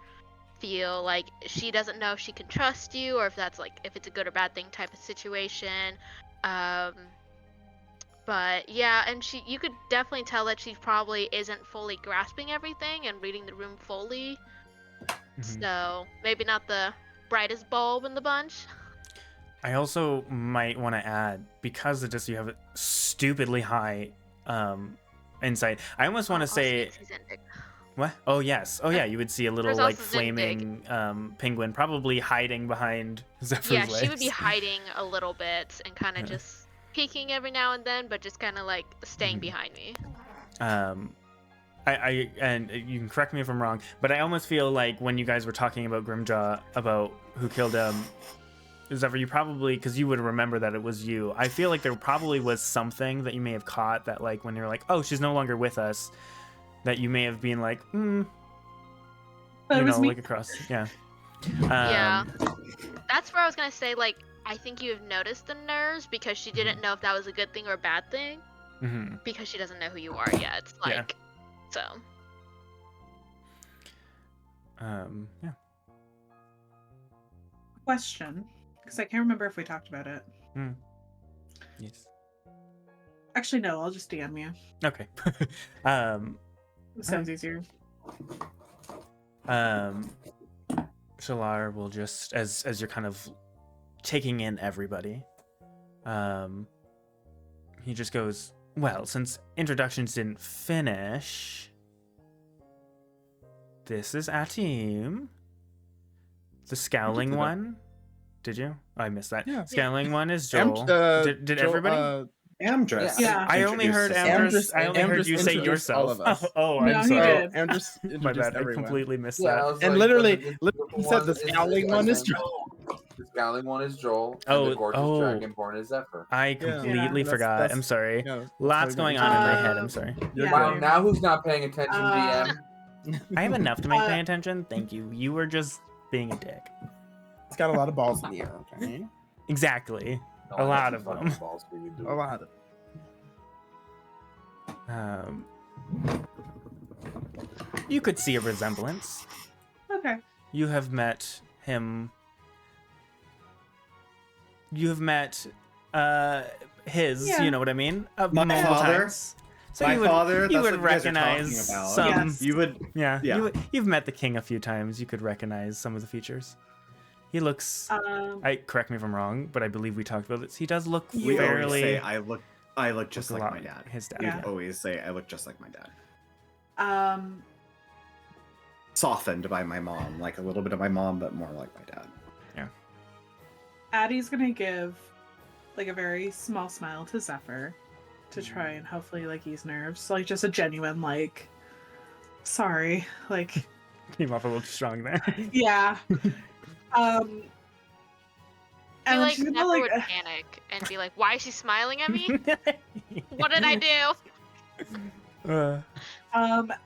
feel like she doesn't know if she can trust you, or if that's like if it's a good or bad thing type of situation. But yeah, and you could definitely tell that she probably isn't fully grasping everything and reading the room fully. Mhm. So maybe not the brightest bulb in the bunch. I also might want to add, because of just you have a stupidly high insight. I almost want to Also say she's Zindig. what? Oh yes. Oh yeah. You would see a little There's like also Zindig. flaming penguin, probably hiding behind Zephyr's Yeah, legs. she would be hiding a little bit and kind of Yeah. just peeking every now and then, but just kind of like staying Mhm. behind me. I and you can correct me if I'm wrong, but I almost feel like when you guys were talking about Grimjaw, about who killed him, Zephyr, you probably, because you would remember that it was you. I feel like there probably was something that you may have caught that, like, when you're like, oh, she's no longer with us, that you may have been like, That was me. like across, yeah. Yeah. That's where I was gonna say, like, I think you have noticed the nerves because she didn't know if that was a good thing or a bad thing, Mm-hmm. because she doesn't know who you are yet. Like, Yeah. so. Yeah. Question, because I can't remember if we talked about it. Yes. Actually, no. I'll just DM you. Okay. It sounds easier. Shalar will just, as you're kind of taking in everybody, he just goes, well, since introductions didn't finish, this is Atim, the scowling do that. one. Did you? Oh, I missed that. Yeah. Scowling one is Joel. did Joel, everybody? Amdrus. Yeah. I only heard Amdrus. I only heard Amdrus you say introduced all yourself. of us. Oh, No, I'm he sorry. did. Amdrus My introduced bad. I everyone. completely missed Yeah, I that. was And like, literally, the he said the purple scowling one is Zephyr. Joel. The scowling one is Joel, Oh, and the gorgeous oh. dragonborn is Zephyr. I completely that's- forgot. that's- I'm sorry. Yeah, that's Lots how we going got on in my introduced. head. I'm sorry. You're Yeah. Wow, good. now who's not paying attention, DM? I have enough to make Uh, pay attention. Thank you. You were just being a dick. It's got a lot of balls in the air, okay? Exactly. No, A I lot have of some fucking them. balls for you, dude. A lot of You could see a resemblance. Okay. You have met him. You have met His, Yeah. you know what I mean? My Multiple father? times. So My father, you that's would what you guys are talking recognize about. some. Yes. You would. Yeah, Yeah. you've met the king a few times. You could recognize some of the features. He looks. Correct me if I'm wrong, but I believe we talked about this. He does look You We fairly. always say I look just look a like lot my dad. His dad. We Yeah. always say I look just like my dad. Um, Softened by my mom, like a little bit of my mom, but more like my dad. Addie's gonna give like a very small smile to Zephyr to try and hopefully like ease nerves. Like just a genuine like sorry. Like Came off a little too strong there. yeah. I And feel then like she's gonna Zephyr like would panic and be like, "Why is she smiling at me? What did I do?"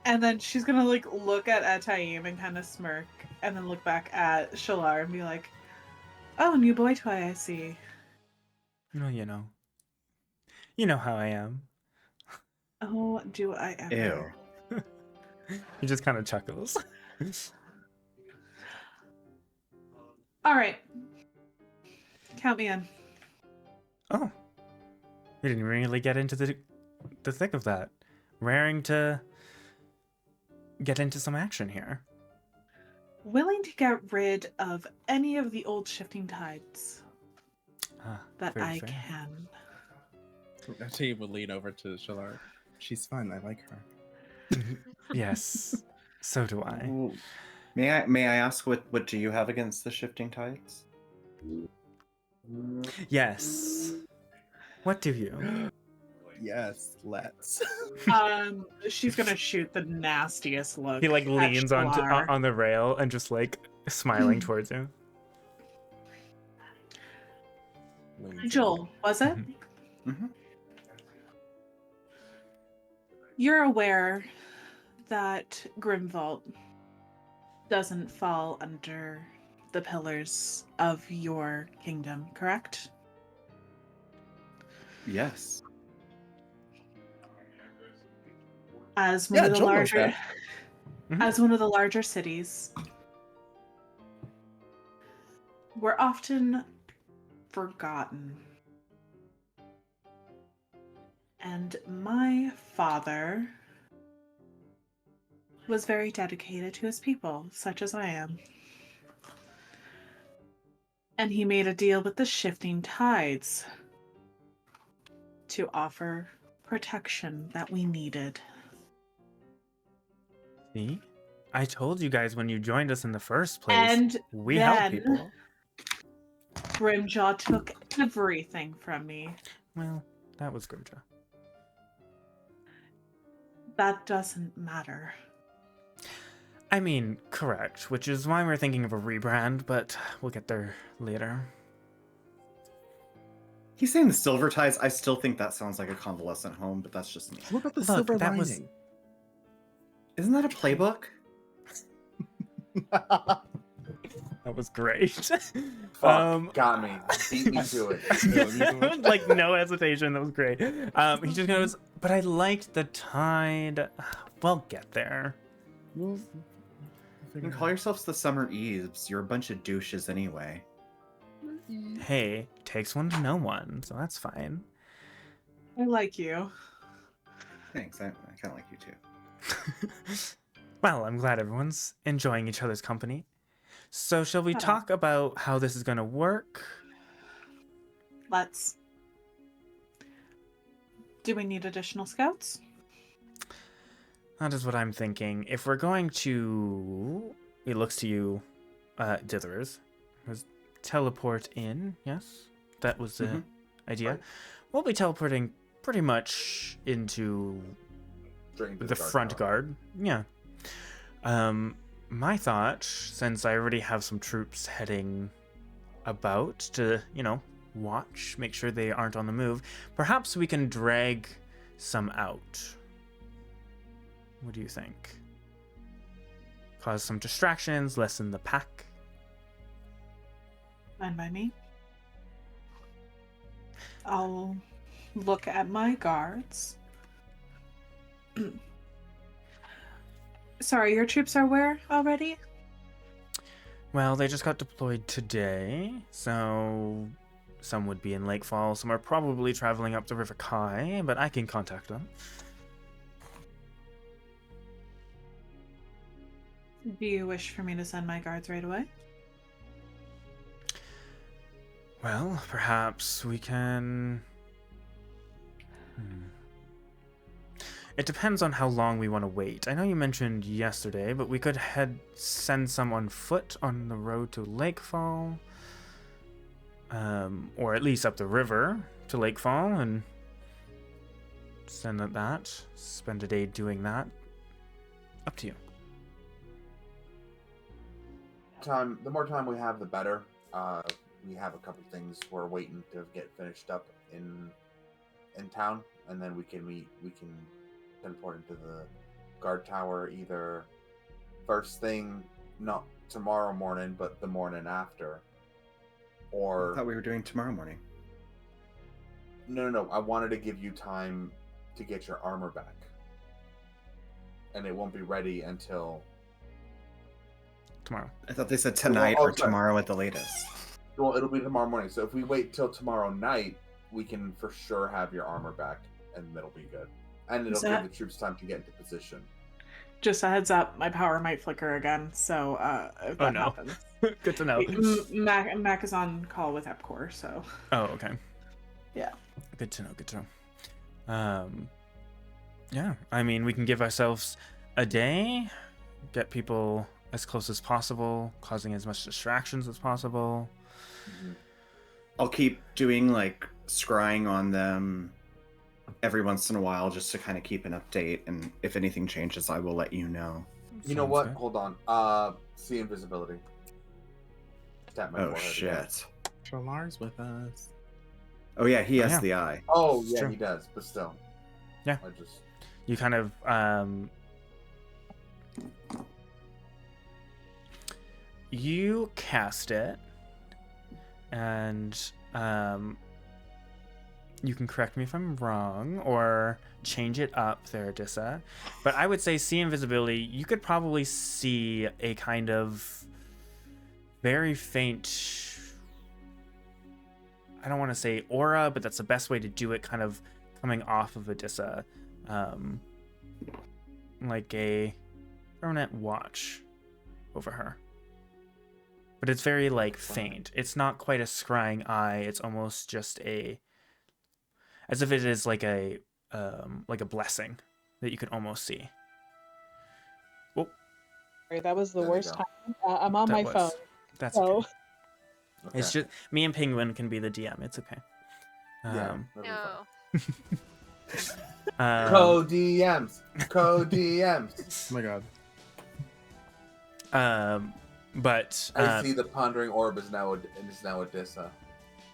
and then she's gonna like look at Ataim and kind of smirk and then look back at Shalar and be like, "Oh, new boy toy, I see." Well, you know how I am. Oh, do I ever? Ew. He just kind of chuckles. All right. Count me in. Oh, we didn't really get into the thick of that. Raring to get into some action here. Willing to get rid of any of the old shifting tides that very I fair. can. She would lean over to Shalar. She's fun. I like her. Yes, so do I. Ooh. May I ask what do you have against the shifting tides? Yes. What do you? Yes, let's. She's gonna shoot the nastiest look. He like at leans Shalar. on the rail and just like smiling towards you. Joel, was it? Mm-hmm. You're aware that Grimvault doesn't fall under the pillars of your kingdom, correct? Yes. As one of the Joel knows larger that. as one of the larger cities, we're often forgotten. And my father was very dedicated to his people, such as I am. And he made a deal with the shifting tides to offer protection that we needed. See? I told you guys when you joined us in the first place. And we help then people. Grimjaw took everything from me. Well, that was Grimjaw. That doesn't matter. I mean, correct, which is why we're thinking of a rebrand, but we'll get there later. He's saying the silver ties. I still think that sounds like a convalescent home, but that's just me. What about the Look, silver that lining? was- Isn't that a playbook? That was great. Fuck, got me. Beat me to it. Like no hesitation. That was great. He just goes, but I liked the tide. We'll get there. We'll You can call yourselves the Summer Eves. You're a bunch of douches anyway. Hey, takes one to know one, so that's fine. I like you. Thanks. I kind of like you too. Well, I'm glad everyone's enjoying each other's company. So, shall we Yeah. talk about how this is going to work? Let's. Do we need additional scouts? That is what I'm thinking. If we're going to... It looks to you, Ditherers. Was teleport in, yes? That was the idea. Right. We'll be teleporting pretty much into Straight into the front tower. guard. Yeah. My thought, since I already have some troops heading about to, watch, make sure they aren't on the move, perhaps we can drag some out. What do you think? Cause some distractions, lessen the pack. Fine by me. I'll look at my guards. Sorry, your troops are where already? Well, they just got deployed today, so some would be in Lakefall. Some are probably traveling up the River Kai, but I can contact them. Do you wish for me to send my guards right away? Well, perhaps we can... It depends on how long we want to wait. I know you mentioned yesterday, but we could send some on foot on the road to Lakefall. Or at least up the river to Lakefall and send that. Spend a day doing that. Up to you. The more time we have, the better. We have a couple things we're waiting to get finished up in town, and then we can teleport into the guard tower either first thing, not tomorrow morning, but the morning after. Or I thought we were doing tomorrow morning. No. I wanted to give you time to get your armor back, and it won't be ready until Tomorrow. I thought they said tonight or tomorrow at the latest. Well, it'll be tomorrow morning. So if we wait till tomorrow night, we can for sure have your armor back, and that'll be good. And it'll give the troops time to get into position. Just a heads up, my power might flicker again, so if that happens. Good to know. Mac is on call with Epcor, so. Oh, okay. Yeah. Good to know. Yeah, I mean, we can give ourselves a day, get people as close as possible, causing as much distractions as possible. I'll keep doing like scrying on them every once in a while just to kind of keep an update, and if anything changes I will let you know. You know what? Good. Hold on. See invisibility. Tap my forehead shit. Again. Shalar's with us. Oh yeah, he has the eye. Oh yeah, he does, but still. Yeah. You kind of you cast it, and you can correct me if I'm wrong or change it up there, Adisa. But I would say see invisibility, you could probably see a kind of very faint, I don't want to say aura, but that's the best way to do it, kind of coming off of Adisa. Like a permanent watch over her. But it's very like faint. It's not quite a scrying eye. It's almost just as if it is like a blessing that you can almost see. Oh, that was the worst time. I'm on my phone. That's okay. It's just me and Penguin can be the DM. It's okay. No. Co-DMs. Oh my god. But I see the pondering orb is now Adisa.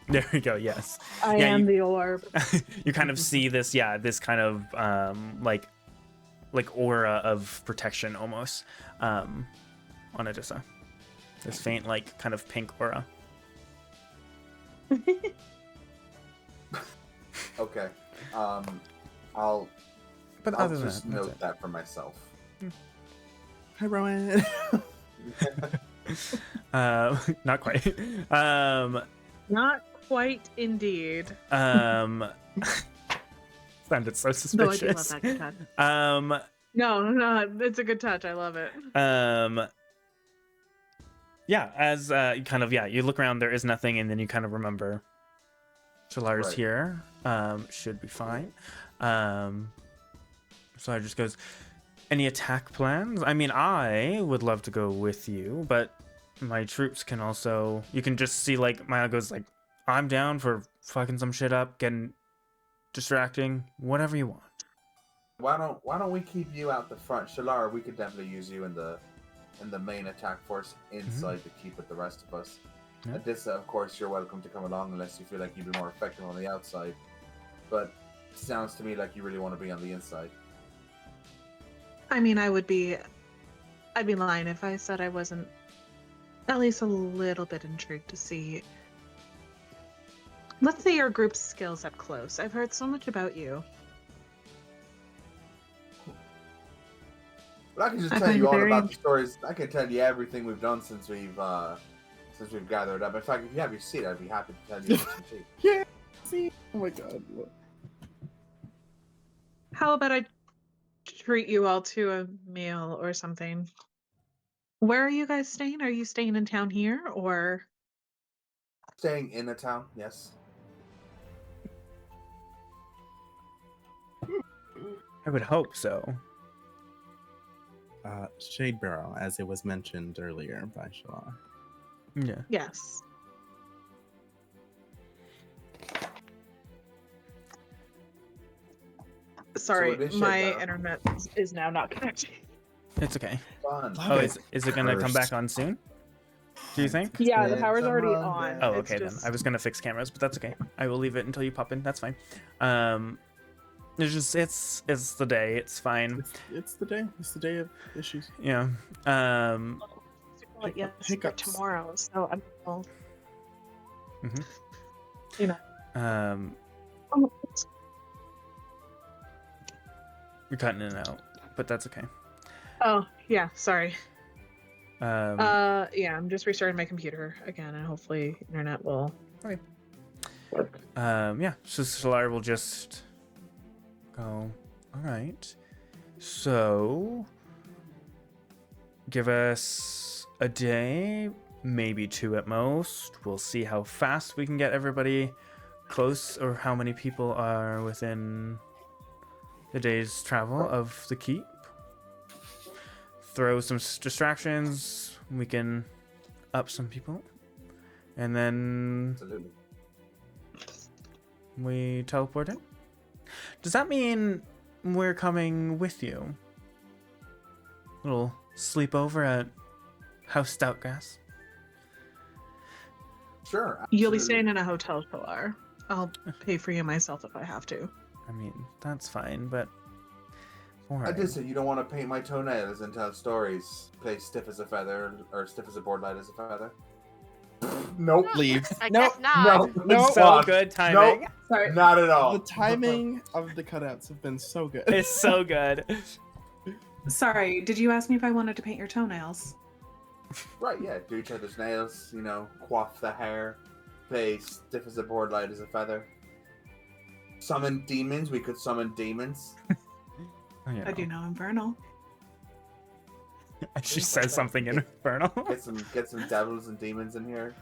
There we go. Yes, I am the orb. You kind of see this, this kind of like aura of protection almost on Adisa. This faint, like kind of pink aura. Okay. I'll just note that for myself. Hi, Rowan. Not quite. Not quite, indeed. Sounded so suspicious. No, I do love that good touch. No, it's a good touch. I love it. Yeah, as you kind of you look around, there is nothing, and then you kind of remember Shalar's here. Should be fine. So I just goes, any attack plans? I mean, I would love to go with you, but my troops can also. You can just see like Maya goes like, I'm down for fucking some shit up, getting distracting, whatever you want. Why don't we keep you out the front, Shalar? We could definitely use you in the main attack force inside to keep with the rest of us. Yeah. Adisa, of course, you're welcome to come along unless you feel like you'd be more effective on the outside. But it sounds to me like you really want to be on the inside. I mean, I'd be lying if I said I wasn't at least a little bit intrigued to see, let's say, your group's skills up close. I've heard so much about you. But I can just tell you all about the stories. I can tell you everything we've done since we've since we've gathered up. In fact, if you have your seat, I'd be happy to tell you some tea. Yeah. See? Oh my god. How about I treat you all to a meal or something? Where are you guys staying? Are you staying in town here or? Staying in a town, yes. I would hope so. Shade Barrel, as it was mentioned earlier by Shalala. Yeah. Yes. Sorry, it is Shade my Barrel. internet is now not connected. It's okay. Fun. Love Oh, it. is it gonna come Cursed. back on soon? Do you think? Yeah, the It's power's a already Monday. on. Oh, It's okay then. just- I was gonna fix cameras, but that's okay. I will leave it until you pop in. That's fine. It's just it's the day. It's fine. It's the day. It's the day of issues. Yeah. But yes, for Hiccups. tomorrow. So I'm. Well, Mhm. You know. You're cutting in and out, but that's okay. Oh yeah, sorry. Um, Yeah, I'm just restarting my computer again, and hopefully internet will. yeah. So Solar will just go. All right. So give us a day, maybe 2 at most. We'll see how fast we can get everybody close, or how many people are within the day's travel of the keep. Throw some distractions. We can up some people, and then Absolutely. we teleport in. Does that mean we're coming with you? Little sleepover at House Stoutgrass. Sure. You'll be absolutely. staying in a hotel, Pilar. I'll pay for you myself if I have to. I mean, that's fine, but alright. Adisa, you don't want to paint my toenails and tell stories. Play stiff as a feather or stiff as a board light as a feather. Nope. Leave. I Nope. guess not. No. No. So Fuck. good timing. Nope. Sorry. Not at all. The timing of the cutouts have been so good. It's so good. Sorry, did you ask me if I wanted to paint your toenails? Right, yeah. Do each other's nails, you know, coif the hair, play stiff as a board, light as a feather. Summon demons, we could summon demons. You I do know Infernal. She says something infernal. Get some devils and demons in here.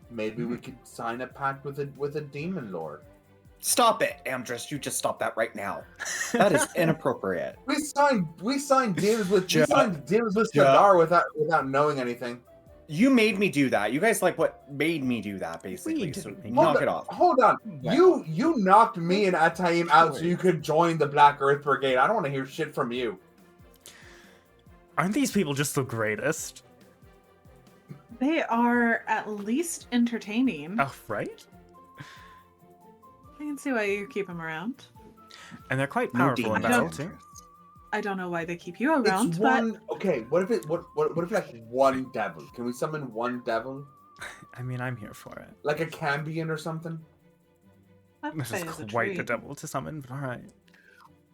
Maybe we could sign a pact with a demon lord. Stop it, Amdrus. You just stop that right now. That is inappropriate. We signed deals with Ja- Sadar without knowing anything. You made me do that. You guys made me do that, basically. We So didn't make knock it off. Hold on. Yeah. You knocked me and Ataim out so you could join the Black Earth Brigade. I don't want to hear shit from you. Aren't these people just the greatest? They are at least entertaining. Oh, right? I can see why you keep them around. And they're quite No powerful in demons, battle, don't- too. I don't know why they keep you around, It's but one. Okay, what if like one devil? Can we summon one devil, I mean, I'm here for it. like a Cambion or something? that This is is a quite the treat. devil to summon, but alright.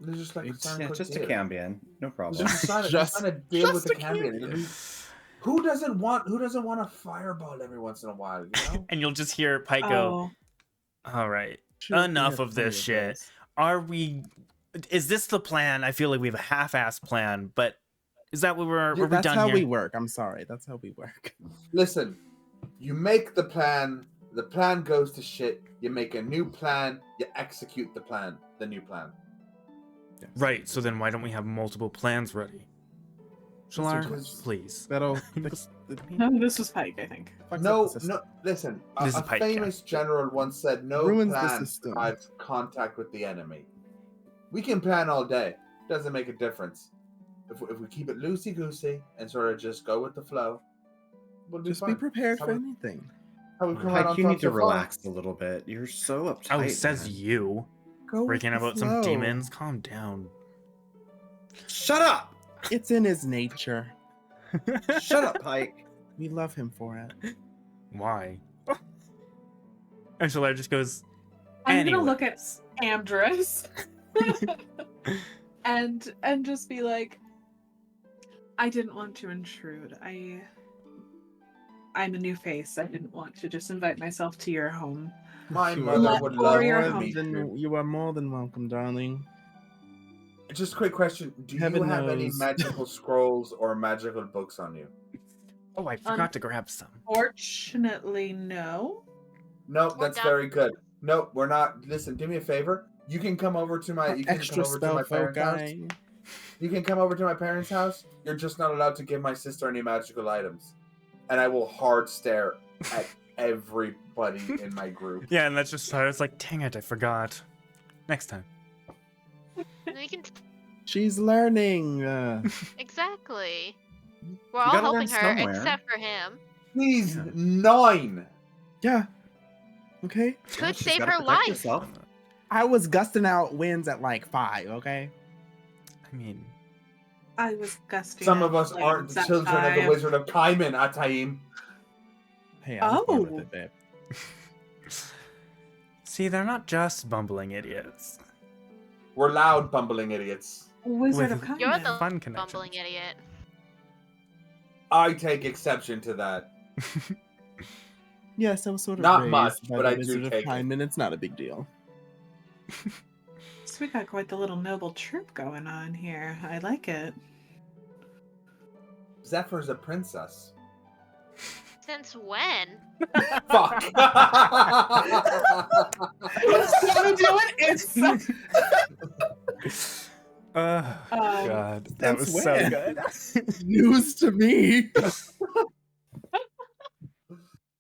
There's just like sign Yeah, quick just a deal. Cambion. No problem. Just sign a Just- deal with just the a Cambion. Cambion. Who doesn't want a fireball every once in a while? You know. And you'll just hear Pike go, Oh, alright, Sure, we enough have of this plenty shit. those. Are we... Is this the plan? I feel like we have a half-assed plan, but is that what we're we That's done how here? we work. I'm sorry. That's how we work. Listen, you make the plan goes to shit. You make a new plan. You execute the new plan. Yes. Right, so then why don't we have multiple plans ready? Shalar, because- please. That'll. no, this was Pike, I think. fucks up No, the system. no. Listen, This is a Pike, famous general once said, "No Ruins the plan system. survives contact with the enemy." We can plan all day. Doesn't make a difference. If we keep it loosey goosey and sort of just go with the flow, we'll do Just fine. be prepared How for we- anything. How we come out Pike, on you top need to so far. relax a little bit. You're so uptight. Oh, says man. you. Go with Breaking the about some flow. demons. Calm down. Shut up! It's in his nature. Shut up, Pike. We love him for it. Why? And Shalar just goes, I'm gonna look at "Anyways." Amdrus and just be like, I didn't want to intrude. I'm a new face. I didn't want to just invite myself to your home. My You mother are would more love your to home. meet you. You are more than welcome, darling. Just a quick question: do you Heaven have any knows. magical scrolls or magical books on you? Oh, I forgot to grab some. Fortunately, no. No, We're that's done. very good. No, we're not. Listen, do me a favor. You can come over to my. You can come Extra over to spell my parents' house. foci. You can come over to my parents' house. You're just not allowed to give my sister any magical items, and I will hard stare at everybody in my group. Yeah, and that's just it's like, dang it, I forgot. Next time. We can She's learning. exactly. We're You all gotta learn helping her somewhere. except for him. He's Yeah. 9. Yeah. Okay. Could She's save gotta her protect life. herself. I was gusting out winds at like 5. Okay. I mean, I was gusting. Some out of us aren't flames the at children of the 5. Wizard of Kaiman, Ataim. Hey, I was born with Oh. it, babe. see, they're not just bumbling idiots. We're loud, bumbling idiots. Wizard With- of You're Kindness. the Fun connections. bumbling idiot. I take exception to that. Yes, I was sort of Not raised much, by but the I do Wizard of take it. Hyman. It's not a big deal. So we got quite the little noble troop going on here. I like it. Zephyr's a princess. Since when? Fuck. Oh, God. That was Since so when? good. News to me.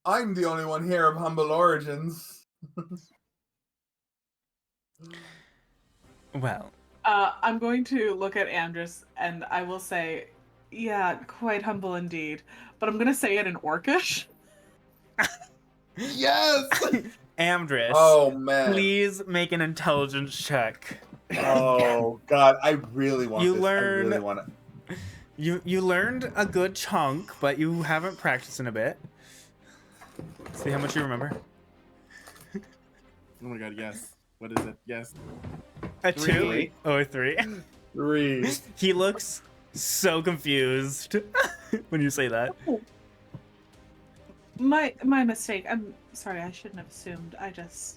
I'm the only one here of humble origins. Well, I'm going to look at Amdrus and I will say, yeah, quite humble indeed. But I'm going to say it in Orcish. Yes. Amdrus, Oh man. please make an intelligence check. Oh god, I really want You this. learn- I really want it. You learned a good chunk, but you haven't practiced in a bit. See how much you remember. Oh my god, yes. What is it? Yes. A 3. 2? Oh, a 3. 3. He looks so confused when you say that. My mistake. I'm sorry. I shouldn't have assumed.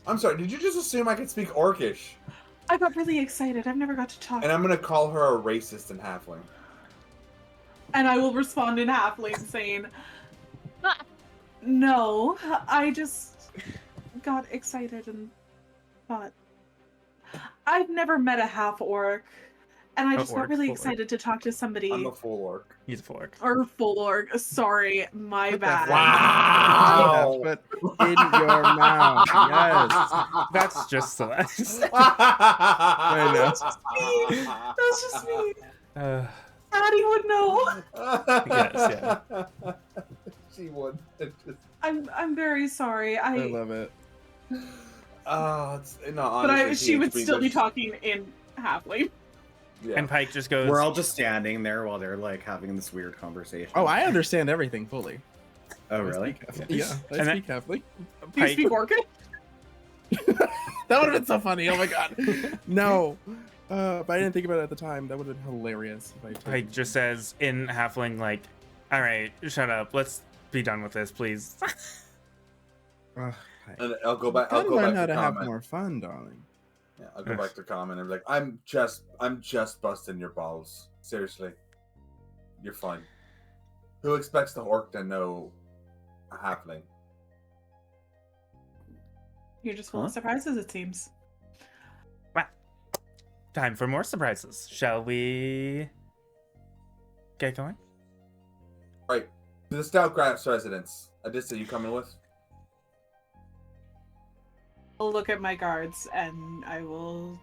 I'm sorry, did you just assume I could speak Orcish? I got really excited. I've never got to talk. And I'm gonna call her a racist and halfling. And I will respond in halfling saying, no, I just got excited and thought, I've never met a half orc, and I A just got orc, really full orc. excited to talk to somebody. I'm a full orc. He's a fork. Or full orc. Sorry, my Put bad. that Wow. But in your mouth. Yes. That's just Celeste. I know. That's just me. That's just me. Uh, Daddy would know. Yes, yeah. She would. It just- I'm very sorry. I love it. Oh, it's no. But honestly, she would THP, still be there's- talking in halfling. Yeah. And Pike just goes, We're all just standing there while they're like having this weird conversation. Oh, I understand everything fully. Oh, really? I speak, yeah, I And speak Catholic. Do you Pike, speak Orcish? That would have been so funny. Oh my god. No. But I didn't think about it at the time. That would have been hilarious. If I told Pike just says in halfling, like, all right, shut up. Let's be done with this, please. Ugh, And I'll go back. gotta I'll go learn back how to to have comment. more fun, darling. Yeah, I'll go back to comment and be like, I'm just busting your balls. Seriously, you're fine. Who expects the orc to know a halfling? You're just full of Huh? surprises, it seems. Time for more surprises. Shall we get going? Right. To the Stoutgrass residence. Adisa, you coming with? I'll look at my guards and I will.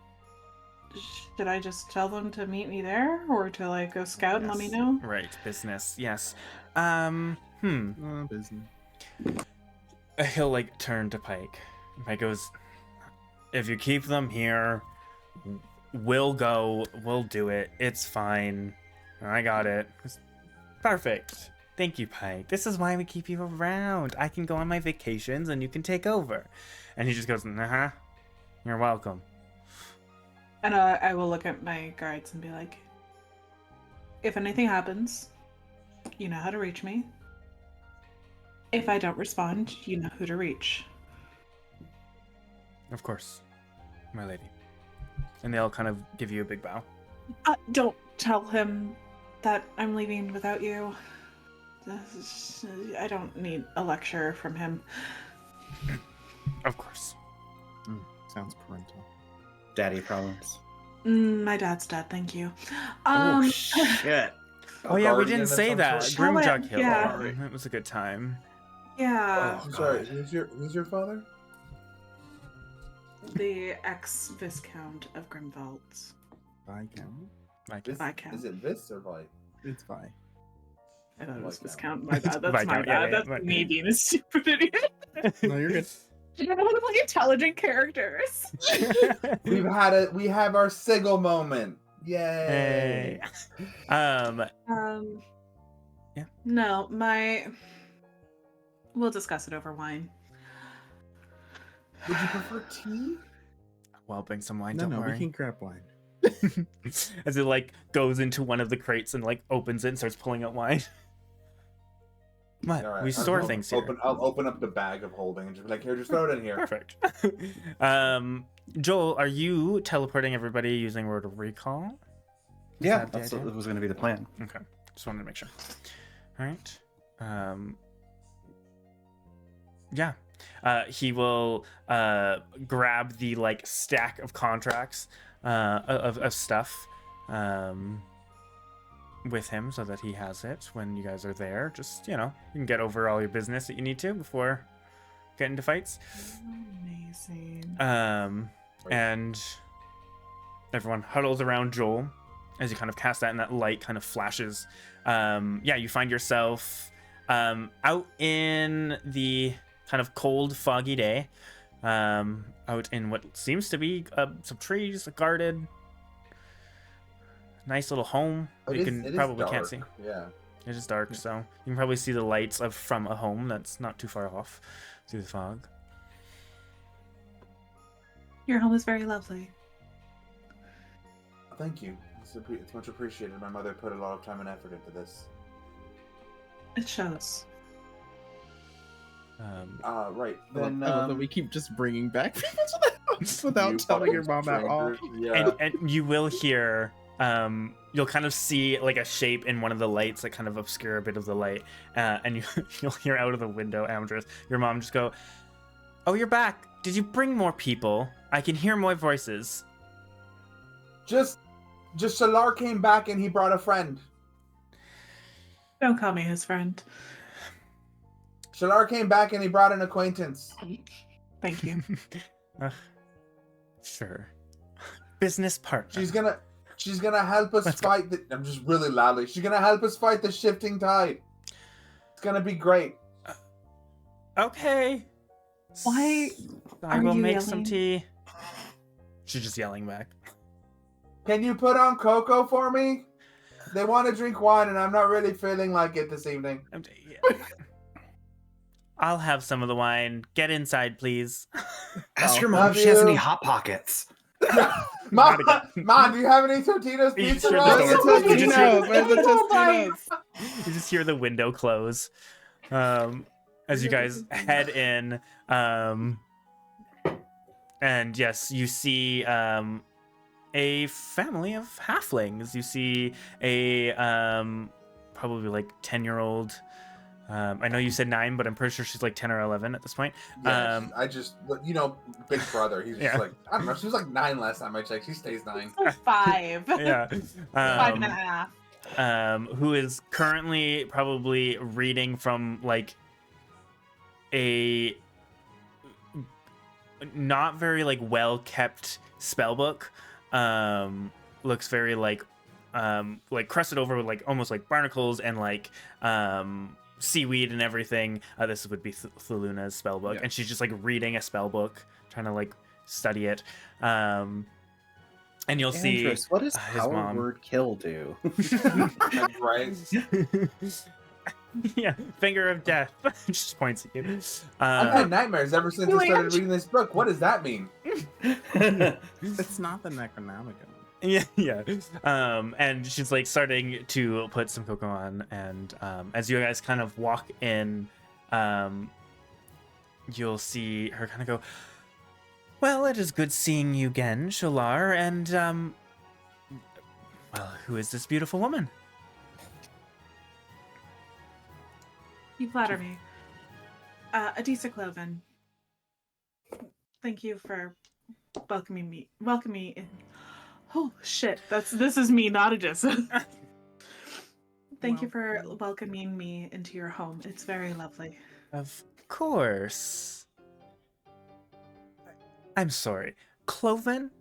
Should I just tell them to meet me there, or to like go scout and let me Yes. know? Right, business. Yes. Business. He'll like turn to Pike. Pike goes, if you keep them here, we'll go. We'll do it. It's fine. I got it. Perfect. Thank you, Pike. This is why we keep you around. I can go on my vacations and you can take over. And he just goes, uh-huh. You're welcome. And I will look at my guards and be like, if anything happens, you know how to reach me. If I don't respond, you know who to reach. Of course, my lady. And they'll kind of give you a big bow. Don't tell him that I'm leaving without you. I don't need a lecture from him. Of course. Sounds parental. Daddy problems. My dad's dead, thank you. Oh shit. Oh yeah, we guardian didn't of say some that. sort? Grimjug Hill. Yeah. It was a good time. Yeah, I'm sorry. Who's your father? the ex-Viscount of Grimvaults. Viscount? Viscount. Is it Vis or Vi? It's Vi. I thought it was Viscount. Viscount. My bad. That's my Viscount, yeah, bad. yeah, That's right. me being a stupid idiot. No, you're good. I don't want to play intelligent characters. We have our sigil moment. Yay! Hey. Yeah. No, we'll discuss it over wine. Would you prefer tea? Well, bring some wine. No, Don't no, worry. we can grab wine. As it like goes into one of the crates and like opens it and starts pulling out wine. What? All right, We I'll store open- things here. I'll open up the bag of holding and just be like, here, just throw it in here. Perfect. Joel, are you teleporting everybody using word of recall? Is Yeah, that the that's idea? what was going to be the plan. Okay, just wanted to make sure. All right. Yeah. He will grab the like stack of contracts of stuff with him so that he has it when you guys are there. Just, you know, you can get over all your business that you need to before getting into fights. Amazing. And everyone huddles around Joel as you kind of cast that and that light kind of flashes. Yeah, you find yourself out in the kind of cold, foggy day, out in what seems to be some trees, a garden, nice little home. You can probably can't see. Yeah. It is dark, so you can probably see the lights from a home that's not too far off through the fog. Your home is very lovely. Thank you. It's much appreciated. My mother put a lot of time and effort into this. It shows. Right. I love Then that we keep just bringing back people to the house without you telling your mom fucking at all. stranger. Yeah. And you will hear, you'll kind of see like a shape in one of the lights that kind of obscure a bit of the light, and you'll hear out of the window, Amdrus, your mom just go, "Oh, you're back. Did you bring more people? I can hear more voices." Just Solar came back and he brought a friend. Don't call me his friend. Solar came back and he brought an acquaintance. Thank you. Sure. Business partner. She's gonna help us Let's go. fight the. I'm just really loudly. She's gonna help us fight the shifting tide. It's gonna be great. Okay. Why I are will you make some yelling? tea. She's just yelling back. Can you put on Coco for me? They want to drink wine, and I'm not really feeling like it this evening. I'll have some of the wine. Get inside, please. Ask your Love mom if she has you. any Hot Pockets. Mom, Mom, do you have any Tortinos You pizza sure rolls? don't. You just hear- Where's the Tostitos? You just hear the window close as you guys head in. And yes, you see a family of halflings. You see a probably like 10-year-old. I know you said 9, but I'm pretty sure she's like 10 or 11 at this point. Yeah, I just, big brother. He's Yeah. just like, I don't know. She was like 9 last time I checked. She stays 9. 5. Yeah. 5.5. Who is currently probably reading from like a not very like well kept spell book. Looks very like crusted over with like almost like barnacles and like seaweed and everything. This would be Thaluna's spell book, Yeah. and she's just like reading a spell book, trying to like study it. And you'll see Andrus, what does his power mom. word kill do? Right? Yeah, finger of death. Just points at you. I've had nightmares ever since I started reading this book. What does that mean? It's not the Necronomicon. Yeah. And she's like starting to put some cocoa on, and as you guys kind of walk in, you'll see her kind of go, well, it is good seeing you again, Shalar, and, well, who is this beautiful woman? You flatter me. Adisa Cloven. Thank you for welcoming me. In. Oh shit! This is me, not Adisa. Thank you for welcoming me into your home. It's very lovely. Of course. I'm sorry. Cloven?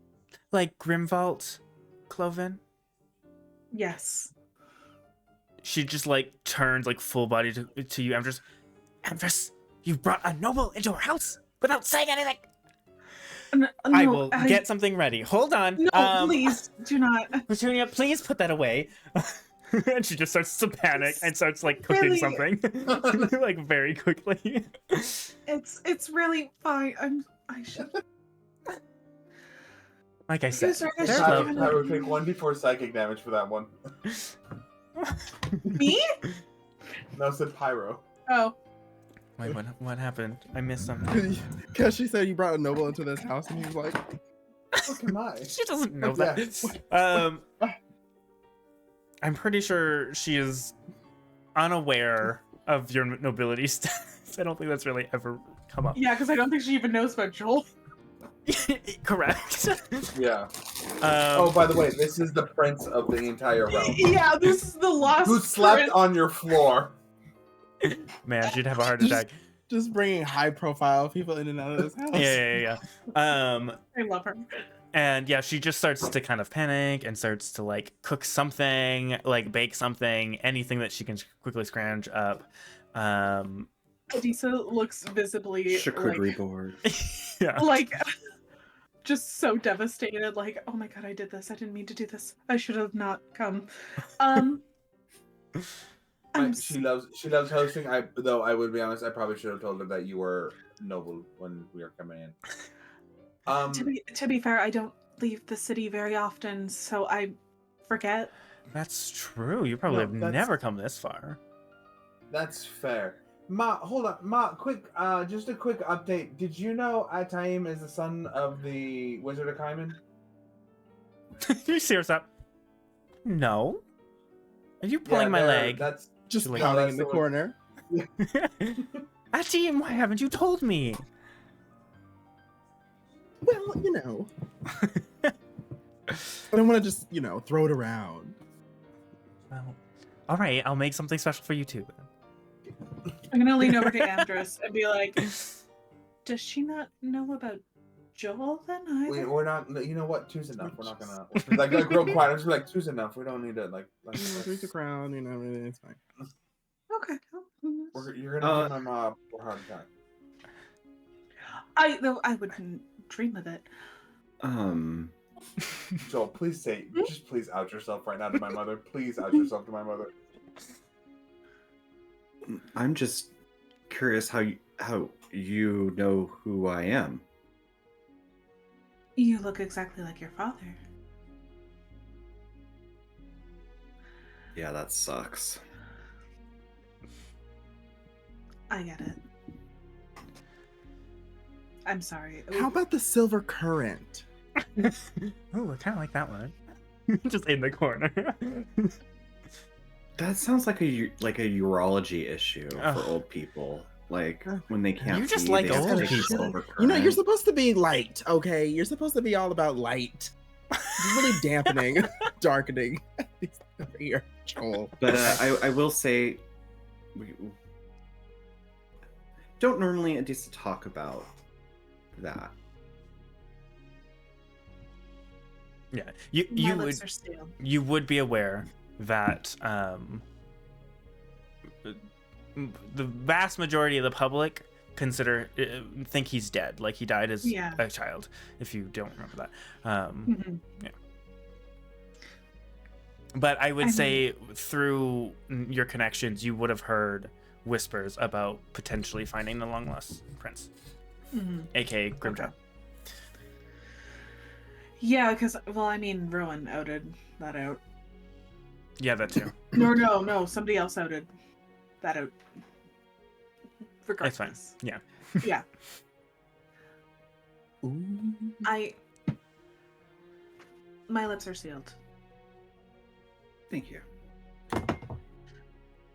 Like Grimvault Cloven? Yes. She just like turns like full body to you, Amdrus. Amdrus, you brought a noble into our house without saying anything. No, I will get something ready. Hold on. No, please do not. Petunia, please put that away. And she just starts to panic and starts like cooking Really? something like very quickly. It's really fine. I should. Like I said, Sorry, they're I lovely. I would take 1d4 psychic damage for that one. Me? No, I said Pyro. Oh. Wait, what happened? I missed something. Because she said you brought a noble into this house, and he was like, What am I? She doesn't know Yeah. that. I'm pretty sure she is unaware of your nobility status. I don't think that's really ever come up. Yeah, because I don't think she even knows about Joel. Correct. Yeah. Oh, by the way, this is the prince of the entire realm. Yeah, this is the last. Who slept prince. on your floor? Man, she'd have a heart attack. just bringing high-profile people in and out of this house. Yeah. I love her. And yeah, she just starts to kind of panic and starts to like cook something, like bake something, anything that she can quickly scrounge up. Adisa looks visibly Charcuterie board. Yeah. like just so devastated. Like, oh my god, I did this. I didn't mean to do this. I should have not come. She loves hosting. Though I would be honest, I probably should have told her that you were noble when we were coming in. To be fair, I don't leave the city very often, so I forget. That's true. You probably have never come this far. That's fair. Ma, hold on. Ma, just a quick update. Did you know Ataim is the son of the Wizard of Kaiman? You serious up? No. Are you pulling my leg? That's Just Like, pouting that's in the the corner. Atim, why haven't you told me? Well, you know. I don't want to just, throw it around. Well, all right. I'll make something special for you too. I'm gonna lean over to Amdrus and be like, does she not know about Joel then? we're not. You know what? Two's enough. We're not gonna like real quiet. I'm just like two's enough. We don't need to like. Drink the crown, it's fine. Okay. You're gonna give my mom a hard time. I wouldn't dream of it. Joel, please please out yourself right now to my mother. Please out yourself to my mother. I'm just curious how you know who I am. You look exactly like your father. Yeah, that sucks. I get it. I'm sorry. How about the silver current? Oh, I kind of like that one. Just in the corner. That sounds like a urology issue for Ugh. old people. Like when they can't. You just see, like they have to old take a people. silver You're current. supposed to be light, okay? You're supposed to be all about light. It's really dampening, darkening. Over here, Joel. But I will say, we don't normally Adisa talk about that. Yeah, My lips are stale. you would be aware that the vast majority of the public think he's dead, like he died as a child. If you don't remember that, yeah. But I would say through your connections, you would have heard whispers about potentially finding the long lost prince, aka Grimjaw. Okay. Yeah, because Rowan outed that out. Yeah, that too. No, somebody else outed that out. It's fine. regardless. Yeah. Yeah. Ooh. My lips are sealed. Thank you.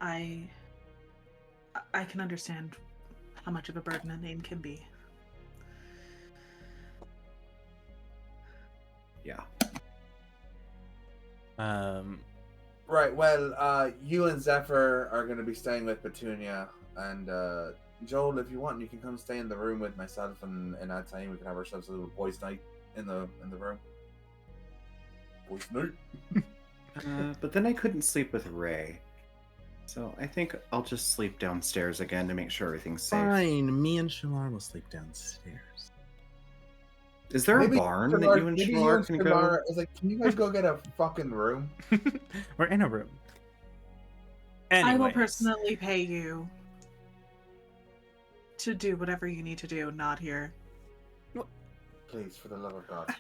I can understand how much of a burden a name can be. Yeah. Right. Well, you and Zephyr are going to be staying with Petunia, and Joel, if you want, you can come stay in the room with myself and Atay. We can have ourselves a little boys' night in the room. Boys' night. But then I couldn't sleep with Ray. So I think I'll just sleep downstairs again to make sure everything's safe. Fine, me and Shalar will sleep downstairs. Is there a barn that you and Shalar can go? I was like, can you guys go get a fucking room? We're in a room. I will Anyways. personally pay you to do whatever you need to do, not here. Please, for the love of God.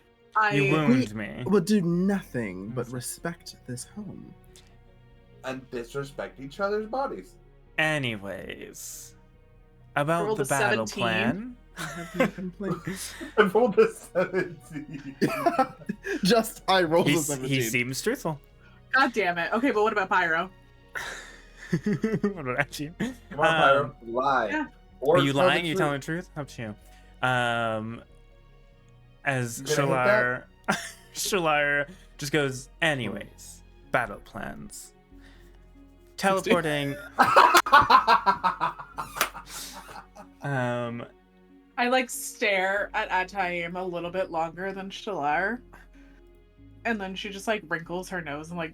You I wound me. We'll do nothing but respect this home. And disrespect each other's bodies. Anyways. About rolled the a battle 17. plan. I have no complaints. I rolled a 17. Just I rolled a He 17. seems truthful. God damn it. Okay, but what about Pyro? What about you? Come on, Pyro. Lie. yeah. Or Are you tell the lying? Are you truth. telling the truth? Up to you. As You gonna hit Shalar just goes, anyways, battle plans. Teleporting. I like stare at Atayim a little bit longer than Shalar. And then she just like wrinkles her nose in like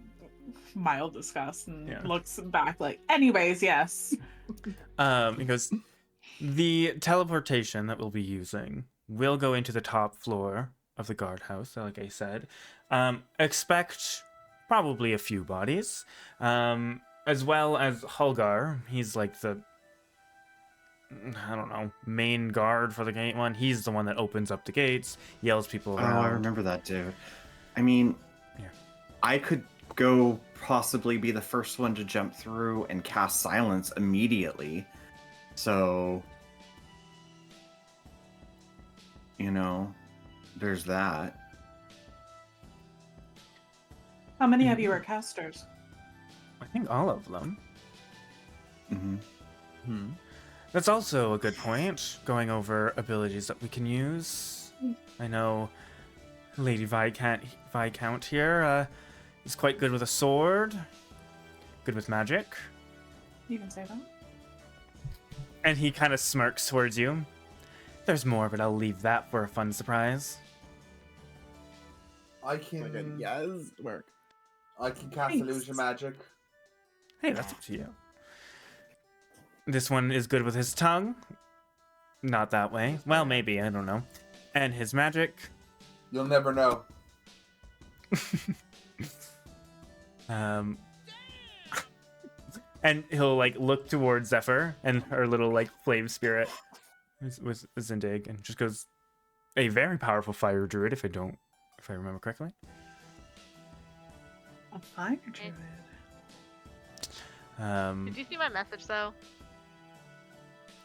mild disgust and Yeah. looks back like, anyways, yes. He goes, the teleportation that we'll be using will go into the top floor of the guardhouse, like I said. Expect probably a few bodies, as well as Hulgar. He's like the, I don't know, main guard for the gate one. He's the one that opens up the gates, yells people around. Oh, I remember that dude. I mean, Yeah. I could go possibly be the first one to jump through and cast silence immediately. So, you know, there's that. How many of you are casters? I think all of them. Mm-hmm. That's also a good point, going over abilities that we can use. I know Lady Viscount here is quite good with a sword, good with magic. You can say that. And he kind of smirks towards you. There's more, but I'll leave that for a fun surprise. I Oh my God, can. yes, work. I can cast Thanks. illusion magic. Hey, that's up to you. This one is good with his tongue. Not that way. Well, maybe, I don't know. And his magic. You'll never know. And he'll like look towards Zephyr and her little like flame spirit with Zindig and just goes, a very powerful fire druid if I remember correctly. A fire druid. Did you see my message though?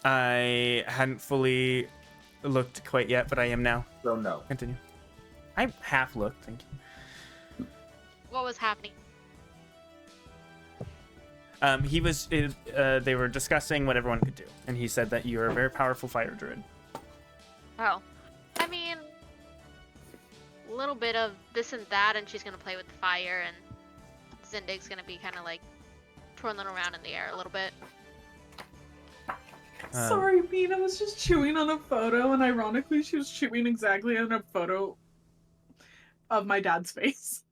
I hadn't fully looked quite yet, but I am now. So no. Continue. I half looked, thank you. What was happening? They were discussing what everyone could do, and he said that you're a very powerful fire druid. Oh. I mean, a little bit of this and that, and she's gonna play with the fire, and Zindig's gonna be kind of like twirling around in the air a little bit. Sorry, Bean, I was just chewing on a photo, and ironically, she was chewing exactly on a photo of my dad's face.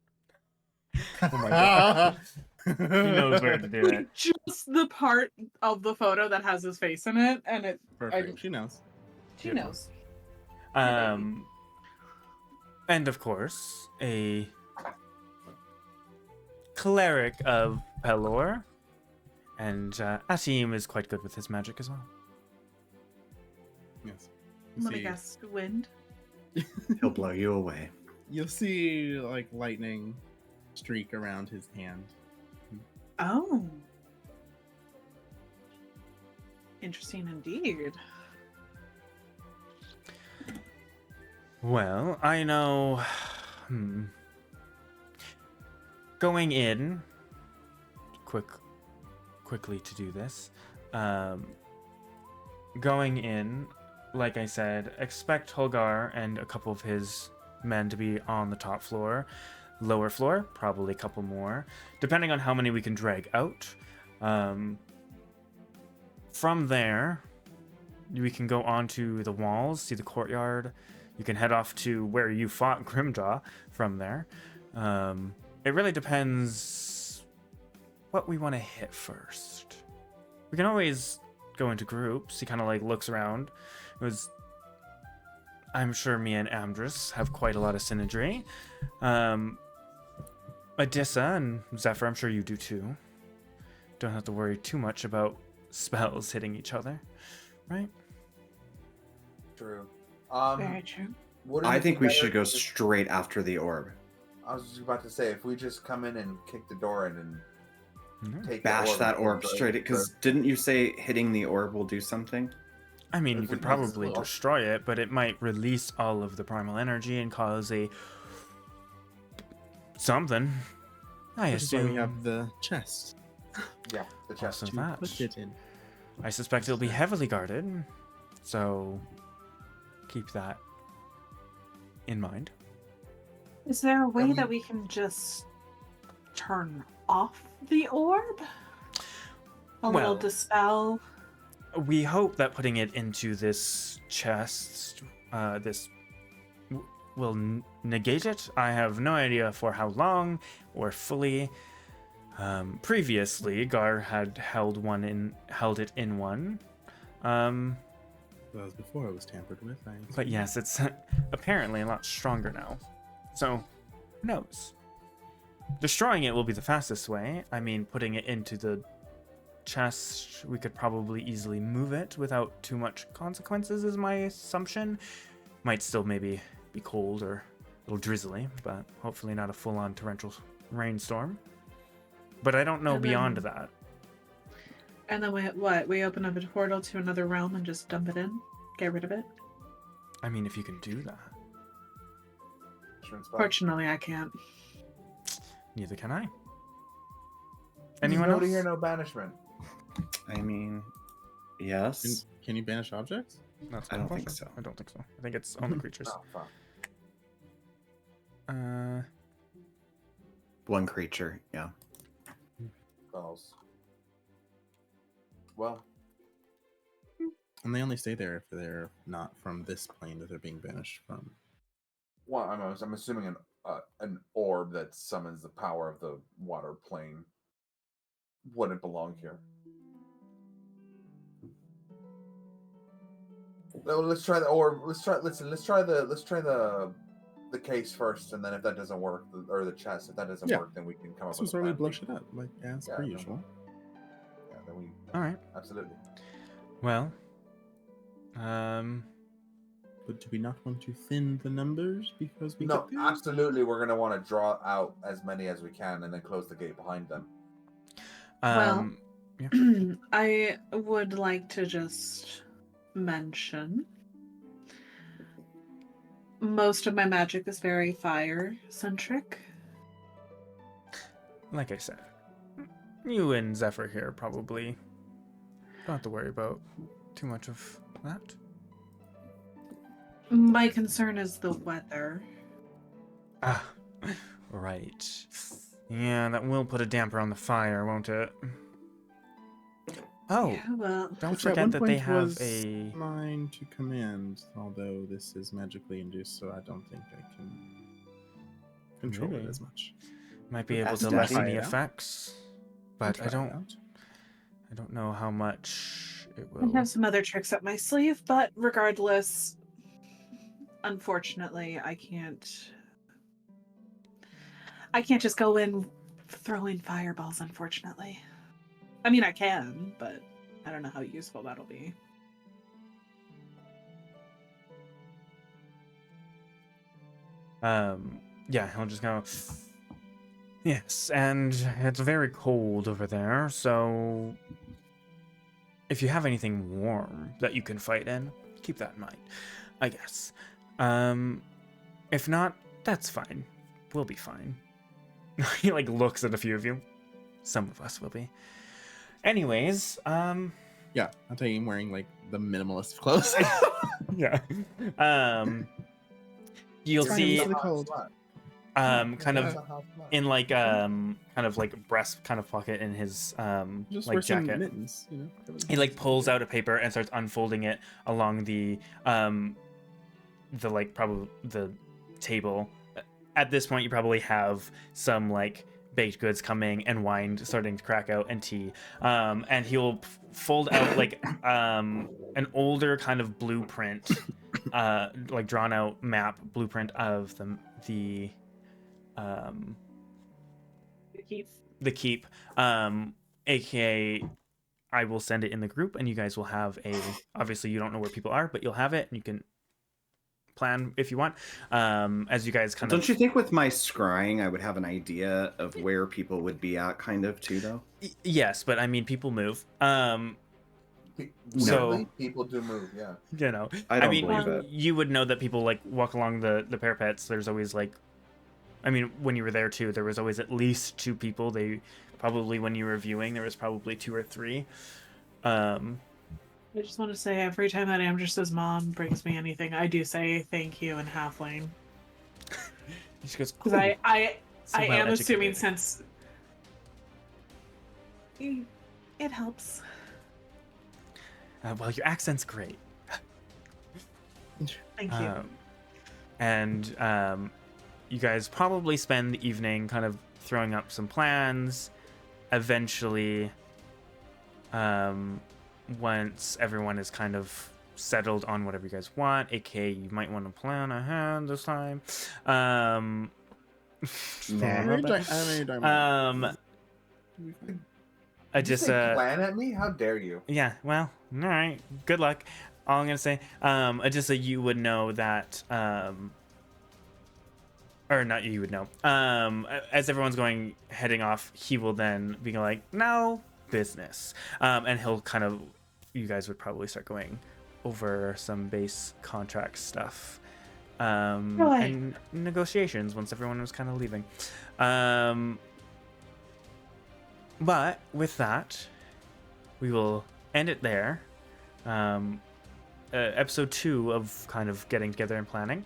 Oh my god. He knows where to do it. Just the part of the photo that has his face in it, and it. Perfect. She knows. She knows. And of course, a cleric of Pelor, and Asim is quite good with his magic as well. Yes. I'm gonna guess wind. He'll blow you away. You'll see like lightning streak around his hand. Oh. Interesting indeed. Well, I know. Going in, quickly to do this. Going in, like I said, expect Holgar and a couple of his men to be on the top floor. Lower floor, probably a couple more, depending on how many we can drag out. From there, we can go onto the walls, see the courtyard. You can head off to where you fought Grimjaw from there. It really depends what we want to hit first. We can always go into groups. He kind of like looks around. I'm sure me and Amdrus have quite a lot of synergy. Adisa and Zephyr, I'm sure you do too. Don't have to worry too much about spells hitting each other, right? True. Very true. I think we should go straight after the orb. I was just about to say, if we just come in and kick the door in and take Bash that and orb go straight. Because didn't you say hitting the orb will do something? I mean, If you could we might as probably well. destroy it, but it might release all of the primal energy and cause a something. I Which is why we assume. have the chest Yeah, the chest. Also to that. put it in. I suspect it'll be heavily guarded, so keep that in mind. Is there a way we- that we can just turn off the orb? A little Well- dispel? We hope that putting it into this chest, will negate it. I have no idea for how long or fully. Previously, Gar had held it in one. That was before it was tampered with. But yes, it's apparently a lot stronger now. So, who knows? Destroying it will be the fastest way. I mean, putting it into the chest, we could probably easily move it without too much consequences, is my assumption. Might still maybe be cold or a little drizzly, but hopefully not a full-on torrential rainstorm. But I don't know And beyond then- that. And then we open up a portal to another realm and just dump it in? Get rid of it? I mean, if you can do that. Insurance spell. Fortunately, I can't. Neither can I. There's Anyone nobody else? here, no banishment. I mean, yes. Can you banish objects? That's a I good don't think question. so. I don't think so. I think it's only creatures. Oh, fuck. One creature, yeah. Spells. Well, And they only stay there if they're not from this plane that they're being banished from. I'm assuming an orb that summons the power of the water plane wouldn't belong here. No, let's try the orb. Let's try the case first, and then if that doesn't work, or the chest, if that doesn't Yeah. work, then we can come up This with is a where we plan blow B. shit up, like as Yeah, per no. usual. Yeah, then we All right. absolutely. Well, But do we not want to thin the numbers because we No, get there? absolutely. We're gonna want to draw out as many as we can, and then close the gate behind them. um, I would like to just mention most of my magic is very fire centric. like I said, you and Zephyr here probably don't have to worry about too much of that. My concern is the weather. Ah, right. Yeah, that will put a damper on the fire, won't it? Oh, Yeah, well, don't Which at forget one that they point have was a. mine to command, although this is magically induced, so I don't think I can control Maybe. it as much. Might be able That's to lessen definitely- the effects, but Try I it don't. out. I don't know how much it I will. have some other tricks up my sleeve, but regardless, unfortunately, I can't just go in throwing fireballs, unfortunately. I mean, I can, but I don't know how useful that'll be. Yeah, he'll just go. Yes, and it's very cold over there, so if you have anything warm that you can fight in, keep that in mind, I guess. If not, that's fine. We'll be fine. He like looks at a few of you. Some of us will be. Anyways, Yeah, I'll tell you, I'm wearing like the minimalist clothes. yeah. You'll It's see really cold. kind of in like kind of like breast kind of pocket in his Just like wear some jacket. mittens, you know. He like pulls out a paper and starts unfolding it along the like probably the table. At this point, you probably have some like baked goods coming and wine starting to crack out and tea. And he'll fold out like an older kind of blueprint, like drawn out map blueprint of the keep, aka I will send it in the group and you guys will have obviously you don't know where people are, but you'll have it and you can plan if you want. As you guys kind Don't you think with my scrying I would have an idea of where people would be at kind of too though? Yes, but I mean people move. So So- people do move, yeah. You know, I don't mean, believe it. you would know that people like walk along the parapets. There's always like, I mean, when you were there too, there was always at least 2 people. They probably, when you were viewing, there was probably 2 or 3. I just want to say every time that Amdrus's mom brings me anything, I do say thank you in halfling. She goes, Because "Cool." I So am well assuming educated. since it helps. Well, your accent's great. Thank you. And you guys probably spend the evening kind of throwing up some plans. Eventually, once everyone is kind of settled on whatever you guys want, aka you might want to plan ahead this time. I know you're talking about. I Did you just say plan at me? How dare you? yeah, well, all right. Good luck. All I'm gonna say, just so you would know that, or not you would know. As everyone's heading off, he will then be like, "No business," and he'll kind of, you guys would probably start going over some base contract stuff, Right. and negotiations once everyone was kind of leaving. But with that, we will end it there. Episode 2 of kind of getting together and planning.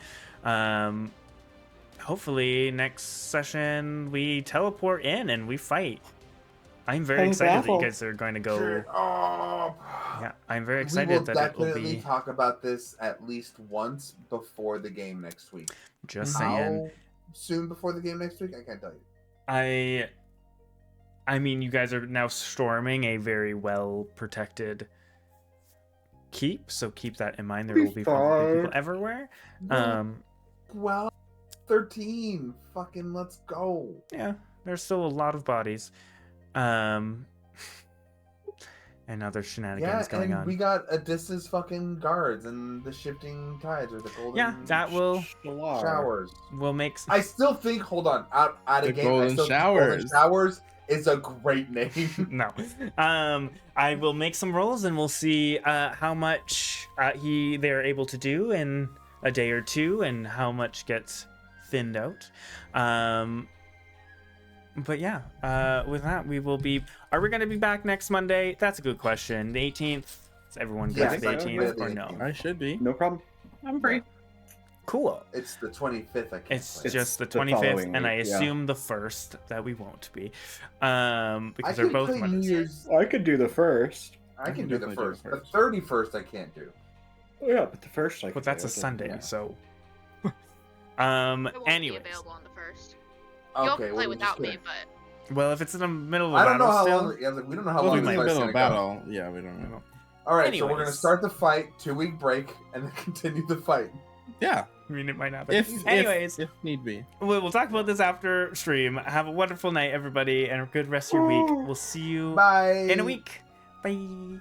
Hopefully next session we teleport in and we fight. I'm very And excited that battle. you guys are going to go. Sure. Oh. Yeah, I'm very We excited will that it will definitely be. talk about this at least once before the game next week. Just saying. How soon before the game next week? I can't tell you. I mean, you guys are now storming a very well protected keep, so keep that in mind. There will be probably people everywhere. Well, 13. Fucking let's go. Yeah, there's still a lot of bodies. And other shenanigans going and on. we got Adisa's fucking guards and the shifting tides or the golden Yeah, that will showers. make. I still think, hold on, out The of game, I golden still think showers. Golden Showers is a great name. No. I will make some rolls and we'll see how much they're able to do in a day or 2 and how much gets thinned out. But yeah, with that we will be. Are we going to be back next Monday? That's a good question. The 18th. Is everyone good Yes, for the I think 18th we're or the no? 18th. I should be. No problem. I'm free. Cool. It's the 25th. I can't. It's play. just the the 25th, following and I week, yeah. assume the 1st that we won't be, I because they're can both play New Mondays. Year's. I could do the first. I can do the definitely do first. the The first. 31st I can't do. Oh yeah, but the first I could But that's do a it, Sunday, yeah. so. I won't Anyways, be available on the first. You'll Okay, play well, without just me, kidding. but well, if it's in the middle of a I don't know battle how still, long. Yeah, like, we don't know how Well, long if this it's in the fight's middle gonna of go. battle, yeah, we don't know. All right, so we're gonna Anyways. start the fight, 2-week break, and then continue the fight. Yeah, I mean, it might happen. if Anyways, if need be. we'll talk about this after stream. Have a wonderful night, everybody, and a good rest of your week. We'll see you Bye. in a week. Bye.